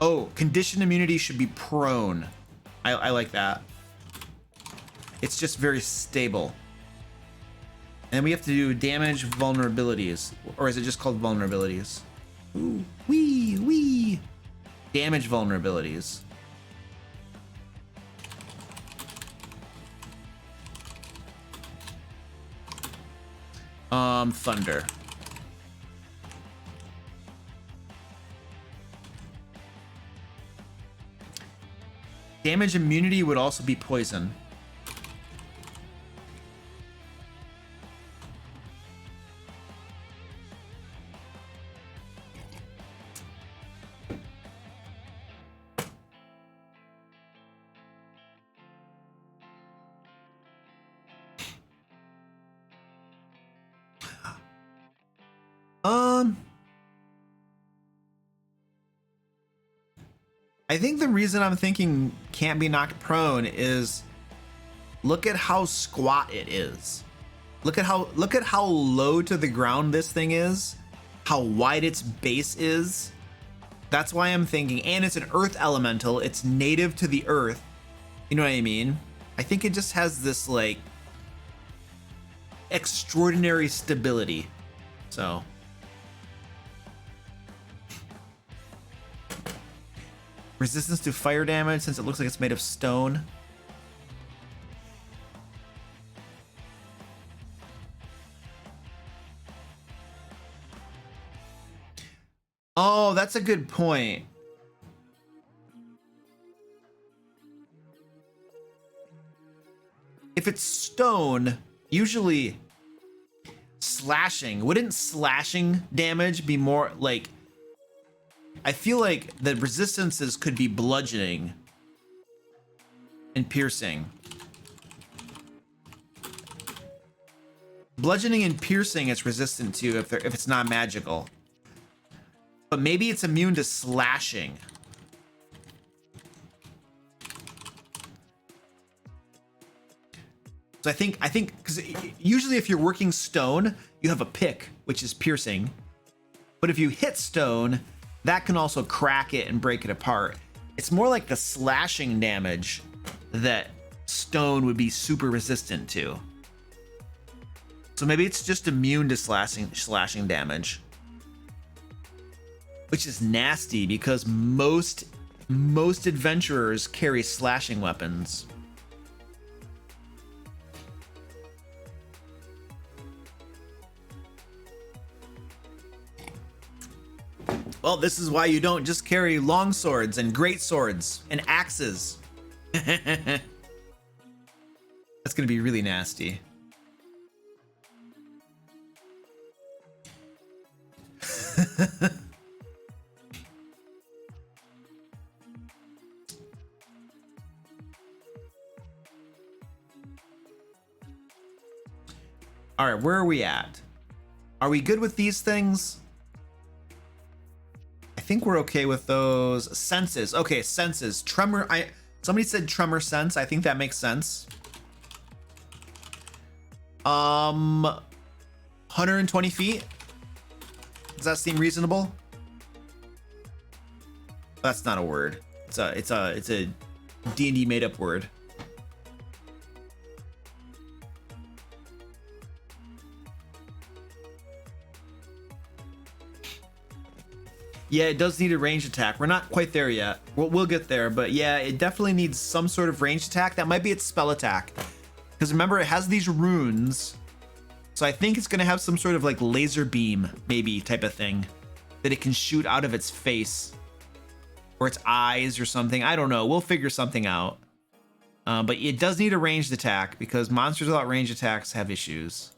Oh, condition immunity should be prone. I like that. It's just very stable. And we have to do damage vulnerabilities. Or is it just called vulnerabilities? Ooh, wee. Damage vulnerabilities. Thunder. Damage immunity would also be poison. I think the reason I'm thinking can't be knocked prone is look at how squat it is. Look at how low to the ground this thing is, how wide its base is. That's why I'm thinking, and it's an earth elemental, it's native to the earth. You know what I mean? I think it just has this like extraordinary stability. So resistance to fire damage since it looks like it's made of stone. Oh, that's a good point. If it's stone, usually slashing, wouldn't slashing damage be more like, I feel like the resistances could be bludgeoning and piercing. Bludgeoning and piercing it's resistant to if it's not magical. But maybe it's immune to slashing. So I think because usually if you're working stone, you have a pick, which is piercing. But if you hit stone, that can also crack it and break it apart. It's more like the slashing damage that stone would be super resistant to. So maybe it's just immune to slashing damage. Which is nasty because most adventurers carry slashing weapons. Well, this is why you don't just carry long swords and great swords and axes. That's gonna be really nasty. All right, where are we at? Are we good with these things? I think we're okay with those. Senses. Okay, senses. Tremor. Somebody said tremor sense. I think that makes sense. 120 feet. Does that seem reasonable? That's not a word. It's a D&D made up word. Yeah, it does need a ranged attack. We're not quite there yet. We'll get there, but yeah, it definitely needs some sort of ranged attack. That might be its spell attack. Because remember, it has these runes. So I think it's going to have some sort of like laser beam, maybe, type of thing. That it can shoot out of its face. Or its eyes or something. I don't know. We'll figure something out. But it does need a ranged attack, because monsters without ranged attacks have issues.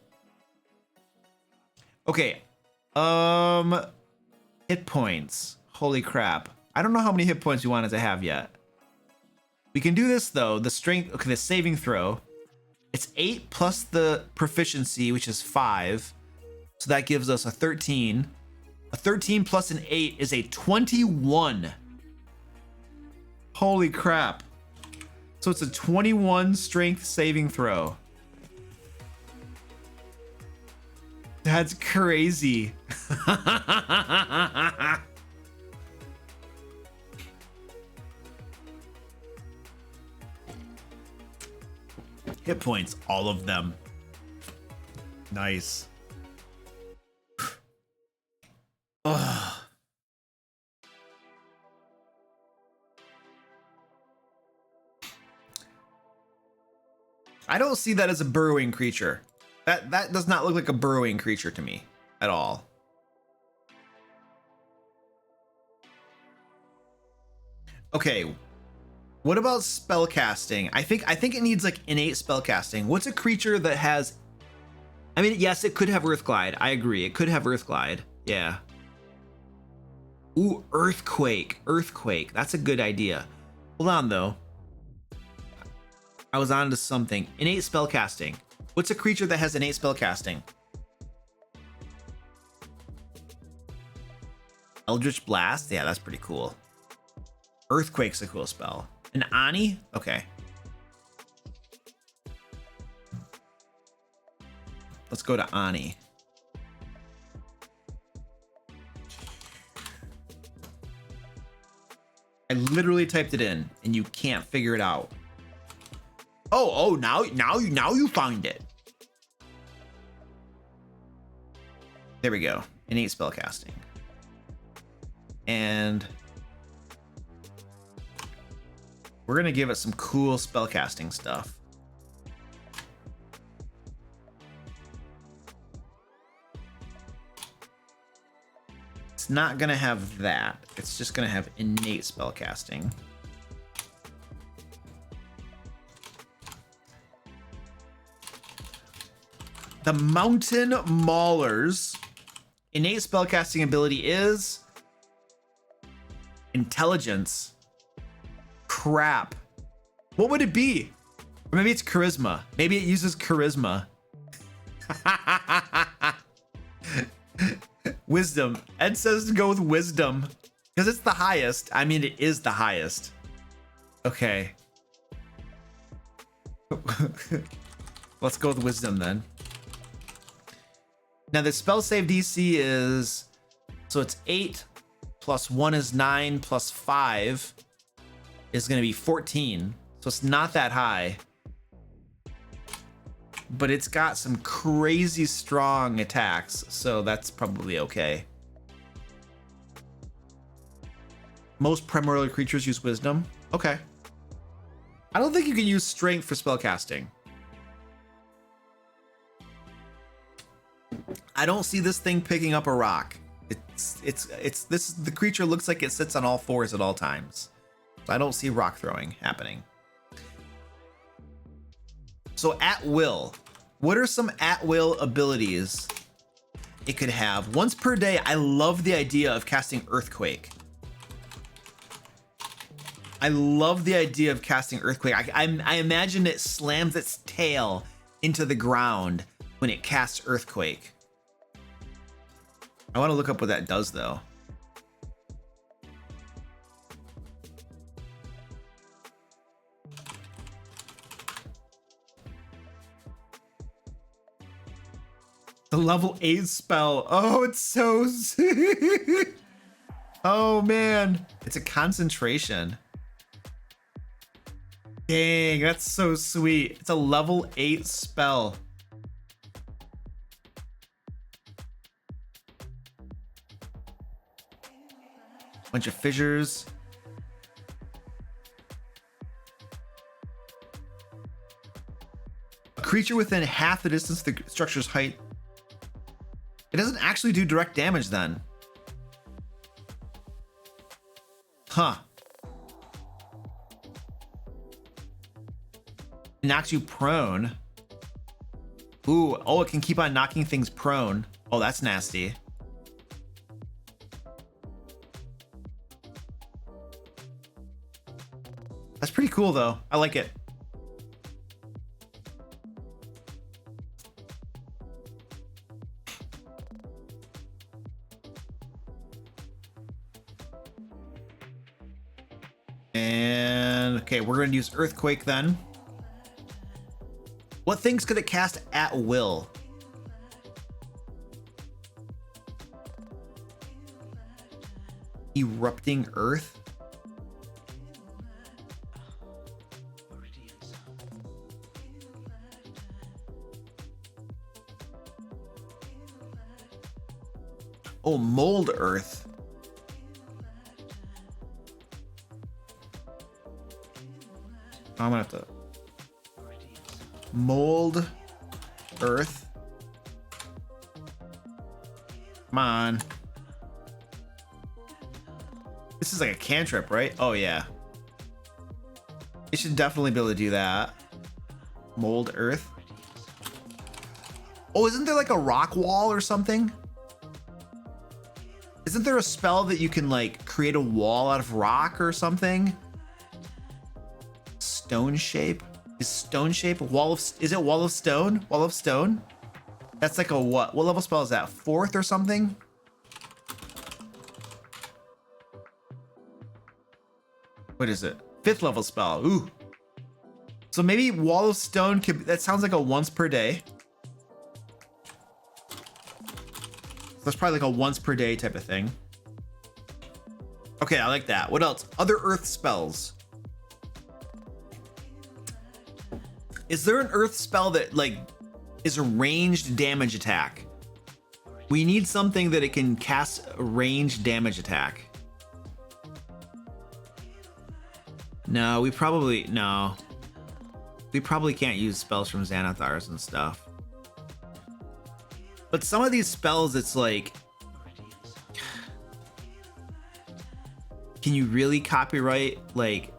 Okay. Hit points. Holy crap. I don't know how many hit points we want it to have yet. We can do this though. The strength, okay, the saving throw. It's 8 plus the proficiency, which is 5. So that gives us a 13. A 13 plus an 8 is a 21. Holy crap. So it's a 21 strength saving throw. That's crazy. Hit points, all of them. Nice. Ugh. I don't see that as a burrowing creature. That does not look like a burrowing creature to me at all. Okay. What about spellcasting? I think it needs like innate spellcasting. What's a creature that has, I mean, yes, it could have Earthglide. I agree. It could have Earthglide. Yeah. Ooh, Earthquake. Earthquake. That's a good idea. Hold on though. I was on to something. Innate spellcasting. What's a creature that has innate spellcasting? Eldritch Blast? Yeah, that's pretty cool. Earthquake's a cool spell. An Ani? Okay. Let's go to Ani. I literally typed it in and you can't figure it out. Oh, now you find it. There we go. Innate spellcasting. And we're gonna give it some cool spellcasting stuff. It's not gonna have that. It's just gonna have innate spellcasting. The Mountain Maulers innate spellcasting ability is intelligence. Crap. What would it be? Or maybe it's charisma. Maybe it uses charisma. Wisdom. Ed says to go with wisdom because it's the highest. I mean, it is the highest. Okay. Let's go with wisdom then. Now the spell save DC is, so it's 8 plus 1 is 9 plus 5 is going to be 14. So it's not that high. But it's got some crazy strong attacks, so that's probably okay. Most primordial creatures use wisdom. Okay. I don't think you can use strength for spellcasting. I don't see this thing picking up a rock. The creature looks like it sits on all fours at all times. I don't see rock throwing happening. So at will, what are some at will abilities it could have? Once per day, I love the idea of casting Earthquake. I love the idea of casting Earthquake. I imagine it slams its tail into the ground when it casts Earthquake. I want to look up what that does though. The level 8 spell. Oh, it's so oh man, it's a concentration. Dang, that's so sweet. It's a level 8 spell. Bunch of fissures. A creature within half the distance of the structure's height. It doesn't actually do direct damage then. Huh. It knocks you prone. Ooh, oh, it can keep on knocking things prone. Oh, that's nasty. That's pretty cool though. I like it. And okay, we're going to use Earthquake then. What things could it cast at will? Erupting Earth? Oh, mold earth. I'm gonna have to mold earth. Come on. This is like a cantrip, right? Oh yeah. You should definitely be able to do that. Mold earth. Oh, isn't there like a rock wall or something? Isn't there a spell that you can like create a wall out of rock or something? Stone shape? Is stone shape a wall of, is it wall of stone? Wall of stone? That's like a what? What level spell is that? 4th or something? What is it? 5th level spell. Ooh. So maybe wall of stone could, that sounds like a once per day. That's probably like a once per day type of thing. Okay, I like that. What else? Other earth spells. Is there an earth spell that like is a ranged damage attack? We need something that it can cast a ranged damage attack. No, we probably can't use spells from Xanathars and stuff. But some of these spells, it's like, can you really copyright like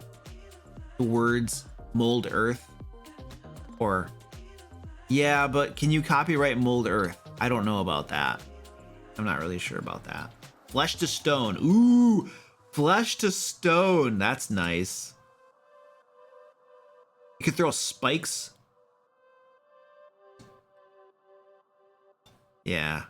the words mold earth? Or, yeah, but can you copyright mold earth? I don't know about that. I'm not really sure about that. Flesh to stone. Ooh, flesh to stone. That's nice. You could throw spikes. Yeah.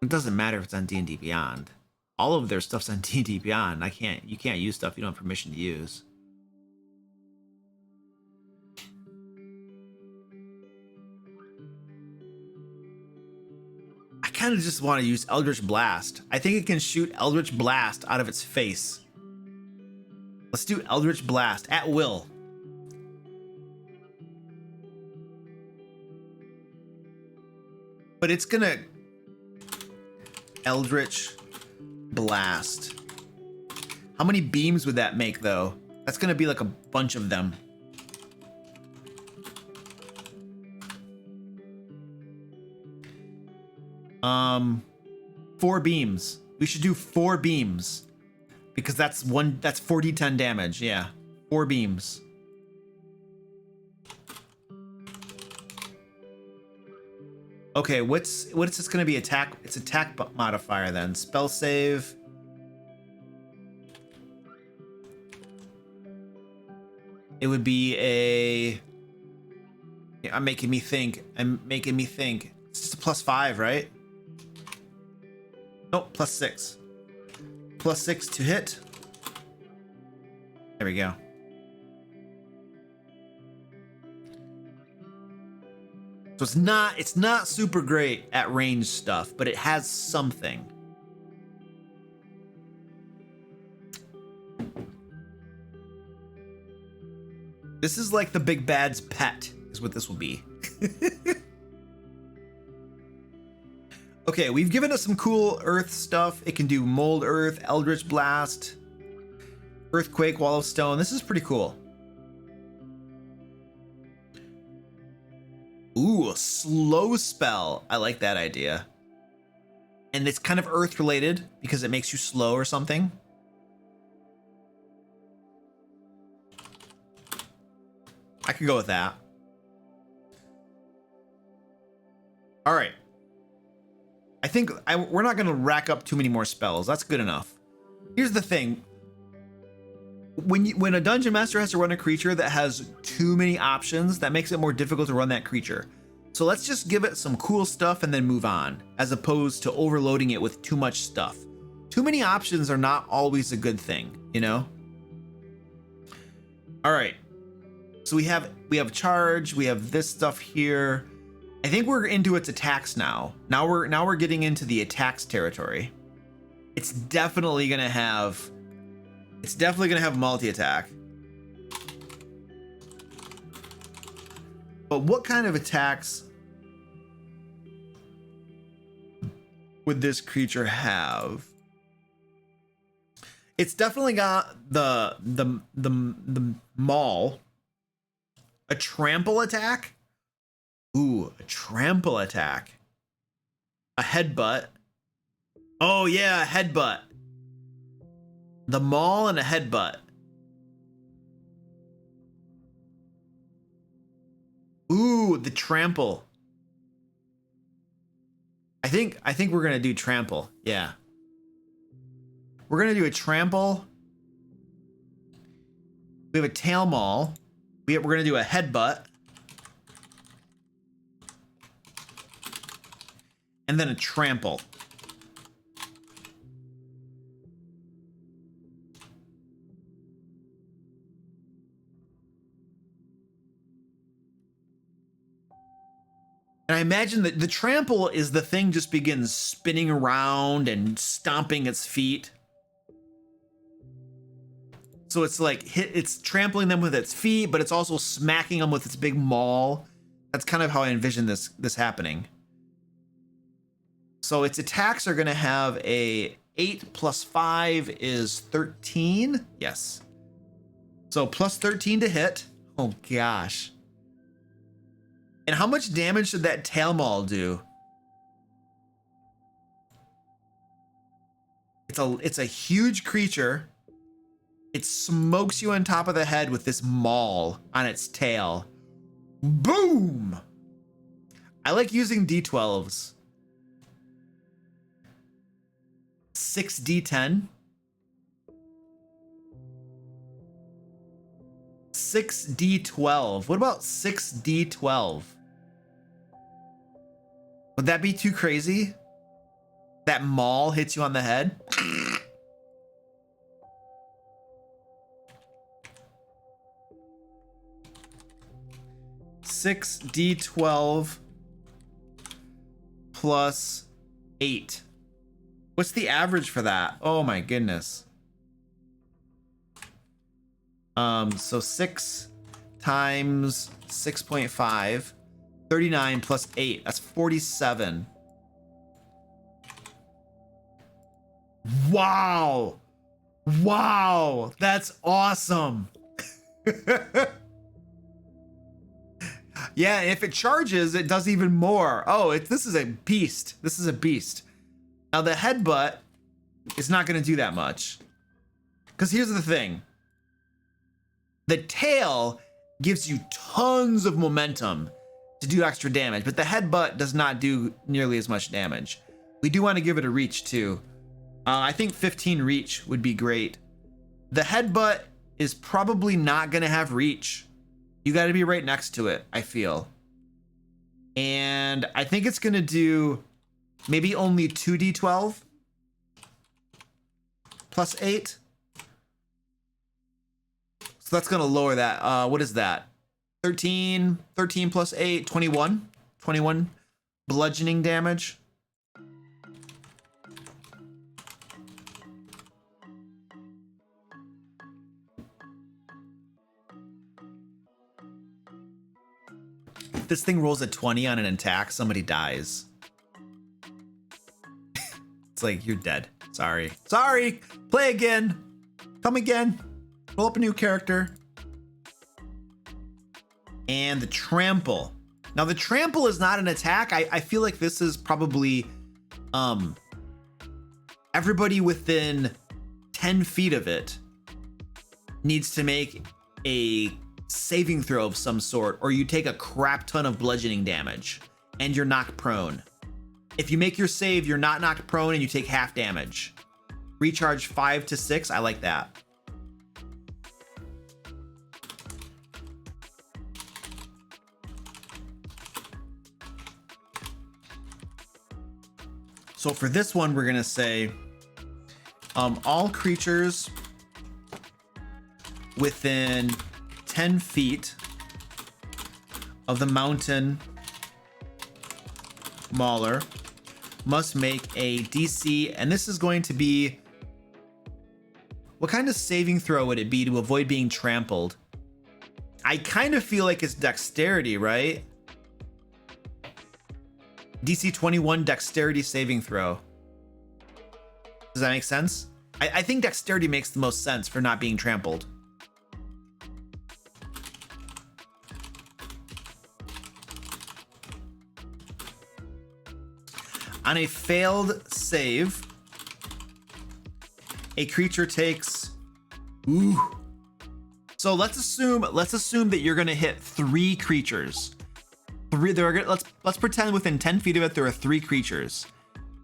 It doesn't matter if it's on D&D Beyond. All of their stuff's on D&D Beyond. You can't use stuff you don't have permission to use. I kind of just want to use Eldritch Blast. I think it can shoot Eldritch Blast out of its face. Let's do Eldritch Blast at will. But it's gonna Eldritch Blast. How many beams would that make though? That's gonna be like a bunch of them. Um, 4 beams. We should do 4 beams. Because that's 4d10 damage, yeah. 4 beams. Okay, what's this gonna be? Attack? It's attack modifier then. Spell save. It would be a. Yeah, I'm making me think. It's just a +5, right? Nope, +6. +6 to hit. There we go. So it's not super great at range stuff, but it has something. This is like the big bad's pet, is what this will be. Okay, we've given us some cool earth stuff. It can do mold earth, eldritch blast, earthquake, wall of stone. This is pretty cool. Ooh, a slow spell. I like that idea. And it's kind of earth related because it makes you slow or something. I could go with that. All right. I think we're not going to rack up too many more spells. That's good enough. Here's the thing. When a dungeon master has to run a creature that has too many options, that makes it more difficult to run that creature. So let's just give it some cool stuff and then move on, as opposed to overloading it with too much stuff. Too many options are not always a good thing, you know? All right. So we have charge, we have this stuff here. I think we're into its attacks now. Now we're getting into the attacks territory. It's definitely gonna have multi-attack. But what kind of attacks would this creature have? It's definitely got the maul. A trample attack? Ooh, a trample attack. A headbutt. Oh yeah, a headbutt. The maul and a headbutt. Ooh, the trample. I think we're gonna do trample. Yeah. We're gonna do a trample. We have a tail maul. We're gonna do a headbutt. And then a trample. And I imagine that the trample is the thing just begins spinning around and stomping its feet. So it's like it's trampling them with its feet, but it's also smacking them with its big maul. That's kind of how I envision this happening. So its attacks are gonna have a 8 plus 5 is 13. Yes. So plus 13 to hit. Oh gosh. And how much damage should that tail maul do? It's a huge creature. It smokes you on top of the head with this maul on its tail. Boom! I like using D12s. 6d10. 6d12. What about 6d12? Would that be too crazy? That maul hits you on the head? 6d12 plus 8. What's the average for that? Oh my goodness. So 6 times 6.5, 39 plus 8. That's 47. Wow. Wow. That's awesome. Yeah, if it charges, it does even more. Oh, this is a beast. This is a beast. Now the headbutt is not going to do that much. Because here's the thing. The tail gives you tons of momentum to do extra damage, but the headbutt does not do nearly as much damage. We do want to give it a reach too. I think 15 reach would be great. The headbutt is probably not going to have reach. You got to be right next to it, I feel. And I think it's going to do maybe only 2d12 plus 8. So that's going to lower that. What is that? 13 plus 8, 21. 21 bludgeoning damage. If this thing rolls a 20 on an attack, somebody dies. It's like, you're dead. Sorry. Sorry. Play again. Come again. Pull up a new character. And the trample. Now the trample is not an attack. I feel like this is probably everybody within 10 feet of it needs to make a saving throw of some sort, or you take a crap ton of bludgeoning damage and you're knocked prone. If you make your save, you're not knocked prone and you take half damage. Recharge 5 to 6. I like that. So for this one, we're gonna say all creatures within 10 feet of the mountain mauler must make a DC, and this is going to be, what kind of saving throw would it be to avoid being trampled? I kind of feel like it's dexterity, right? DC 21 dexterity saving throw. Does that make sense? I think dexterity makes the most sense for not being trampled. On a failed save, a creature takes, ooh. So let's assume that you're gonna hit 3 creatures. Let's pretend within 10 feet of it there are 3 creatures.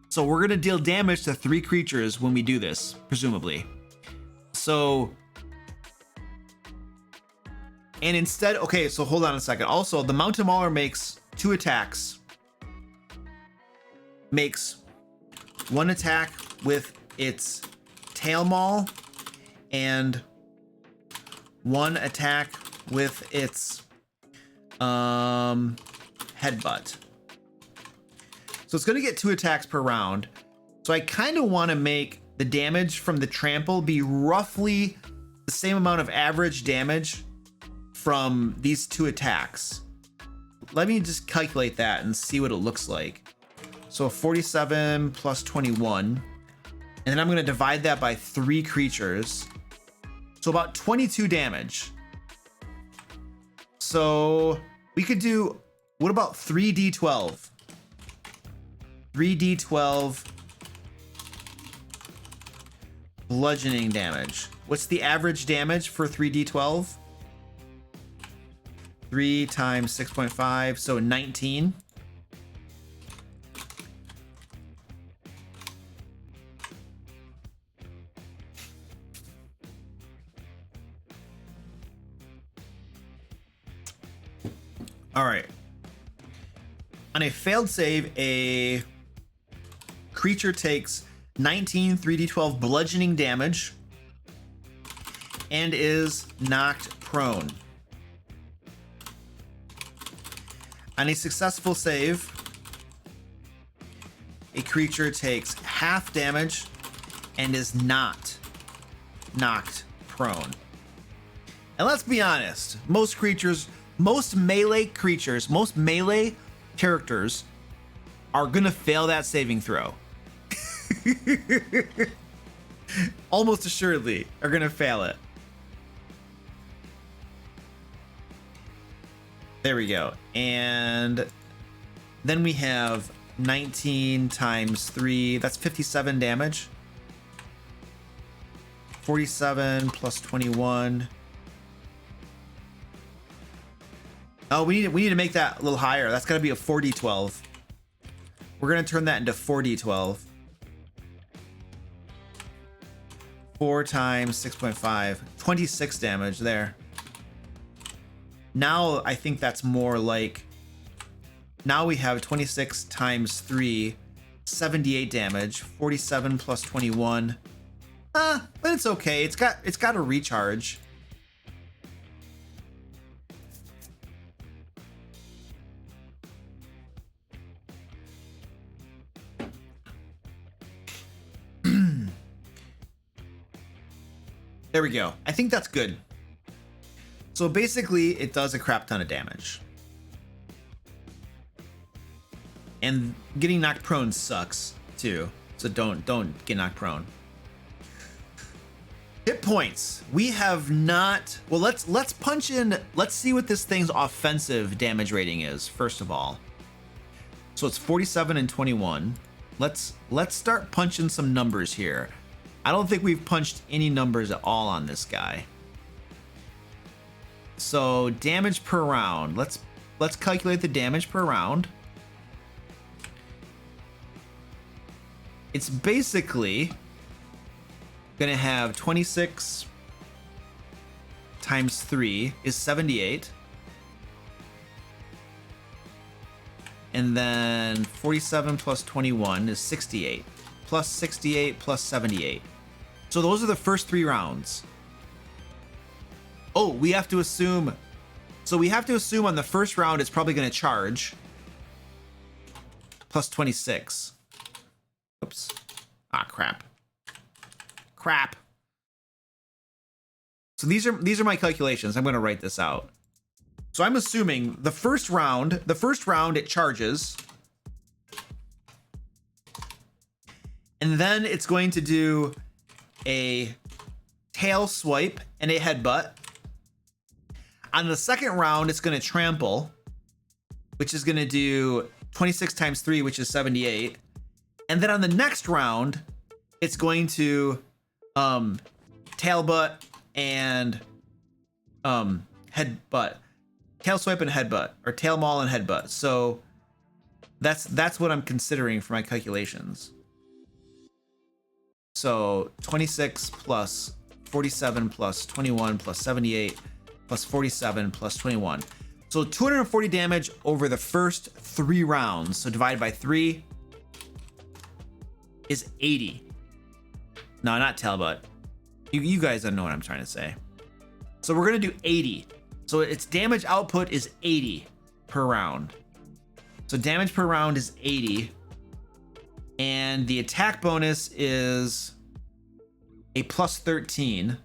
So we're gonna deal damage to 3 creatures when we do this, presumably. So, and instead, okay, so hold on a second. Also, the Mountain Mauler makes 2 attacks. Makes 1 attack with its tail maul and 1 attack with its headbutt. So it's going to get 2 attacks per round. So I kind of want to make the damage from the trample be roughly the same amount of average damage from these 2 attacks. Let me just calculate that and see what it looks like. So 47 plus 21. And then I'm going to divide that by 3 creatures. So about 22 damage. So we could do, what about 3d12? 3d12 bludgeoning damage. What's the average damage for 3d12? 3 times 6.5, so 19. All right. On a failed save, a creature takes 19 3d12 bludgeoning damage and is knocked prone. On a successful save, a creature takes half damage and is not knocked prone. And let's be honest, most melee characters are gonna fail that saving throw. Almost assuredly are gonna fail it. There we go. And then we have 19 times 3, that's 57 damage. 47 plus 21. Oh, we need to make that a little higher. That's gotta be a 4d12. We're gonna turn that into 4d12. 4 times 6.5, 26 damage there. Now I think that's more like, now we have 26 times 3, 78 damage, 47 plus 21. But it's okay. It's got a recharge. There we go. I think that's good. So basically, it does a crap ton of damage. And getting knocked prone sucks too. So don't get knocked prone. Hit points. We have not. Well, let's punch in. Let's see what this thing's offensive damage rating is first of all. So it's 47 and 21. Let's start punching some numbers here. I don't think we've punched any numbers at all on this guy. So damage per round. Let's calculate the damage per round. It's basically gonna have 26 times 3 is 78. And then 47 plus 21 is 68. Plus 68 plus 78. So those are the first 3 rounds. Oh, we have to assume. So we have to assume on the first round it's probably going to charge. Plus 26. Oops. Ah, crap. Crap. So these are my calculations. I'm going to write this out. So I'm assuming the first round it charges. And then it's going to do a tail swipe and a headbutt. On the second round, it's going to trample, which is going to do 26 times 3, which is 78. And then on the next round, it's going to tail butt and headbutt. Tail swipe and headbutt, or tail maul and headbutt. So that's what I'm considering for my calculations. So 26 plus 47 plus 21 plus 78 plus 47 plus 21. So 240 damage over the first 3 rounds. So divided by 3 is 80. No, not tail butt. You guys don't know what I'm trying to say. So we're gonna do 80. So its damage output is 80 per round. So damage per round is 80. And the attack bonus is a plus 13.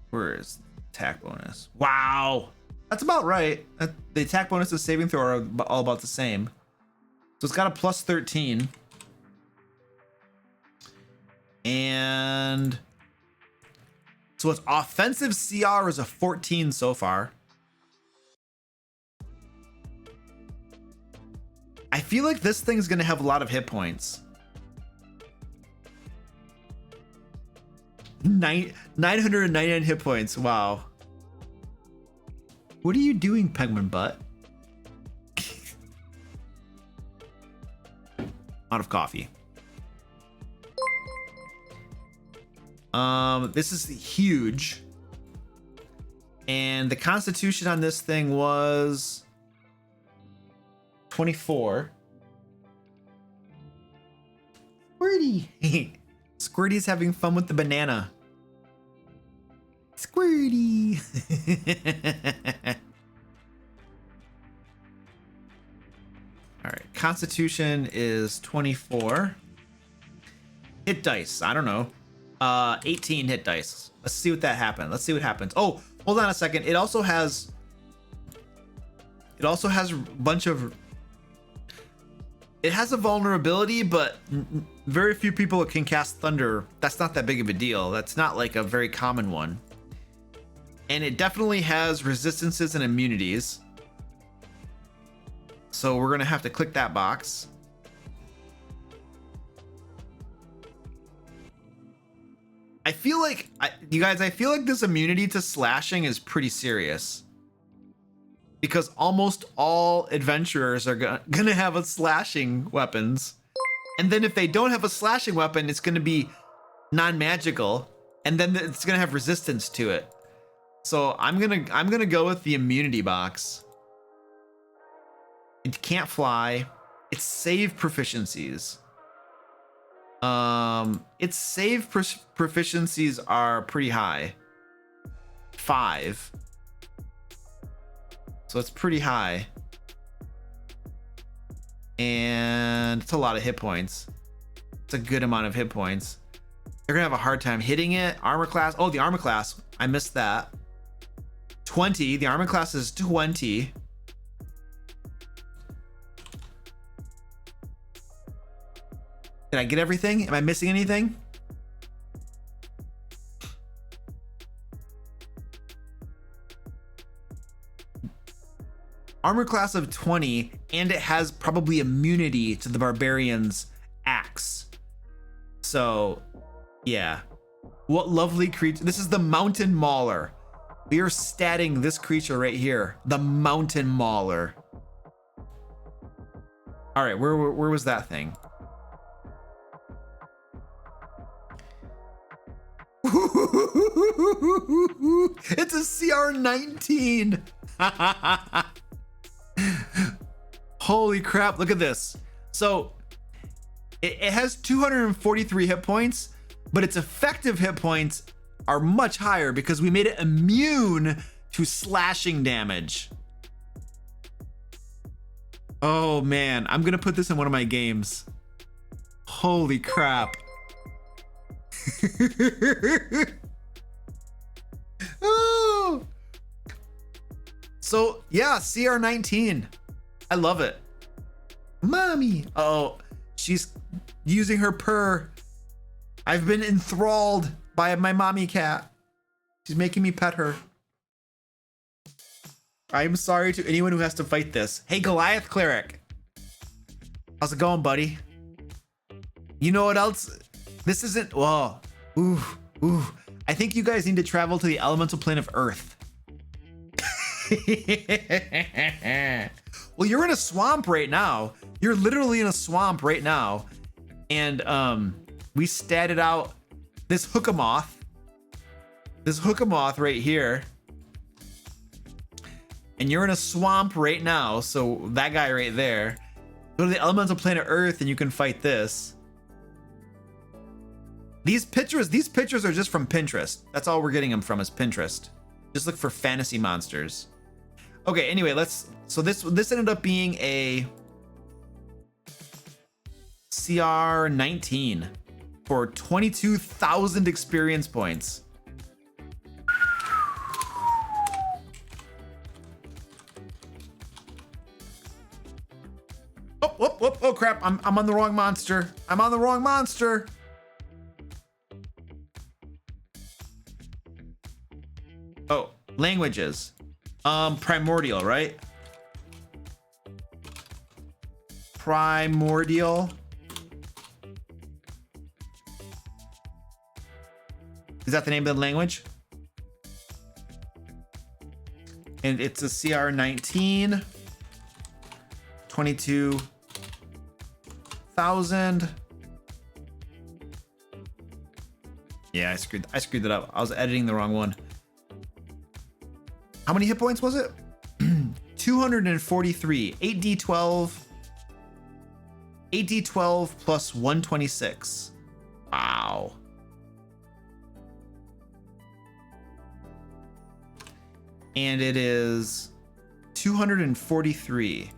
Where is the attack bonus? Wow. That's about right. The attack bonus and saving throw are all about the same. So it's got a plus 13. And so its offensive CR is a 14 so far. I feel like this thing's gonna have a lot of hit points. 999 hit points. Wow. What are you doing, Penguin Butt? Out of coffee. This is huge. And the constitution on this thing was 24. Squirty. Squirty's having fun with the banana. Squirty. All right. Constitution is 24. Hit dice. I don't know. 18 hit dice. Let's see what that happened. Let's see what happens. Oh, hold on a second. It also has a bunch of. It has a vulnerability, but very few people can cast Thunder. That's not that big of a deal. That's not like a very common one. And it definitely has resistances and immunities. So we're gonna have to click that box. I feel like, you guys, I feel like this immunity to slashing is pretty serious. Because almost all adventurers are gonna have a slashing weapons. And then if they don't have a slashing weapon, it's gonna be non-magical. And then it's gonna have resistance to it. So I'm gonna go with the immunity box. It can't fly. It's save proficiencies. Its save proficiencies are pretty high. 5. So it's pretty high. And it's a lot of hit points. It's a good amount of hit points. You're gonna have a hard time hitting it. Armor class. Oh, the armor class. I missed that. 20. The armor class is 20. Did I get everything? Am I missing anything? Armor class of 20, and it has probably immunity to the barbarian's axe. So, yeah. What lovely creature. This is the Mountain Mauler. We are statting this creature right here. The Mountain Mauler. All right, where was that thing? It's a CR 19. Holy crap, look at this. So it has 243 hit points, but its effective hit points are much higher because we made it immune to slashing damage. Oh man, I'm gonna put this in one of my games. Holy crap. Oh. So yeah, CR19. I love it. Mommy. Oh, she's using her purr. I've been enthralled by my mommy cat. She's making me pet her. I'm sorry to anyone who has to fight this. Hey, Goliath Cleric. How's it going, buddy? You know what else? This isn't, whoa. Ooh. I think you guys need to travel to the elemental plane of Earth. Well, you're in a swamp right now. You're literally in a swamp right now. And we statted out this hookamoth. This hookamoth right here. And you're in a swamp right now. So that guy right there. Go to the elemental plane of Earth and you can fight this. These pictures are just from Pinterest. That's all we're getting them from is Pinterest. Just look for fantasy monsters. Okay, anyway, so this ended up being a CR 19 for 22,000 experience points. Oh crap, I'm on the wrong monster. I'm on the wrong monster. Oh, languages. Primordial, right? Primordial. Is that the name of the language? And it's a CR 19. 22,000. Yeah, I screwed that up. I was editing the wrong one. How many hit points was it? 243. 8d12. 8d12 plus 126. Wow. And it is 243.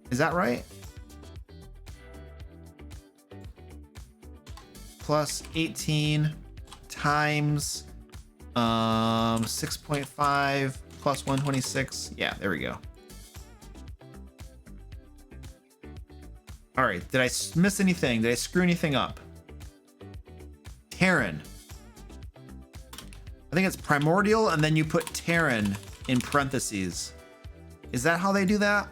Is that right? Plus 18 times 6.5 plus 126. Yeah, there we go. All right, did I miss anything? Did I screw anything up? Terran. I think it's primordial, and then you put Terran in parentheses. Is that how they do that?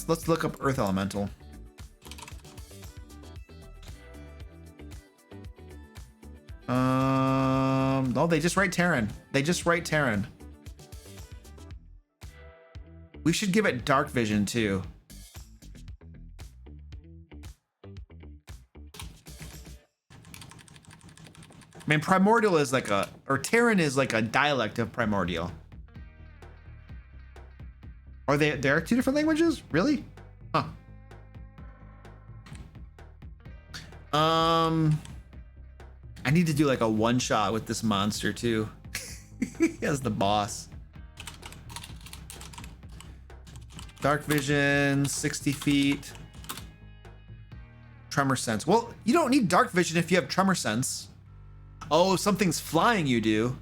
Let's look up Earth Elemental. No, they just write Terran. They just write Terran. We should give it dark vision too. I mean, primordial is like or Terran is like a dialect of primordial. Are there are two different languages? Really? Huh. I need to do like a one shot with this monster too. As the boss. Dark vision, 60 feet. Tremor sense. Well, you don't need dark vision if you have tremor sense. Oh, something's flying, you do.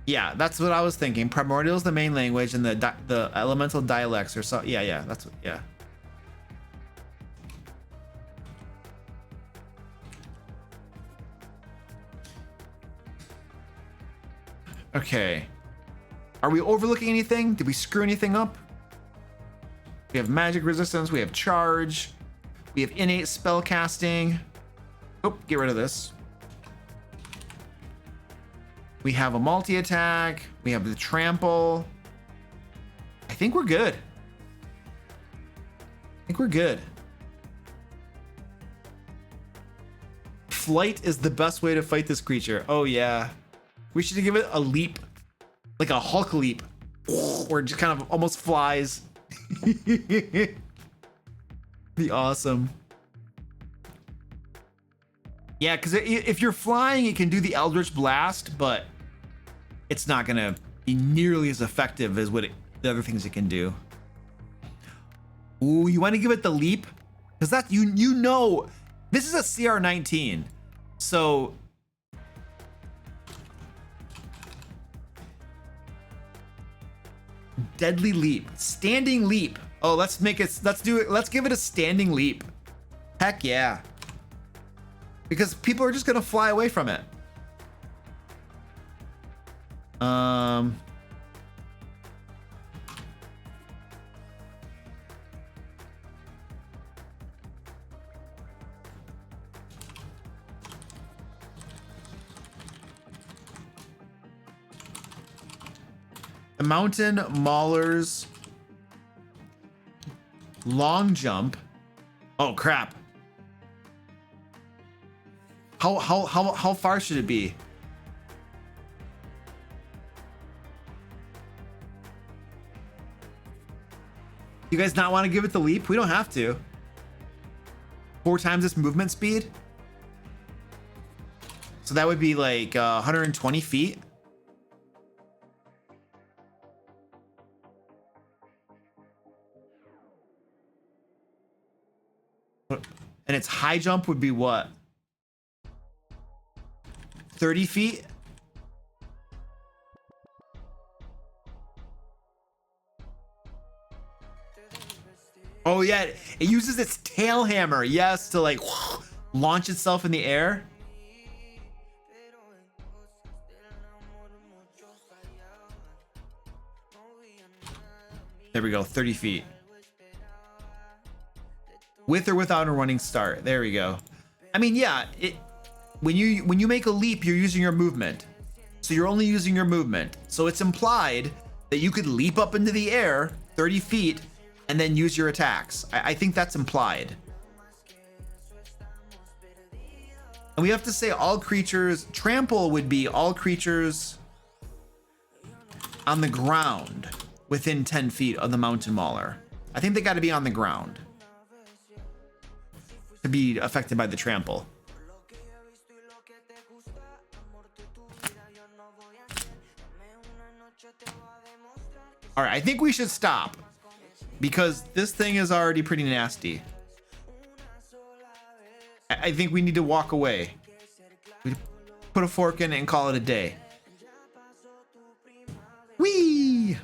Yeah, that's what I was thinking. Primordial is the main language, and the elemental dialects are so. Yeah, that's what. Yeah. Okay. Are we overlooking anything? Did we screw anything up? We have magic resistance. We have charge. We have innate spellcasting. Oh, get rid of this. We have a multi-attack. We have the trample. I think we're good. Flight is the best way to fight this creature. Oh yeah. We should give it a leap. Like a Hulk leap. Or just kind of almost flies. Be awesome. Yeah, because if you're flying, it can do the Eldritch Blast, but it's not going to be nearly as effective as the other things it can do. Ooh, you want to give it the leap? Because that you know, this is a CR19, so deadly leap, standing leap. Oh, let's make it. Let's do it. Let's give it a standing leap. Heck yeah. Because people are just gonna fly away from it. The mountain maulers long jump. Oh crap. How far should it be? You guys not want to give it the leap? We don't have to. 4 times its movement speed. So that would be like 120 feet. And its high jump would be what? 30 feet? Oh yeah, it uses its tail hammer, yes, to like launch itself in the air. There we go, 30 feet. With or without a running start. There we go. I mean, yeah, when you make a leap, you're using your movement. So you're only using your movement. So it's implied that you could leap up into the air 30 feet and then use your attacks. I think that's implied. And we have to say all creatures, trample would be all creatures on the ground within 10 feet of the mountain mauler. I think they got to be on the ground to be affected by the trample. All right, I think we should stop because this thing is already pretty nasty. I think we need to walk away. We put a fork in it and call it a day. Whee!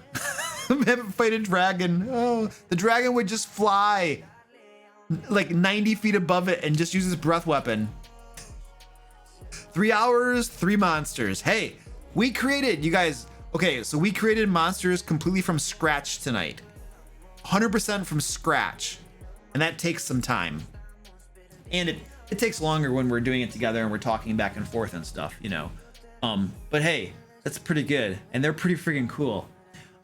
Fight a dragon. Oh, the dragon would just fly like 90 feet above it and just use his breath weapon. 3 hours, 3 monsters. Hey, we created, you guys. Okay, so we created monsters completely from scratch tonight. 100% from scratch. And that takes some time. And it takes longer when we're doing it together and we're talking back and forth and stuff, you know. But hey, that's pretty good. And they're pretty freaking cool.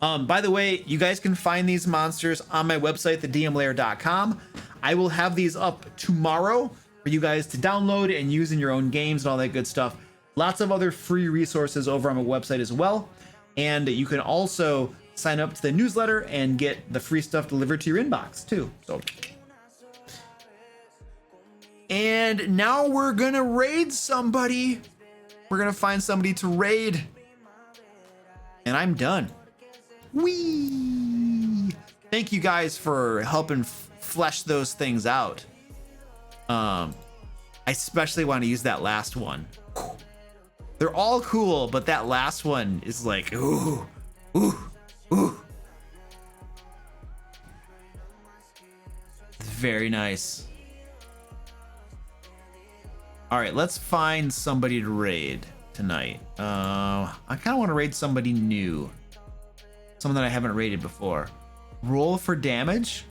By the way, you guys can find these monsters on my website, thedmlayer.com. I will have these up tomorrow for you guys to download and use in your own games and all that good stuff. Lots of other free resources over on my website as well. And you can also sign up to the newsletter and get the free stuff delivered to your inbox too. So, and now we're gonna raid somebody. We're gonna find somebody to raid. And I'm done. Whee! Thank you guys for helping flesh those things out. I especially want to use that last one. They're all cool, but that last one is like, ooh, ooh, ooh. Very nice. All right, let's find somebody to raid tonight. I kind of want to raid somebody new. Someone that I haven't raided before. Roll for damage.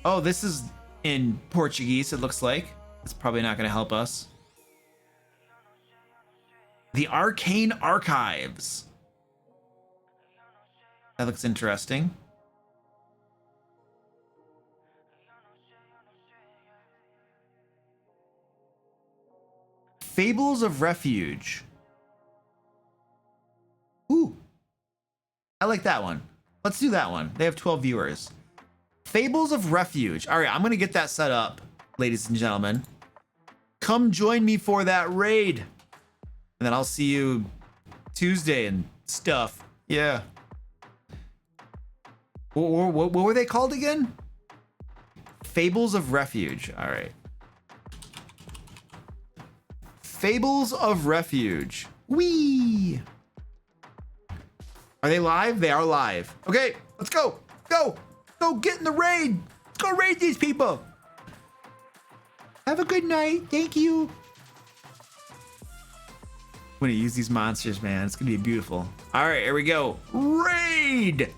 Oh, this is in Portuguese, it looks like. It's probably not going to help us. The Arcane Archives. That looks interesting. Fables of Refuge. Ooh. I like that one. Let's do that one. They have 12 viewers. Fables of Refuge. All right, I'm going to get that set up, ladies and gentlemen. Come join me for that raid. And then I'll see you Tuesday and stuff. Yeah. What were they called again? Fables of Refuge. All right. Fables of Refuge. Whee! Are they live? They are live. Okay, let's go. Go. Go get in the raid. Let's go raid these people. Have a good night. Thank you. I'm gonna use these monsters, man. It's gonna be beautiful. All right, here we go. Raid!